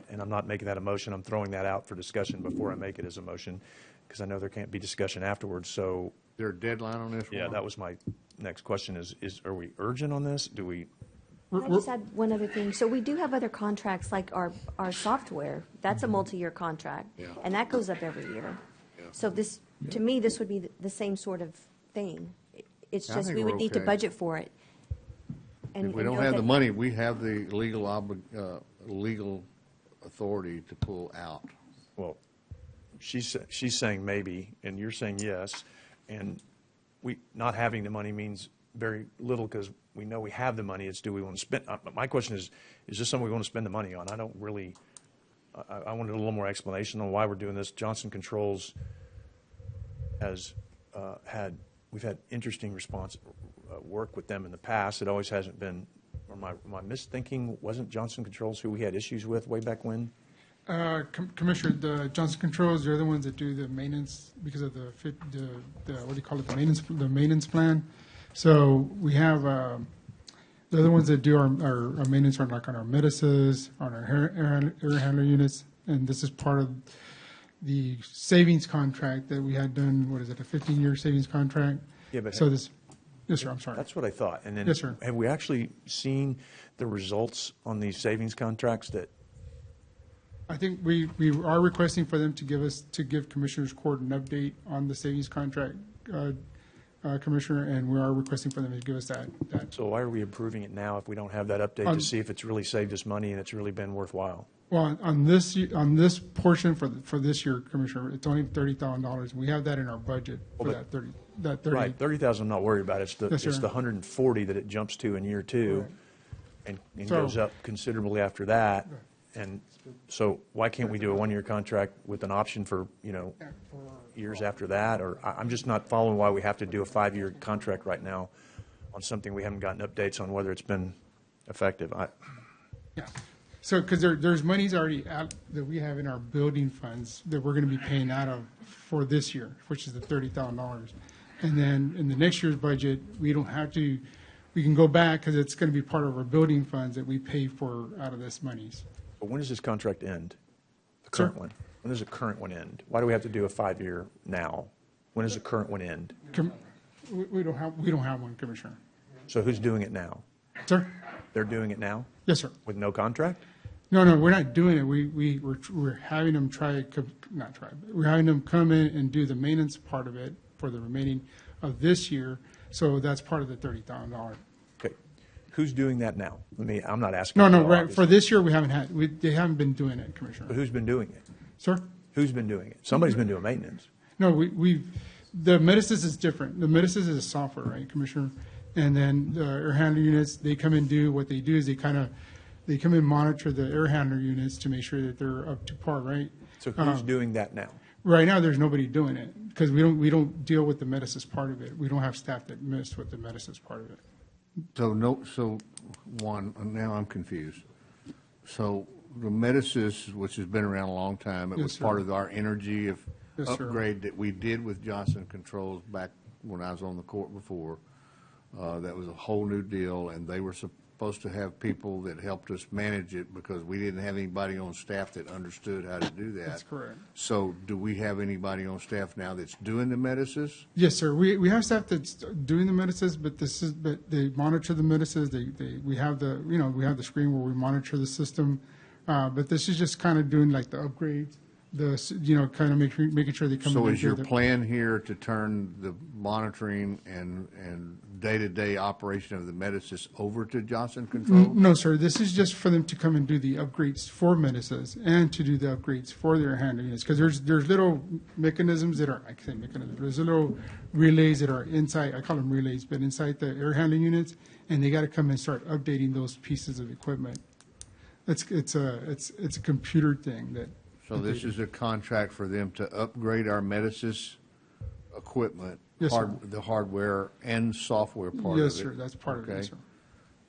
and I'm not making that a motion, I'm throwing that out for discussion before I make it as a motion, because I know there can't be discussion afterwards. So Is there a deadline on this? yeah, Juan? that was my next question is are we urgent on this? Do we? I just had one other thing. So we do have other contracts, like our software. That's a multi-year contract, Yeah. and that goes up every year. Yeah. So this, to me, this would be the same sort of thing. It's I just think we we're would need to okay. budget for it. If we and don't know have the that- money, we have the legal authority to pull out. Well, she's saying maybe, and you're saying yes, and we not having the money means very little, because we know we have the money. It's do we want to spend? My question is this something we want to spend the money on? I don't really. I wanted a little more explanation on why we're doing this. Johnson Controls has we've had interesting response work with them in the past. It always hasn't been. Or my misthinking, wasn't Johnson Controls who we had issues with way back when? Commissioner, the Johnson Controls, they're the ones that do the maintenance because of the what do you call it, the maintenance plan. So we have, they're the ones that do our maintenance on our Nueces, on our air handler units, and this is part of the savings contract that we had done, what is it, a 15-year savings contract? Yeah, but So this, yes, sir, I'm sorry. That's what I thought. And then Yes, sir. have we actually seen the results on these savings contracts that? I think we are requesting for them to give Commissioners Court an update on the savings contract, Commissioner, and we are requesting for them to give us that. So why are we approving it now if we don't have that update On- to see if it's really saved us money and it's really been worthwhile? Well, on this portion for this year, Commissioner, it's only $30,000. We have that in our budget for Well, that 30. Right, 30,000 I'm not worried about. It's the Yes, sir. 140 that it jumps to in year two, and So- goes up considerably after that. And so why can't we do a one-year contract with an option for, years after that? Or I'm just not following why we have to do a 5-year contract right now on something we haven't gotten updates on whether it's been effective. Yeah. So, because there's monies already out that we have in our building funds that we're going to be paying out of for this year, which is the $30,000. And then in the next year's budget, we don't have to, we can go back because it's going to be part of our building funds that we pay for out of this monies. But when does this contract end? The Sir? current one? When does the current one end? Why do we have to do a 5-year now? When does the current one end? We don't have one, Commissioner. So who's doing it now? Sir? They're doing it now? Yes, sir. With no contract? No, we're not doing it. We're having them we're having them come in and do the maintenance part of it for the remaining of this year. So that's part of the $30,000. Okay. Who's doing that now? I'm not asking. No, for no, all, right, obviously. for this year, they haven't been doing it, Commissioner. But who's been doing it? Sir? Who's been doing it? Somebody's been doing maintenance. No, the Nueces is different. The Nueces is software, right, Commissioner? And then the air handler units, they come and do, what they do is they come and monitor the air handler units to make sure that they're up to par, right? So who's doing that now? Right now, there's nobody doing it, because we don't deal with the Nueces part of it. We don't have staff that mess with the Nueces part of it. So now I'm confused. So the Nueces, which has been around a long time, it Yes, was sir. part of our energy Yes, sir. upgrade that we did with Johnson Controls back when I was on the court before. That was a whole new deal, and they were supposed to have people that helped us manage it because we didn't have anybody on staff that understood how to do that. That's correct. So do we have anybody on staff now that's doing the Nueces? Yes, sir. We have staff that's doing the Nueces, but they monitor the Nueces. We have the screen where we monitor the system. But this is just kind of doing like the upgrades, kind of making sure they come. So in is your here. plan here to turn the monitoring and day-to-day operation of the Nueces over to Johnson Controls? No, sir. This is just for them to come and do the upgrades for Nueces and to do the upgrades for their handler units. Because there's little mechanisms that are, I say mechanisms, there's little relays that are inside, I call them relays, but inside the air handling units, and they got to come and start updating those pieces of equipment. It's a computer thing that. So this is a contract for them to upgrade our Nueces equipment, Yes, sir. the hardware and software part of it? Yes, sir. That's part of it, yes, Okay.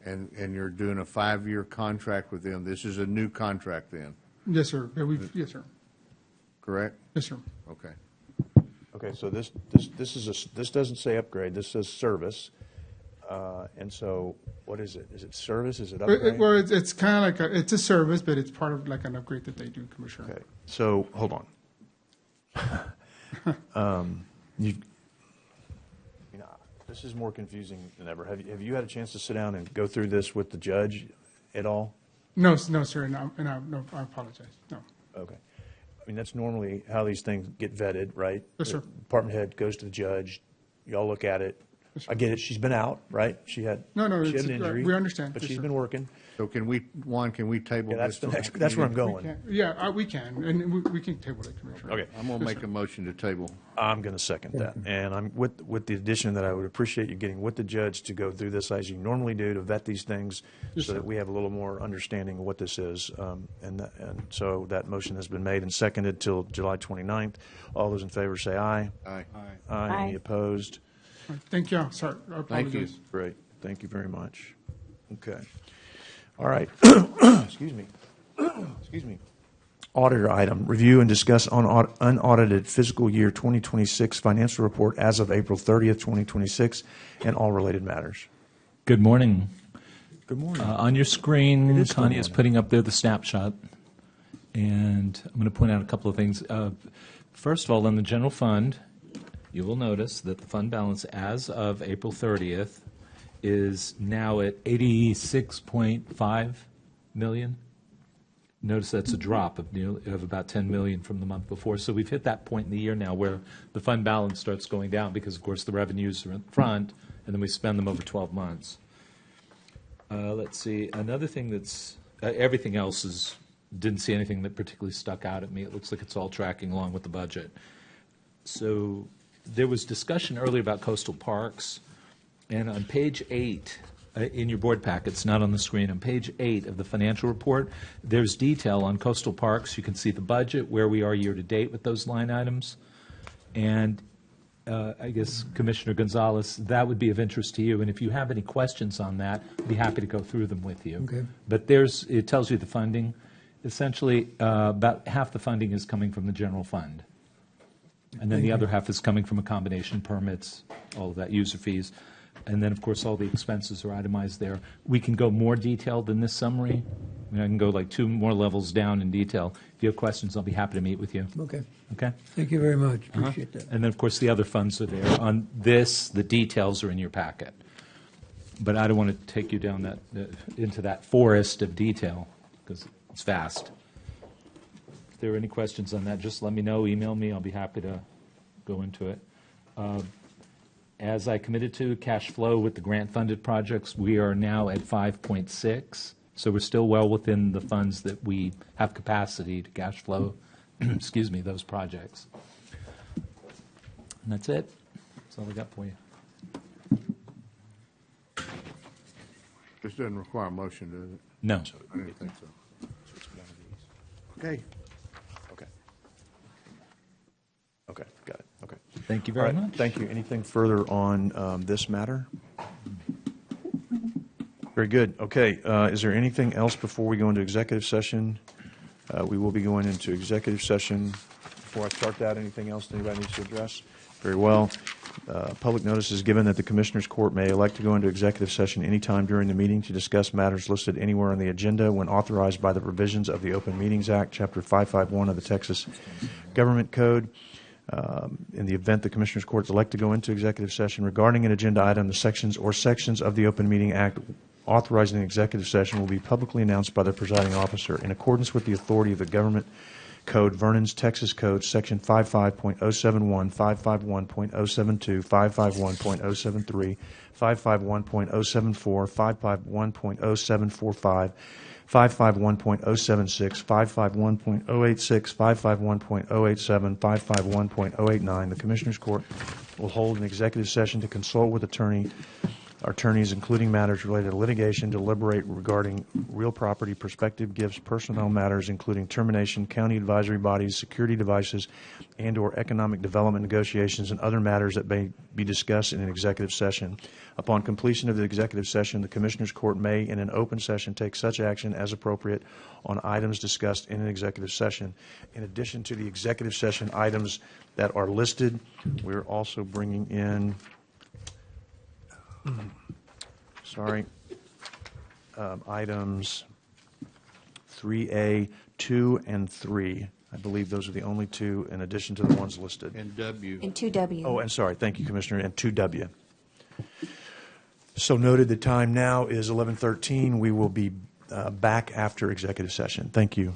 sir. And you're doing a 5-year contract with them. This is a new contract then, Yes, sir. Yeah, yes, sir. correct? Yes, sir. Okay. Okay, so this doesn't say upgrade. This says service. And so, what is it? Is it service? Is it upgrade? Well, it's kind of like it's a service, but it's part of like an upgrade that they do, Commissioner. Okay, so hold on. This is more confusing than ever. Have you had a chance to sit down and go through this with the judge at all? No, sir, no, I apologize. No. Okay. I mean, that's normally how these things get vetted, right? Yes, sir. The department head goes to the judge. Y'all look at it. I get it. She's been out, right? She had an injury. We understand. But Yes, she's sir. been working. So can we table Yeah, this? that's where I'm going. We can. Yeah, we can, and we can table it, Commissioner. Okay. I'm going to make a motion to table. I'm going to second that. And I'm with the addition that I would appreciate you getting with the judge to go through this as you normally do to vet these things Yes, so sir. that we have a little more understanding of what this is. And so that motion has been made and seconded till July 29th. All those in favor say aye. Aye. Aye. Any opposed? Thank you. Sorry, I Thank you. apologize. Great. Thank you very much. Okay. All right. Excuse me. Excuse me. Auditor item, review and discuss on unaudited fiscal year 2026 financial report as of April 30th, 2026, and all related matters. Good morning. Good morning. On your It screen, is good Connie is morning. putting up there the snapshot. And I'm going to point out a couple of things. First of all, in the general fund, you will notice that the fund balance as of April 30th is now at 86.5 million. Notice that's a drop of about 10 million from the month before. So we've hit that point in the year now where the fund balance starts going down because, of course, the revenues are in front, and then we spend them over 12 months. Let's see. Another thing that's everything else didn't see anything that particularly stuck out at me. It looks like it's all tracking along with the budget. So there was discussion earlier about coastal parks, and on page 8 in your board packets, not on the screen, on page 8 of the financial report, there's detail on coastal parks. You can see the budget, where we are year to date with those line items, and I guess, Commissioner Gonzalez, that would be of interest to you, and if you have any questions on that, I'd be happy to go through them with you. Okay. But it tells you the funding. Essentially, about half the funding is coming from the general fund. And then the other half is coming from a combination, permits, all of that, user fees. And then, of course, all the expenses are itemized there. We can go more detailed than this summary. I mean, I can go like 2 more levels down in detail. If you have questions, I'll be happy to meet with you. Okay. Okay? Thank you very much. Appreciate that. And then, of course, the other funds are there. On this, the details are in your packet. But I don't want to take you down into that forest of detail, because it's vast. If there are any questions on that, just let me know, email me. I'll be happy to go into it. as I committed to, cash flow with the grant-funded projects, we are now at 5.6. So we're still well within the funds that we have capacity to cash flow, excuse me, those projects. And that's it. That's all I got for you. This doesn't require a motion, does it? No. I didn't think so. Okay. Okay. Okay, got it, okay. Thank you All very right, much. thank you. Anything further on this matter? Very good. Okay, is there anything else before we go into executive session? We will be going into executive session. Before I start that, anything else that anybody needs to address? Very well. Public notice is given that the Commissioners Court may elect to go into executive session anytime during the meeting to discuss matters listed anywhere on the agenda when authorized by the provisions of the Open Meetings Act, Chapter 551 of the Texas Government Code. In the event the Commissioners Court elect to go into executive session regarding an agenda item, the sections of the Open Meeting Act authorizing an executive session will be publicly announced by the presiding officer in accordance with the authority of the Government Code, Vernon's Texas Code, Section 55.071, 551.072, 551.073, 551.074, 551.0745, 551.076, 551.086, 551.087, 551.089. The Commissioners Court will hold an executive session to consult with attorneys, including matters related to litigation, deliberate regarding real property, prospective gifts, personnel matters, including termination, county advisory bodies, security devices, and/or economic development negotiations, and other matters that may be discussed in an executive session. Upon completion of the executive session, the Commissioners Court may, in an open session, take such action as appropriate on items discussed in an executive session. In addition to the executive session items that are listed, we're also bringing in items 3A, 2, and 3. I believe those are the only two in addition to the ones listed. And W. And 2W. Oh, and sorry, thank you, Commissioner, and 2W. So noted, the time now is 11:13. We will be back after executive session. Thank you.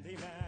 Candyman.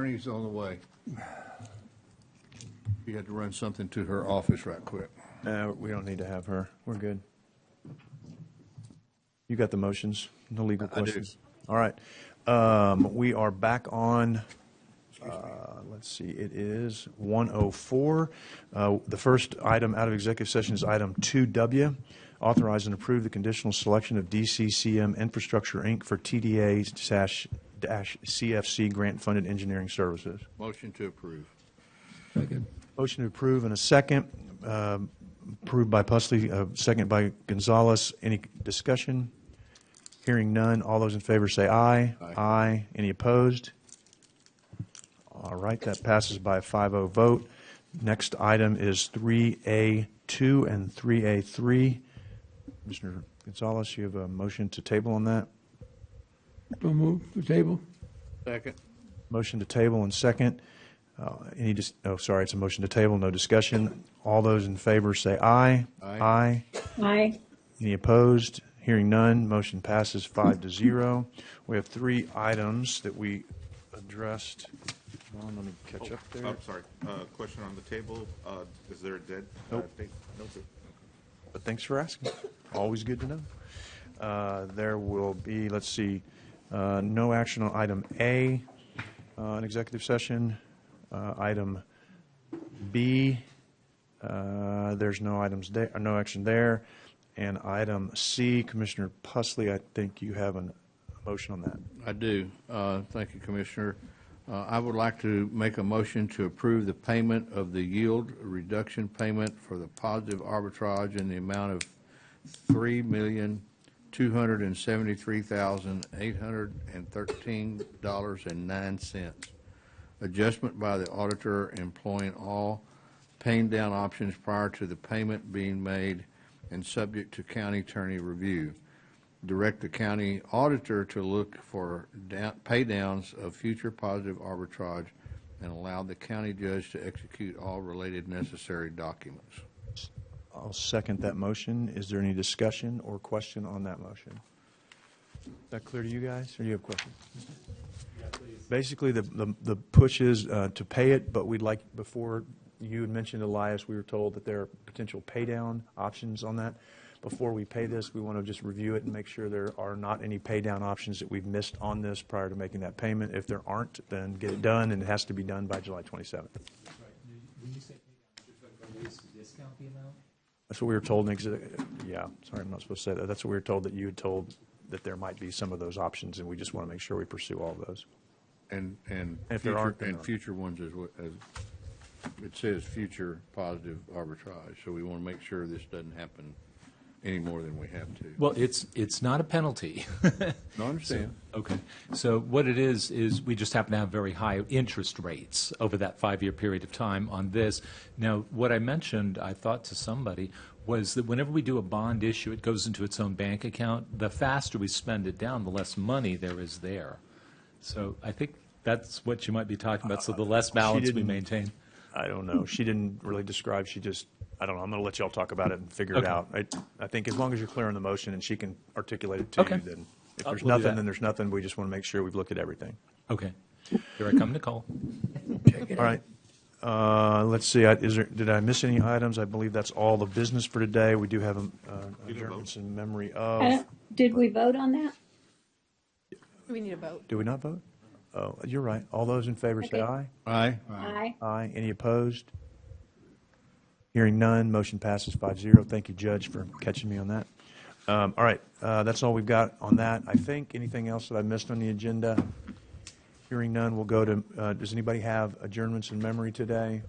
Attorney's on the way. You had to run something to her office right quick. We don't need to have her. We're good. You got the motions, no legal I do. questions? All right. We are back on, let's see, it is 1:04. The first item out of executive session is item 2W, authorize and approve the conditional selection of DCCM Infrastructure, Inc. for TDA-CFC grant-funded engineering services. Motion to approve. Second. Motion to approve in a second. Approved by Pusley, second by Gonzalez. Any discussion? Hearing none. All those in favor say aye. Aye. Any opposed? All right, that passes by a 5-0 vote. Next item is 3A2 and 3A3. Commissioner Gonzalez, you have a motion to table on that? So move to table. Second. Motion to table and second. It's a motion to table, no discussion. All those in favor say aye. Aye. Aye. Any opposed? Hearing none, motion passes 5-0. We have 3 items that we addressed. Let me catch up there. I'm sorry. Question on the table. Is there a dead date? Nope. But thanks for asking. Always good to know. There will be, let's see, no action on item A, an executive session. Item B, there's no action there. And item C, Commissioner Pusley, I think you have a motion on that. I do. Thank you, Commissioner. I would like to make a motion to approve the payment of the yield reduction payment for the positive arbitrage in the amount of $3,273,813.09. Adjustment by the auditor employing all paying down options prior to the payment being made and subject to county attorney review. Direct the county auditor to look for pay downs of future positive arbitrage and allow the county judge to execute all related necessary documents. I'll second that motion. Is there any discussion or question on that motion? Is that clear to you guys, or do you have questions? Basically, the push is to pay it, but we'd like, before you had mentioned, Elias, we were told that there are potential pay down options on that. Before we pay this, we want to just review it and make sure there are not any pay down options that we've missed on this prior to making that payment. If there aren't, then get it done, and it has to be done by July 27th. When you say ways to discount the amount? That's what we were told. Yeah, sorry, I'm not supposed to say that. That's what we were told, that you had told that there might be some of those options, and we just want to make sure we pursue all of those. And if there aren't, future ones as it says future positive arbitrage. So we want to make sure this doesn't happen any more than we have to. Well, it's not a penalty. No, I understand. Okay. So what it is we just happen to have very high interest rates over that 5-year period of time on this. Now, what I mentioned, I thought to somebody, was that whenever we do a bond issue, it goes into its own bank account. The faster we spend it down, the less money there is there. So I think that's what you might be talking about, so the less balance we maintain. I don't know. She didn't really describe. She just, I don't know. I'm going to let y'all talk about it and figure it out. I think as long as you're clear on the motion and she can articulate it to you, then if there's We'll do nothing, that. then there's nothing. We just want to make sure we've looked at everything. Okay. Here I come, Nicole. All right. Let's see. Did I miss any items? I believe that's all the business for today. We do have adjournments in memory of. Did we vote on that? We need a vote. Do we not vote? Oh, you're right. All those in favor say aye. Aye. Aye. Aye. Any opposed? Hearing none, motion passes 5-0. Thank you, Judge, for catching me on that. All right, that's all we've got on that. I think anything else that I missed on the agenda? Hearing none, we'll go to, does anybody have adjournments in memory today?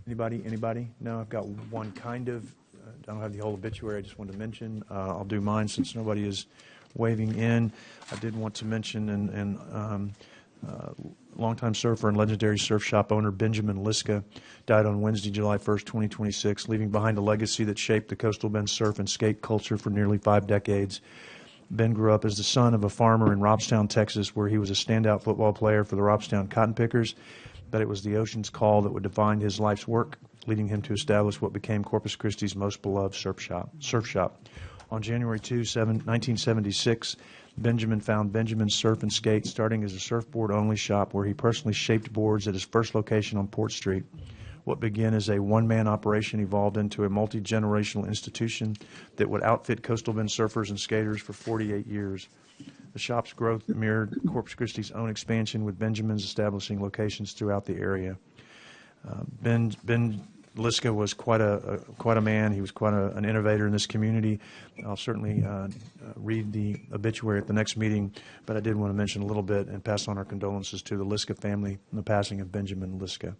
Anybody? No, I've got one kind of. I don't have the whole obituary. I just wanted to mention. I'll do mine since nobody is waving in. I did want to mention longtime surfer and legendary surf shop owner Benjamin Liska died on Wednesday, July 1st, 2026, leaving behind a legacy that shaped the coastal Bend surf and skate culture for nearly 5 decades. Ben grew up as the son of a farmer in Robstown, Texas, where he was a standout football player for the Robstown Cotton Pickers, but it was the ocean's call that would define his life's work, leading him to establish what became Corpus Christi's most beloved surf shop. On January 2, 1976, Benjamin found Benjamin's Surf and Skate, starting as a surfboard-only shop where he personally shaped boards at his first location on Port Street. What began as a one-man operation evolved into a multi-generational institution that would outfit coastal Bend surfers and skaters for 48 years. The shop's growth mirrored Corpus Christi's own expansion, with Benjamin's establishing locations throughout the area. Ben Liska was quite a man. He was quite an innovator in this community. I'll certainly read the obituary at the next meeting, but I did want to mention a little bit and pass on our condolences to the Liska family and the passing of Benjamin Liska.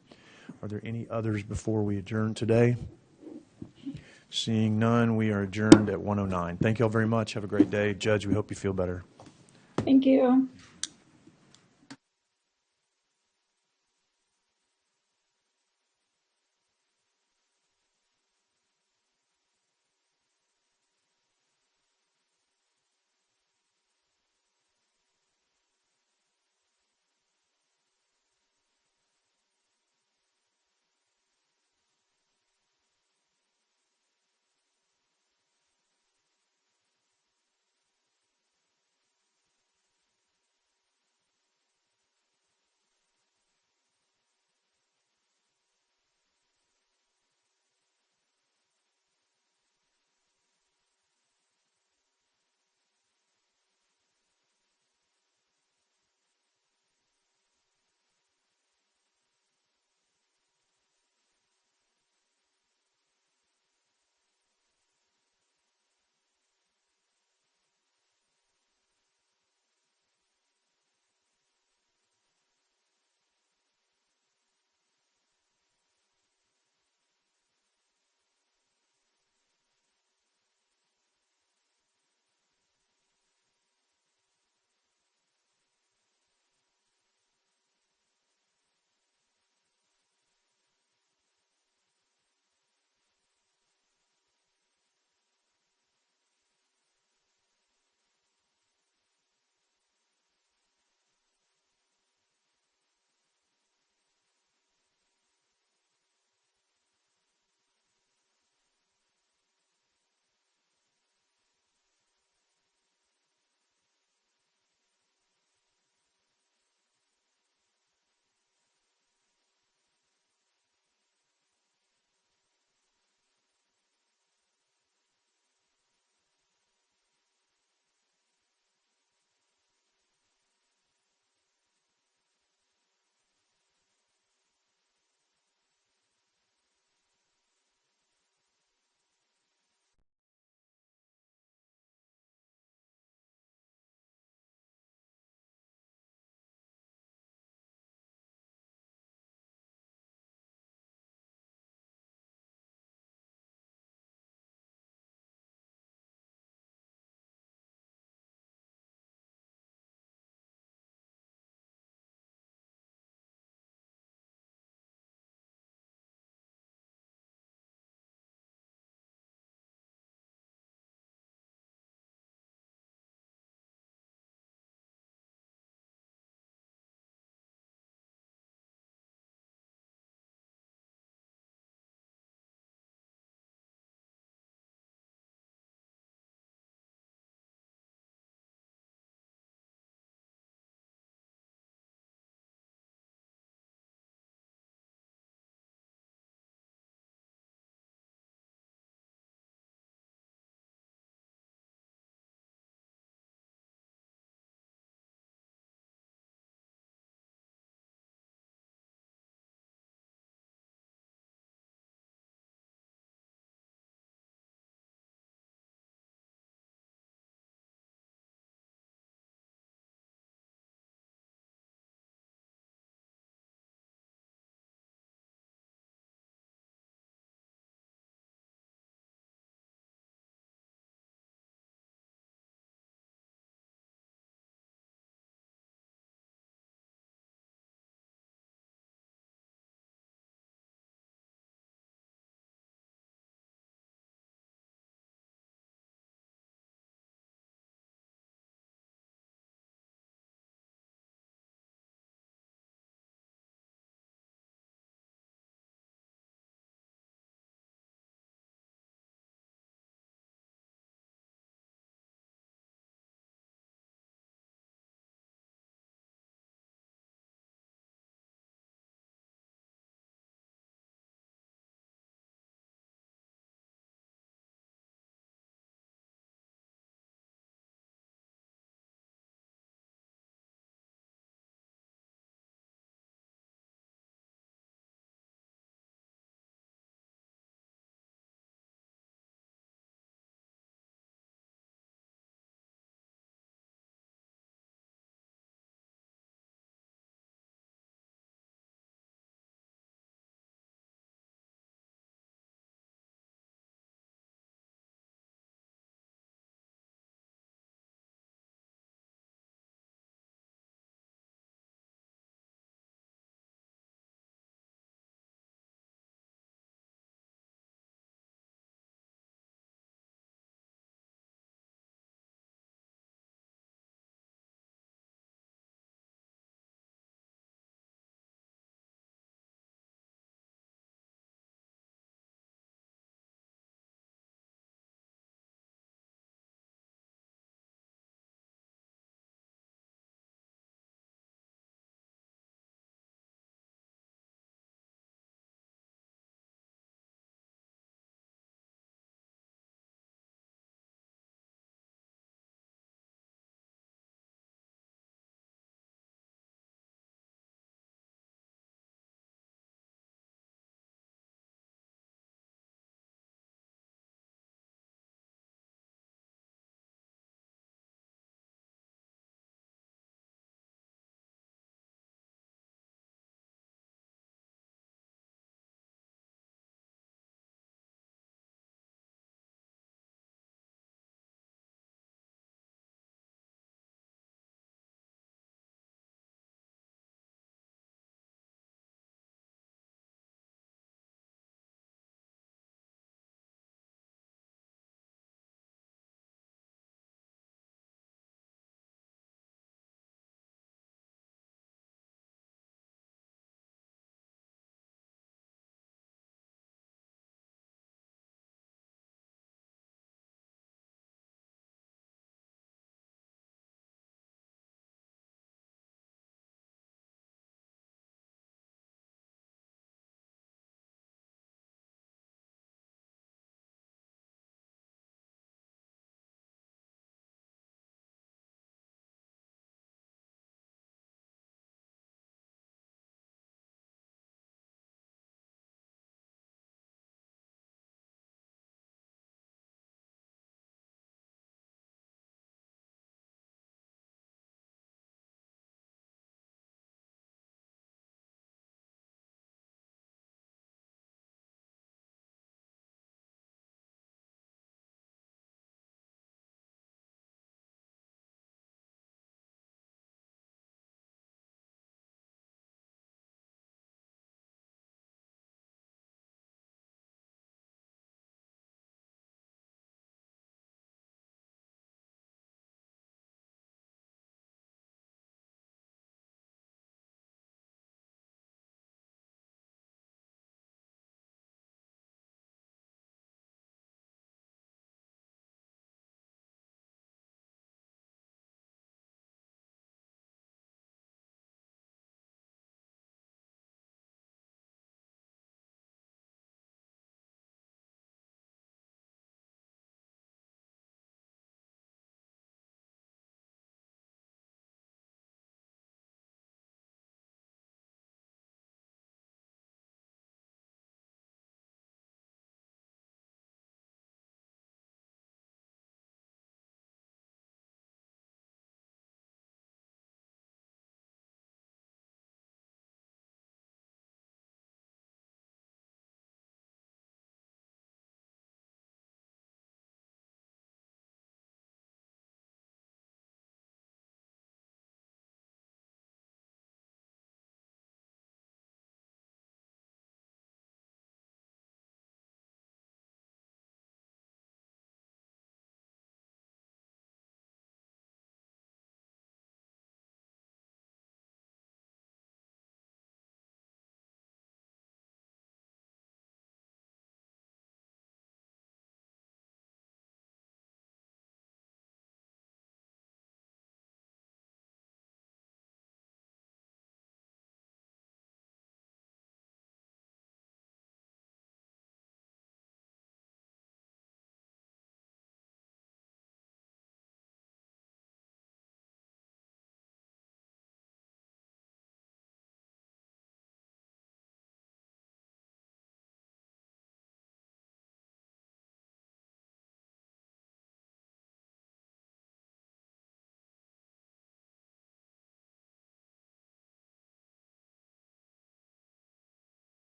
Are there any others before we adjourn today? Seeing none, we are adjourned at 1:09. Thank you all very much. Have a great day. Judge, we hope you feel better. Thank you.